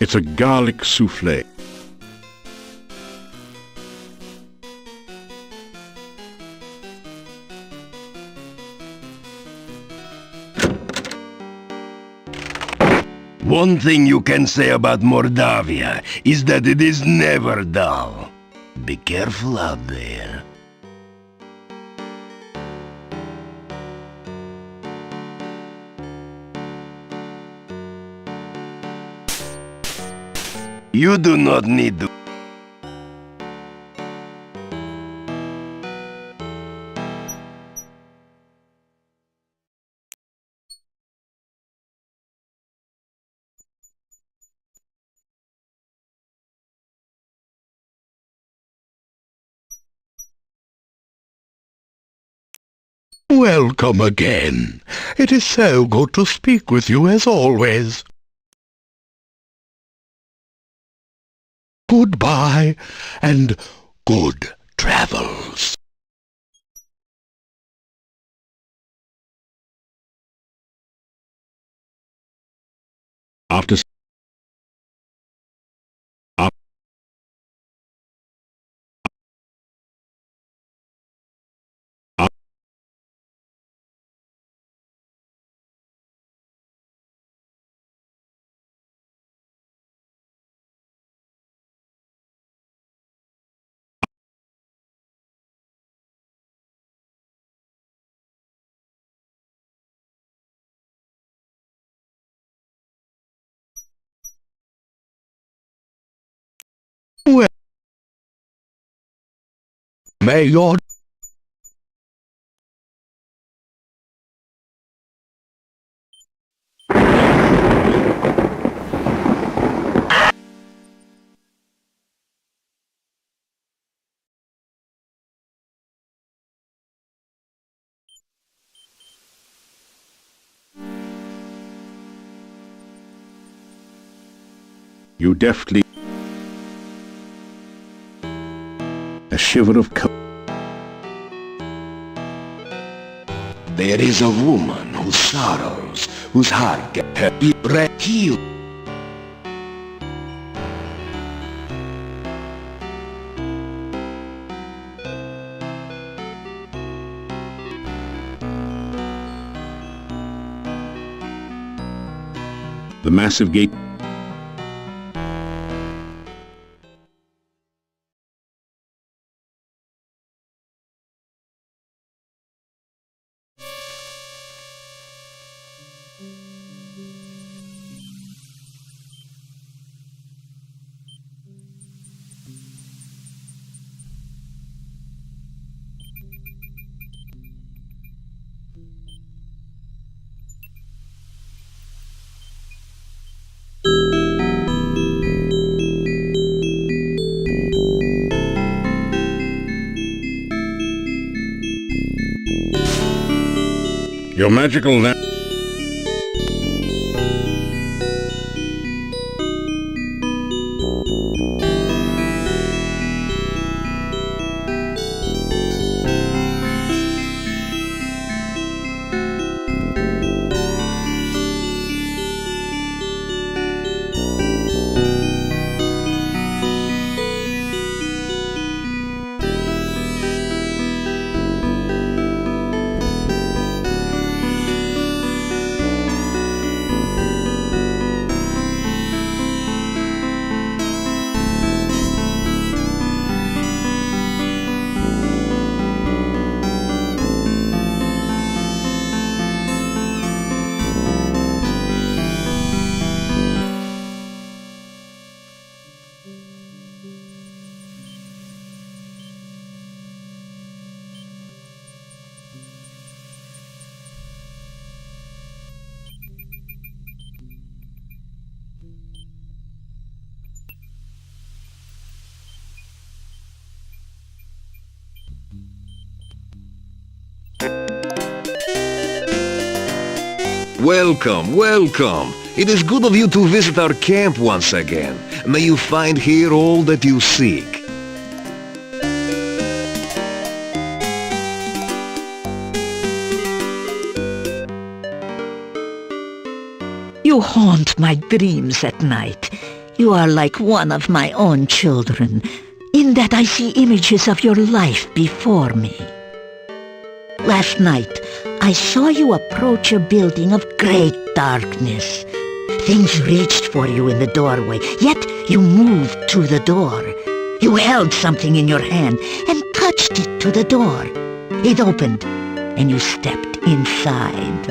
It's a garlic souffle. One thing you can say about Mordavia is that it is never dull. Be careful out there. You do not need to. Welcome again. It is so good to speak with you as always. Goodbye, and good travels. After. Well, may your You deftly... A shiver of cold. There is a woman whose sorrows, whose heart get her breath healed. The massive gate. Your magical lamp. Welcome, welcome. It is good of you to visit our camp once again. May you find here all that you seek. You haunt my dreams at night. You are like one of my own children, in that I see images of your life before me. Last night, I saw you approach a building of great darkness. Things reached for you in the doorway, yet you moved to the door. You held something in your hand and touched it to the door. It opened, and you stepped inside.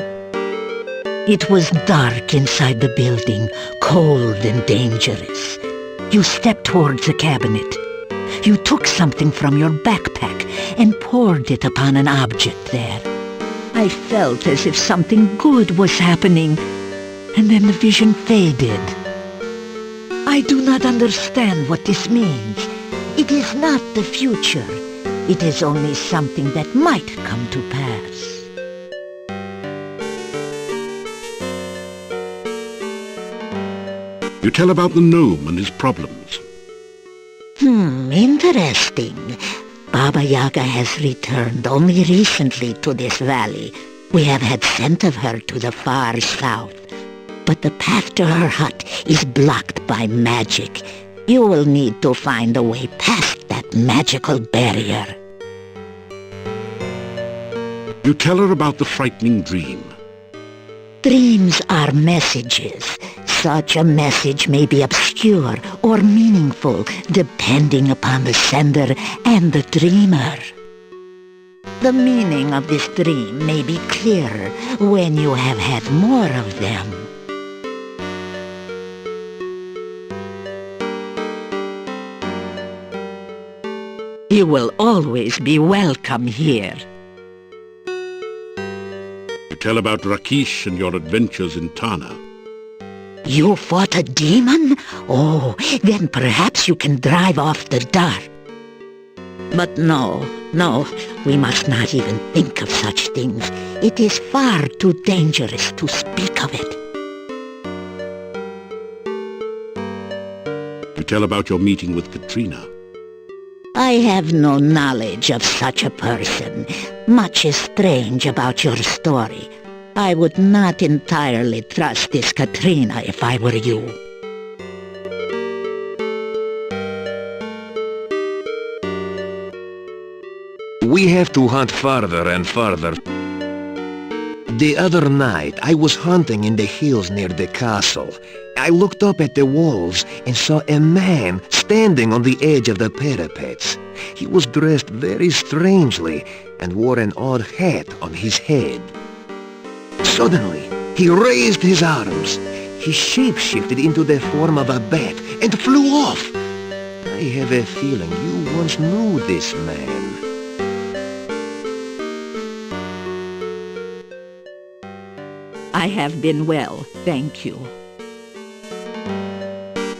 It was dark inside the building, cold and dangerous. You stepped towards a cabinet. You took something from your backpack and poured it upon an object there. I felt as if something good was happening, and then the vision faded. I do not understand what this means. It is not the future. It is only something that might come to pass. You tell about the gnome and his problems. Interesting. Baba Yaga has returned only recently to this valley. We have had scent of her to the far south. But the path to her hut is blocked by magic. You will need to find a way past that magical barrier. You tell her about the frightening dream. Dreams are messages. Such a message may be obscure or meaningful, depending upon the sender and the dreamer. The meaning of this dream may be clearer when you have had more of them. You will always be welcome here. You tell about Rakesh and your adventures in Tana. You fought a demon? Oh, then perhaps you can drive off the dark. But no, we must not even think of such things. It is far too dangerous to speak of it. to tell about your meeting with Katrina. I have no knowledge of such a person. Much is strange about your story. I would not entirely trust this Katrina if I were you. We have to hunt farther and farther. The other night, I was hunting in the hills near the castle. I looked up at the walls and saw a man standing on the edge of the parapets. He was dressed very strangely and wore an odd hat on his head. Suddenly, he raised his arms. He shape-shifted into the form of a bat and flew off. I have a feeling you once knew this man. I have been well, thank you.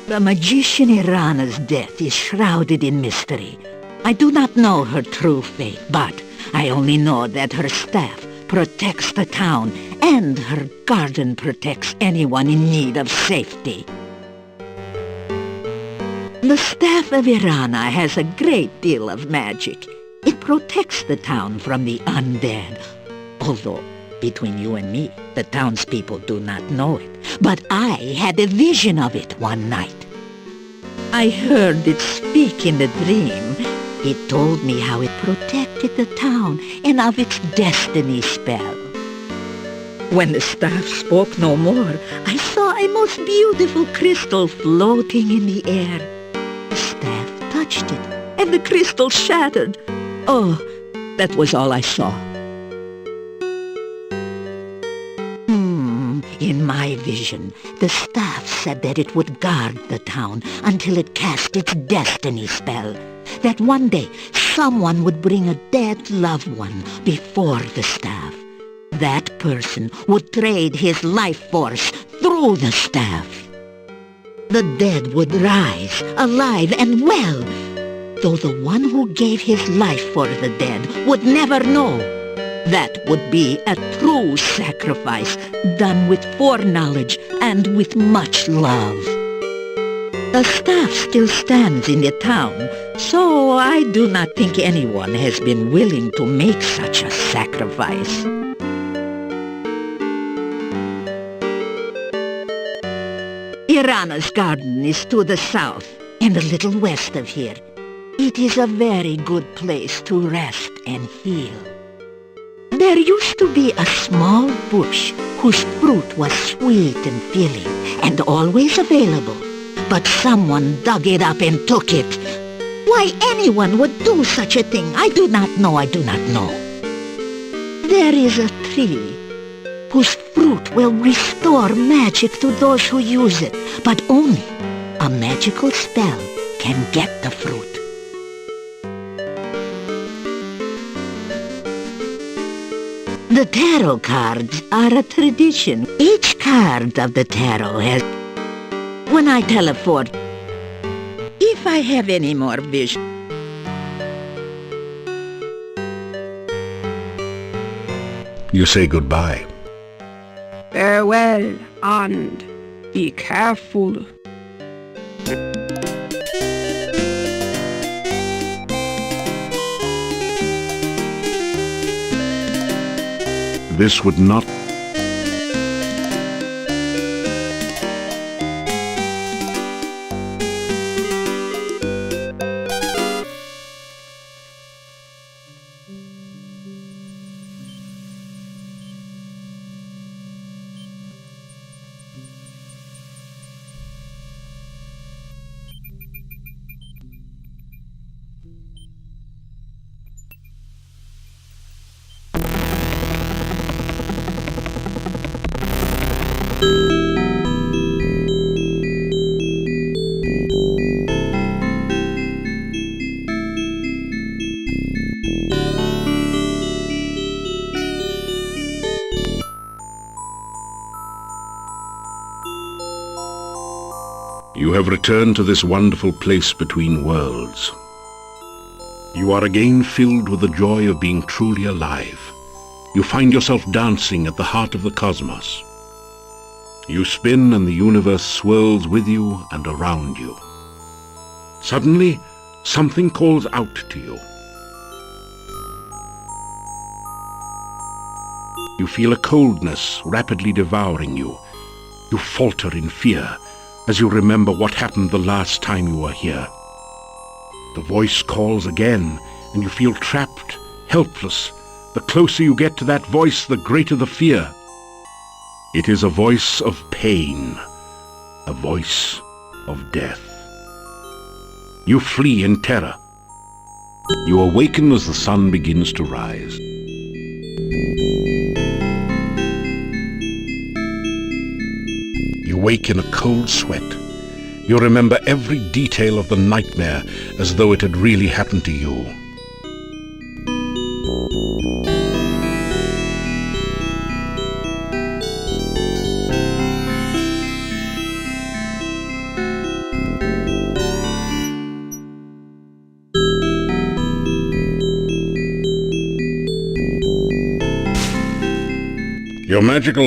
The magician Irana's death is shrouded in mystery. I do not know her true fate, but I only know that her staff protects the town and her garden protects anyone in need of safety. The staff of Irana has a great deal of magic. It protects the town from the undead, although between you and me, the townspeople do not know it. But I had a vision of it one night. I heard it speak in a dream. It told me how it protected the town and of its destiny spell. When the staff spoke no more, I saw a most beautiful crystal floating in the air. The staff touched it, and the crystal shattered. Oh, that was all I saw. In my vision, the staff said that it would guard the town until it cast its destiny spell. That one day, someone would bring a dead loved one before the staff. That person would trade his life force through the staff. The dead would rise, alive and well, though the one who gave his life for the dead would never know. That would be a true sacrifice, done with foreknowledge and with much love. The staff still stands in the town, so I do not think anyone has been willing to make such a sacrifice. Irana's garden is to the south and a little west of here. It is a very good place to rest and heal. There used to be a small bush whose fruit was sweet and filling and always available, but someone dug it up and took it. Why anyone would do such a thing, I do not know. There is a tree whose fruit will restore magic to those who use it, but only a magical spell can get the fruit. The tarot cards are a tradition. Each card of the tarot has... When I tell a fortune, if I have any more vision... You say goodbye. Farewell, and be careful. This would not... You have returned to this wonderful place between worlds. You are again filled with the joy of being truly alive. You find yourself dancing at the heart of the cosmos. You spin and the universe swirls with you and around you. Suddenly, something calls out to you. You feel a coldness rapidly devouring you. You falter in fear as you remember what happened the last time you were here. The voice calls again, and you feel trapped, helpless. The closer you get to that voice, the greater the fear. It is a voice of pain, a voice of death. You flee in terror. You awaken as the sun begins to rise. You wake in a cold sweat. You remember every detail of the nightmare as though it had really happened to you. Your magical...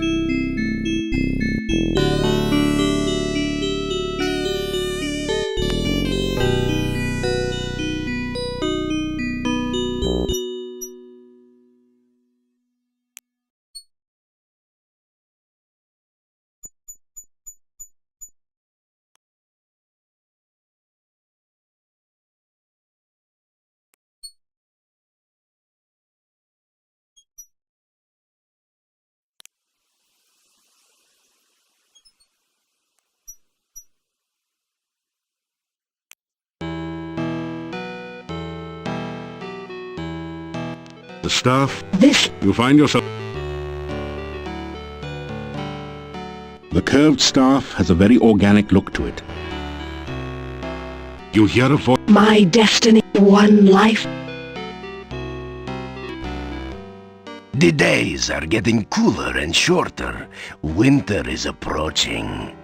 The staff, you find yourself... The curved staff has a very organic look to it. You hear a voice... My destiny, one life. The days are getting cooler and shorter. Winter is approaching.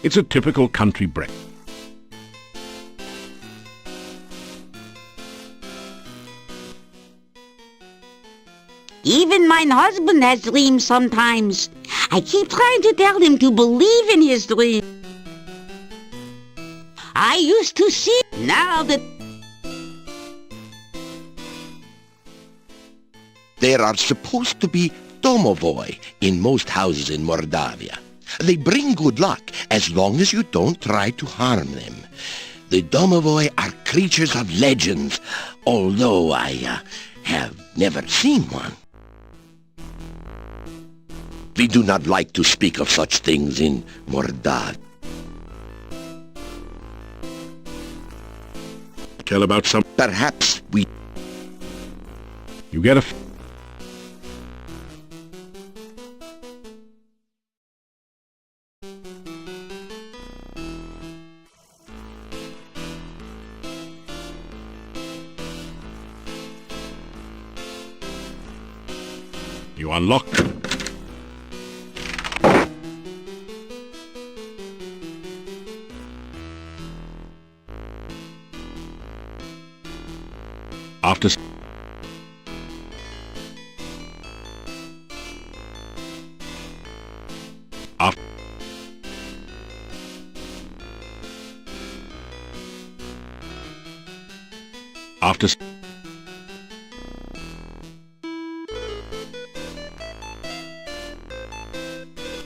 It's a typical country breakfast. Even my husband has dreams sometimes. I keep trying to tell him to believe in his dream. I used to see now that... There are supposed to be domovoi in most houses in Mordavia. They bring good luck as long as you don't try to harm them. The domovoi are creatures of legends, although I have never seen one. We do not like to speak of such things in Mordavia. Tell about some... Perhaps we... You get a... You unlock... After... After... After...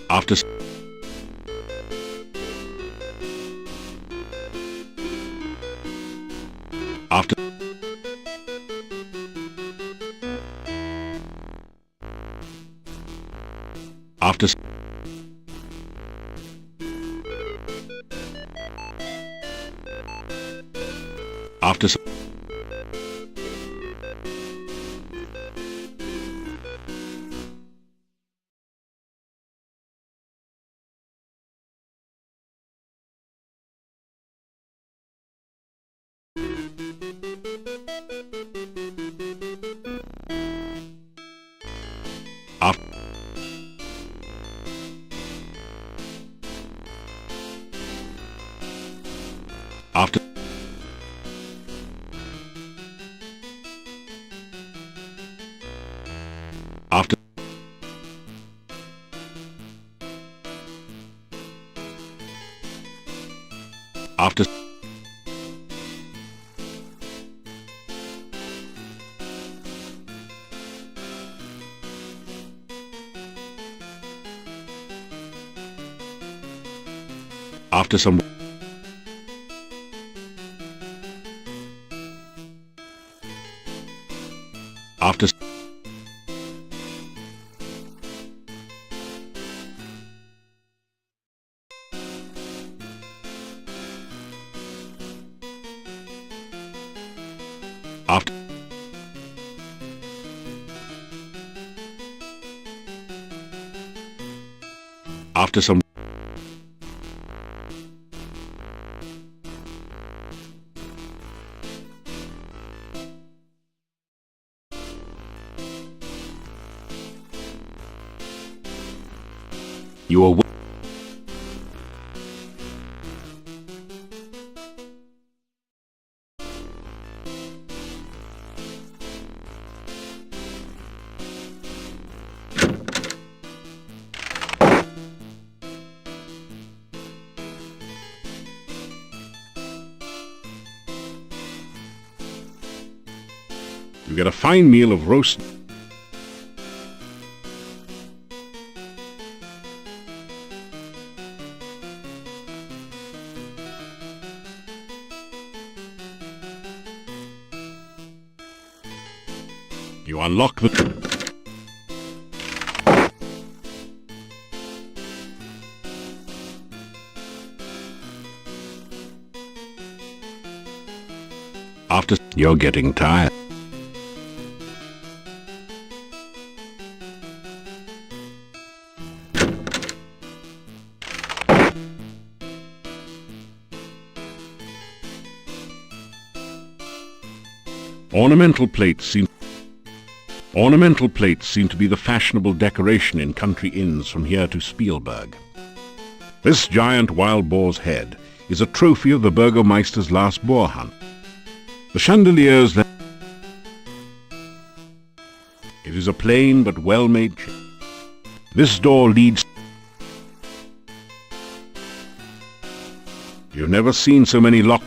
After... After... After... After... After... After some after after after some you are you get a fine meal of roast. You unlock the after you're getting tired. Ornamental plates seem to be the fashionable decoration in country inns from here to Spielberg. This giant wild boar's head is a trophy of the Burgomeister's last boar hunt. The chandeliers that it is a plain but well-made This door leads. You've never seen so many locks.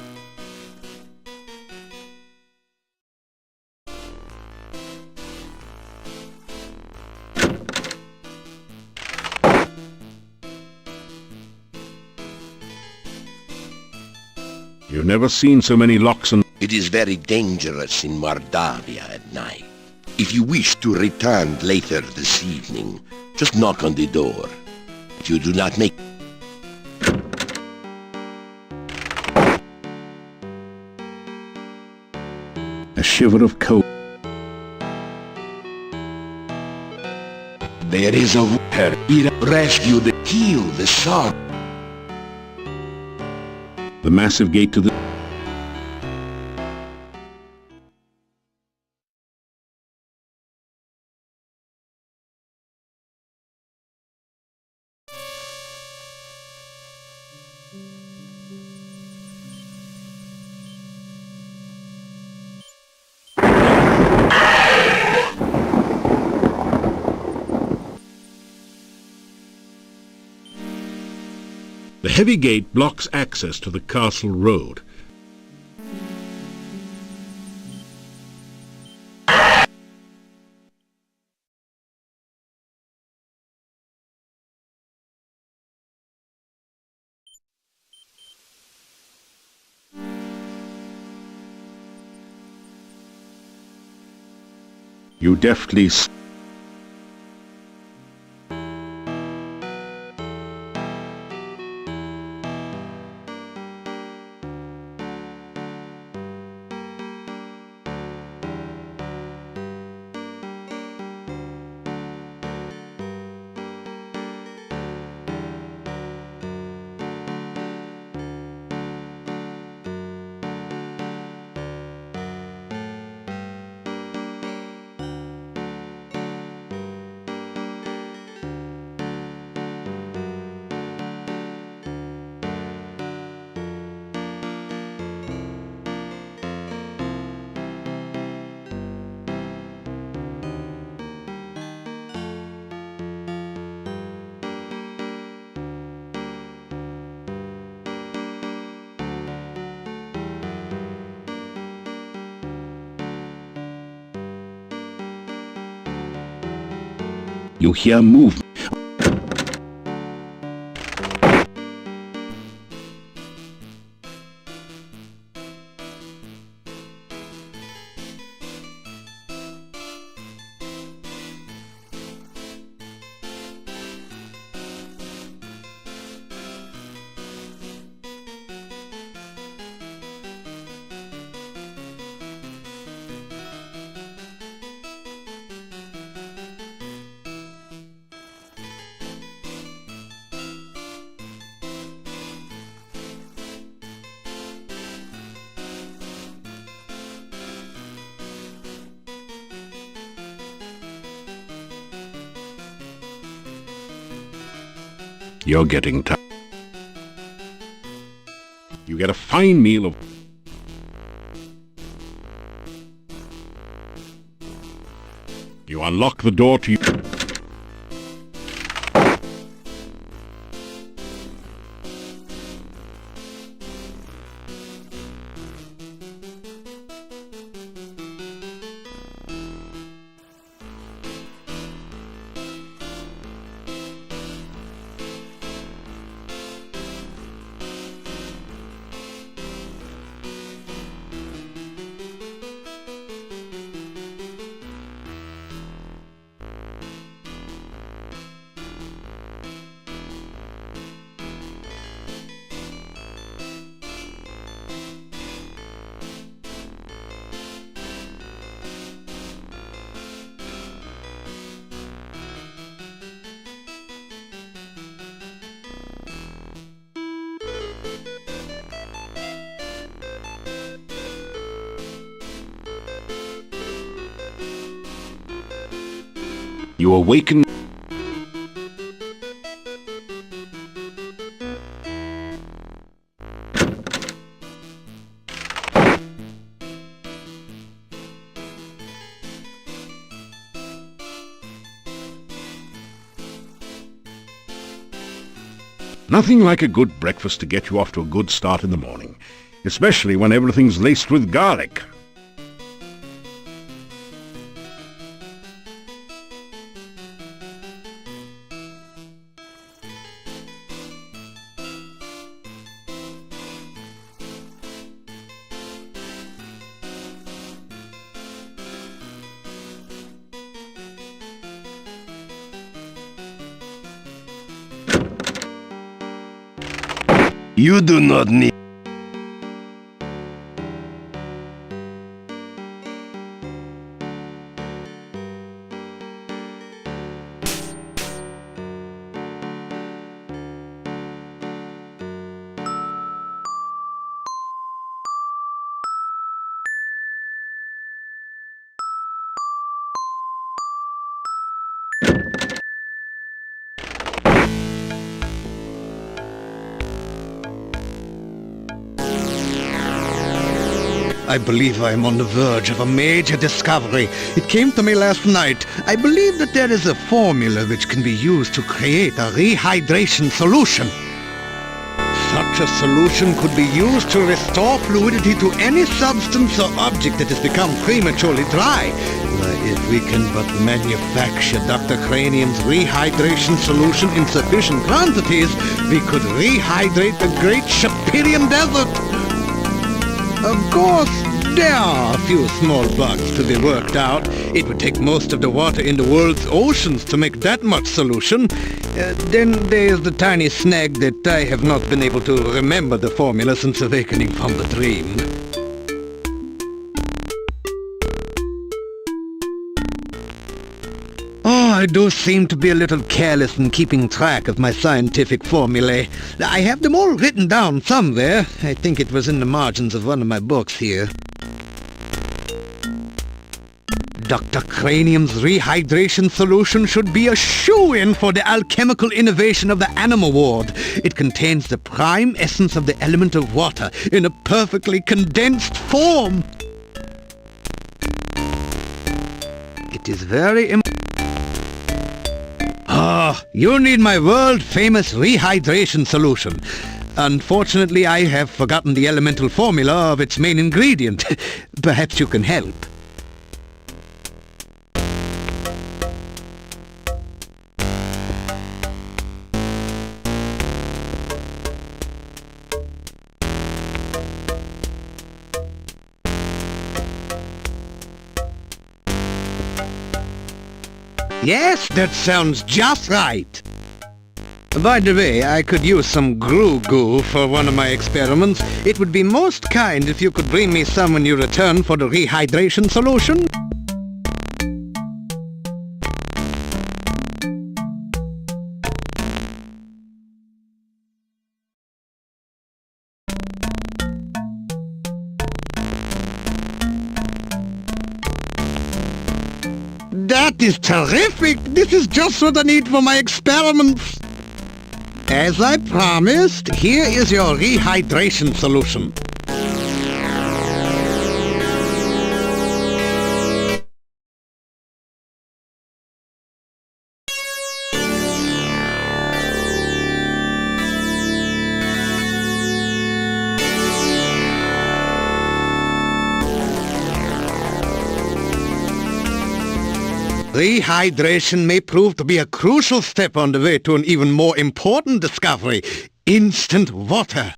You've never seen so many locks and... It is very dangerous in Mordavia at night. If you wish to return later this evening, just knock on the door. If you do not make... A shiver of cold. There is a water. Rescue the heal the sword. The massive gate to the... The heavy gate blocks access to the castle road. You deftly... You hear movement. You're getting tired. You get a fine meal of... You unlock the door to... You awaken... Nothing like a good breakfast to get you off to a good start in the morning, especially when everything's laced with garlic. You do not need... I believe I am on the verge of a major discovery. It came to me last night. I believe that there is a formula which can be used to create a rehydration solution. Such a solution could be used to restore fluidity to any substance or object that has become prematurely dry. If we can but manufacture Dr. Cranium's rehydration solution in sufficient quantities, we could rehydrate the great Shapirian Desert. Of course, there are a few small bugs to be worked out. It would take most of the water in the world's oceans to make that much solution. Then there's the tiny snag that I have not been able to remember the formula since awakening from the dream. Oh, I do seem to be a little careless in keeping track of my scientific formulae. I have them all written down somewhere. I think it was in the margins of one of my books here. Dr. Cranium's rehydration solution should be a shoo-in for the alchemical innovation of the animal ward. It contains the prime essence of the element of water in a perfectly condensed form. It is very important. You need my world-famous rehydration solution. Unfortunately, I have forgotten the elemental formula of its main ingredient. Perhaps you can help. Yes, that sounds just right. By the way, I could use some goo for one of my experiments. It would be most kind if you could bring me some when you return for the rehydration solution. That is terrific! This is just what I need for my experiments! As I promised, here is your rehydration solution. Rehydration may prove to be a crucial step on the way to an even more important discovery: instant water.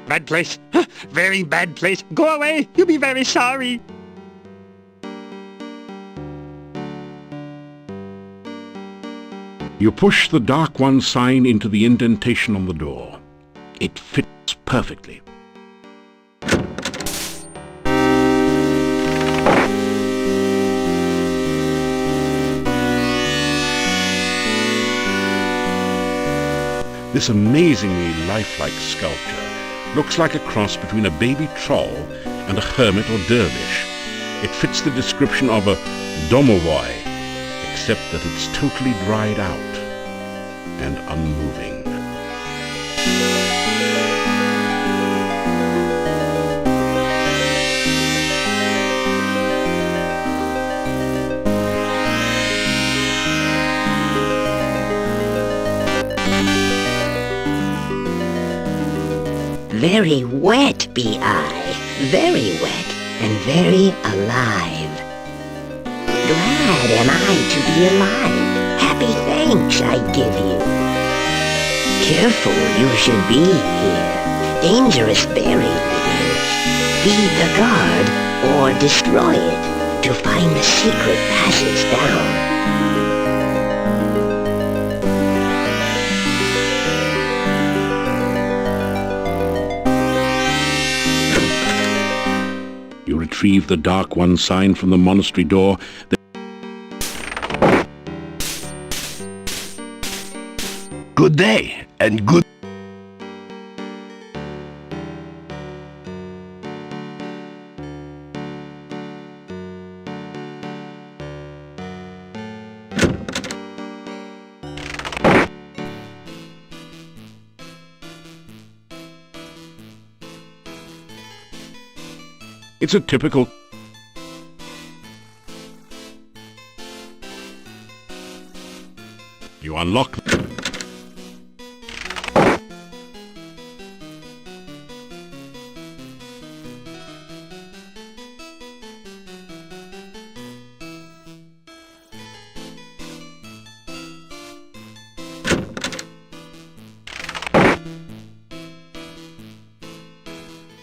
Bad place. Very bad place. Go away. You'll be very sorry. You push the Dark One sign into the indentation on the door. It fits perfectly. This amazingly lifelike sculpture looks like a cross between a baby troll and a hermit or dervish. It fits the description of a domovoi, except that it's totally dried out and unmoving. Very wet be I, very wet and very alive. Glad am I to be alive, happy thanks I give you. Careful you should be here, dangerous buried within. Feed the guard or destroy it to find the secret passage down. You retrieve the Dark One sign from the monastery door. Good day, and good... It's a typical... You unlock...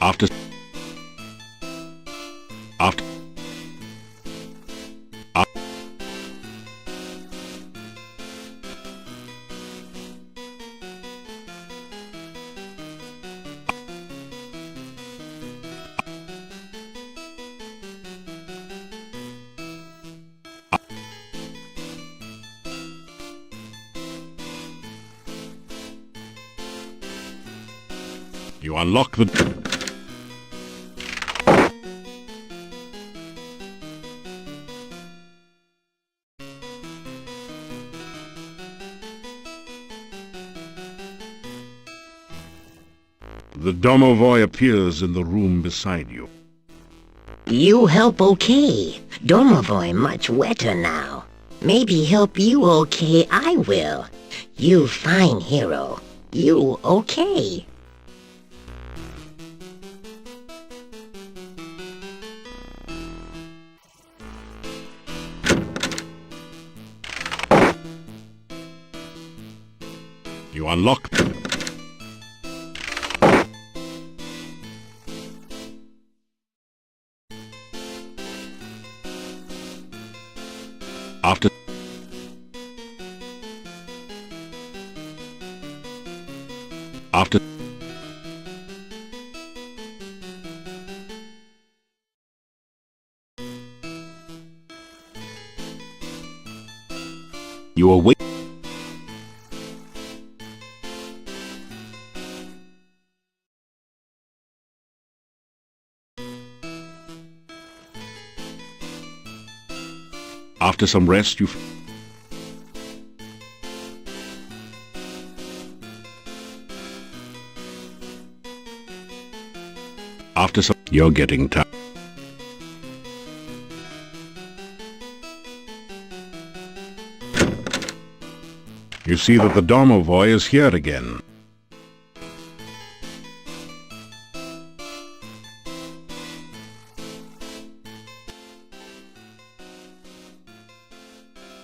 After... You unlock the... The domovoi appears in the room beside you. You help okay. Domovoi much wetter now. Maybe help you okay I will. You fine hero. You okay. You unlock... After... You awake... After some rest, you... After some... You're getting tired. You see that the domovoi is here again.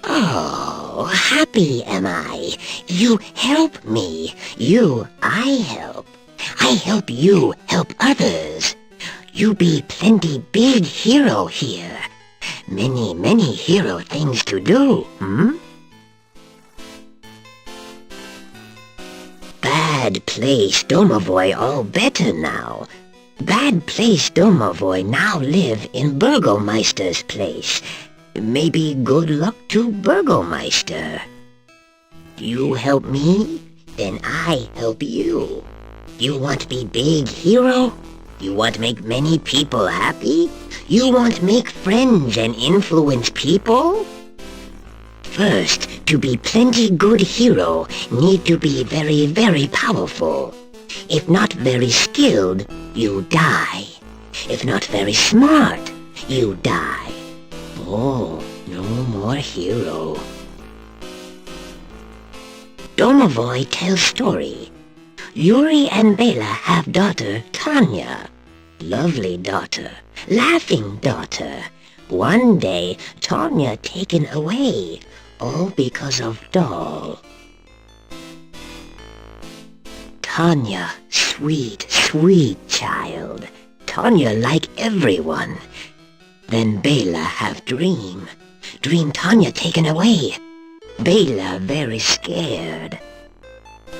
Oh, happy am I. You help me. You, I help. I help you help others. You be plenty big hero here. Many, many hero things to do, Bad place domovoi all better now. Bad place domovoi now live in Burgomeister's place. Maybe good luck to Burgomeister. You help me, then I help you. You want be big hero? You want make many people happy? You want make friends and influence people? First, to be plenty good hero, need to be very, very powerful. If not very skilled, you die. If not very smart, you die. Oh, no more hero. Domovoi tells story. Yuri and Bela have daughter Tanya. Lovely daughter, laughing daughter. One day, Tanya taken away, all because of doll. Tanya, sweet, sweet child. Tanya like everyone. Then Bela have dream. Dream Tanya taken away. Bela very scared.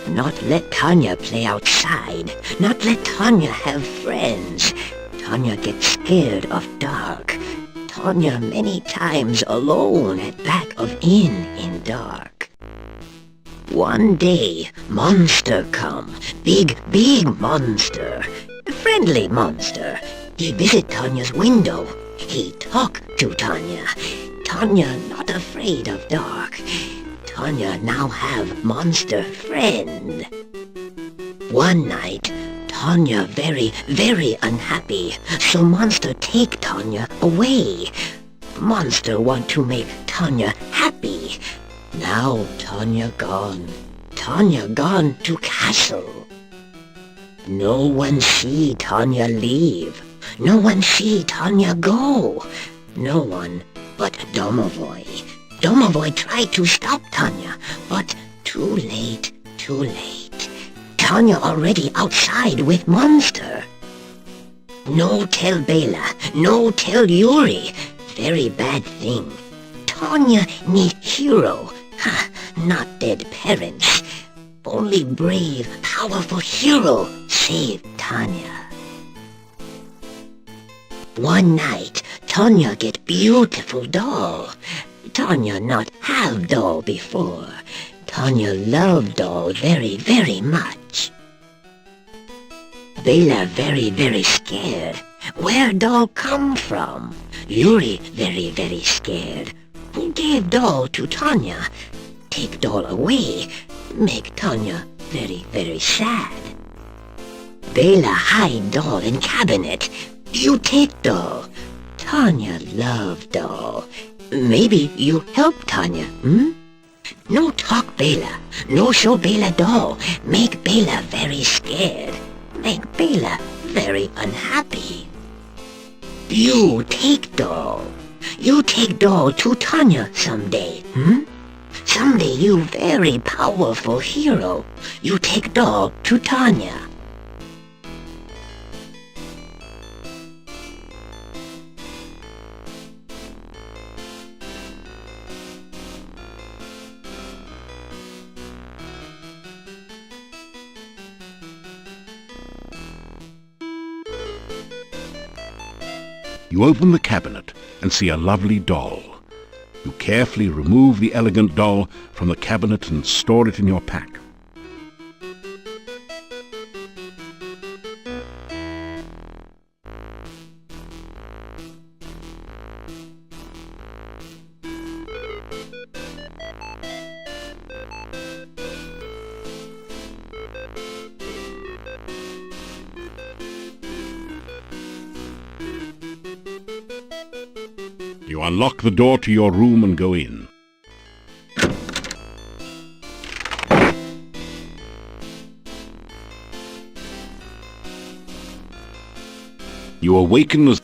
Not let Tanya play outside. Not let Tanya have friends. Tanya gets scared of dark. Tanya many times alone at back of inn in dark. One day, monster come. Big, big monster. Friendly monster. He visit Tanya's window. He talk to Tanya. Tanya not afraid of dark. Tanya now have monster friend. One night, Tanya very, very unhappy, so monster take Tanya away. Monster want to make Tanya happy. Now Tanya gone. Tanya gone to castle. No one see Tanya leave. No one see Tanya go. No one but Domovoi. Domovoi tried to stop Tanya, but too late, too late. Tanya already outside with monster. No tell Bela, no tell Yuri. Very bad thing. Tanya need hero, not dead parents. Only brave, powerful hero save Tanya. One night, Tanya get beautiful doll. Tanya not have doll before. Tanya love doll very, very much. Bela very, very scared. Where doll come from? Yuri very, very scared. Who gave doll to Tanya? Take doll away. Make Tanya very, very sad. Bela hide doll in cabinet. You take doll. Tanya love doll. Maybe you help Tanya, No talk Bela. No show Bela doll. Make Bela very scared. Make Bela very unhappy. You take doll. You take doll to Tanya someday, Someday you very powerful hero. You take doll to Tanya. You open the cabinet and see a lovely doll. You carefully remove the elegant doll from the cabinet and store it in your pack. You unlock the door to your room and go in. You awaken as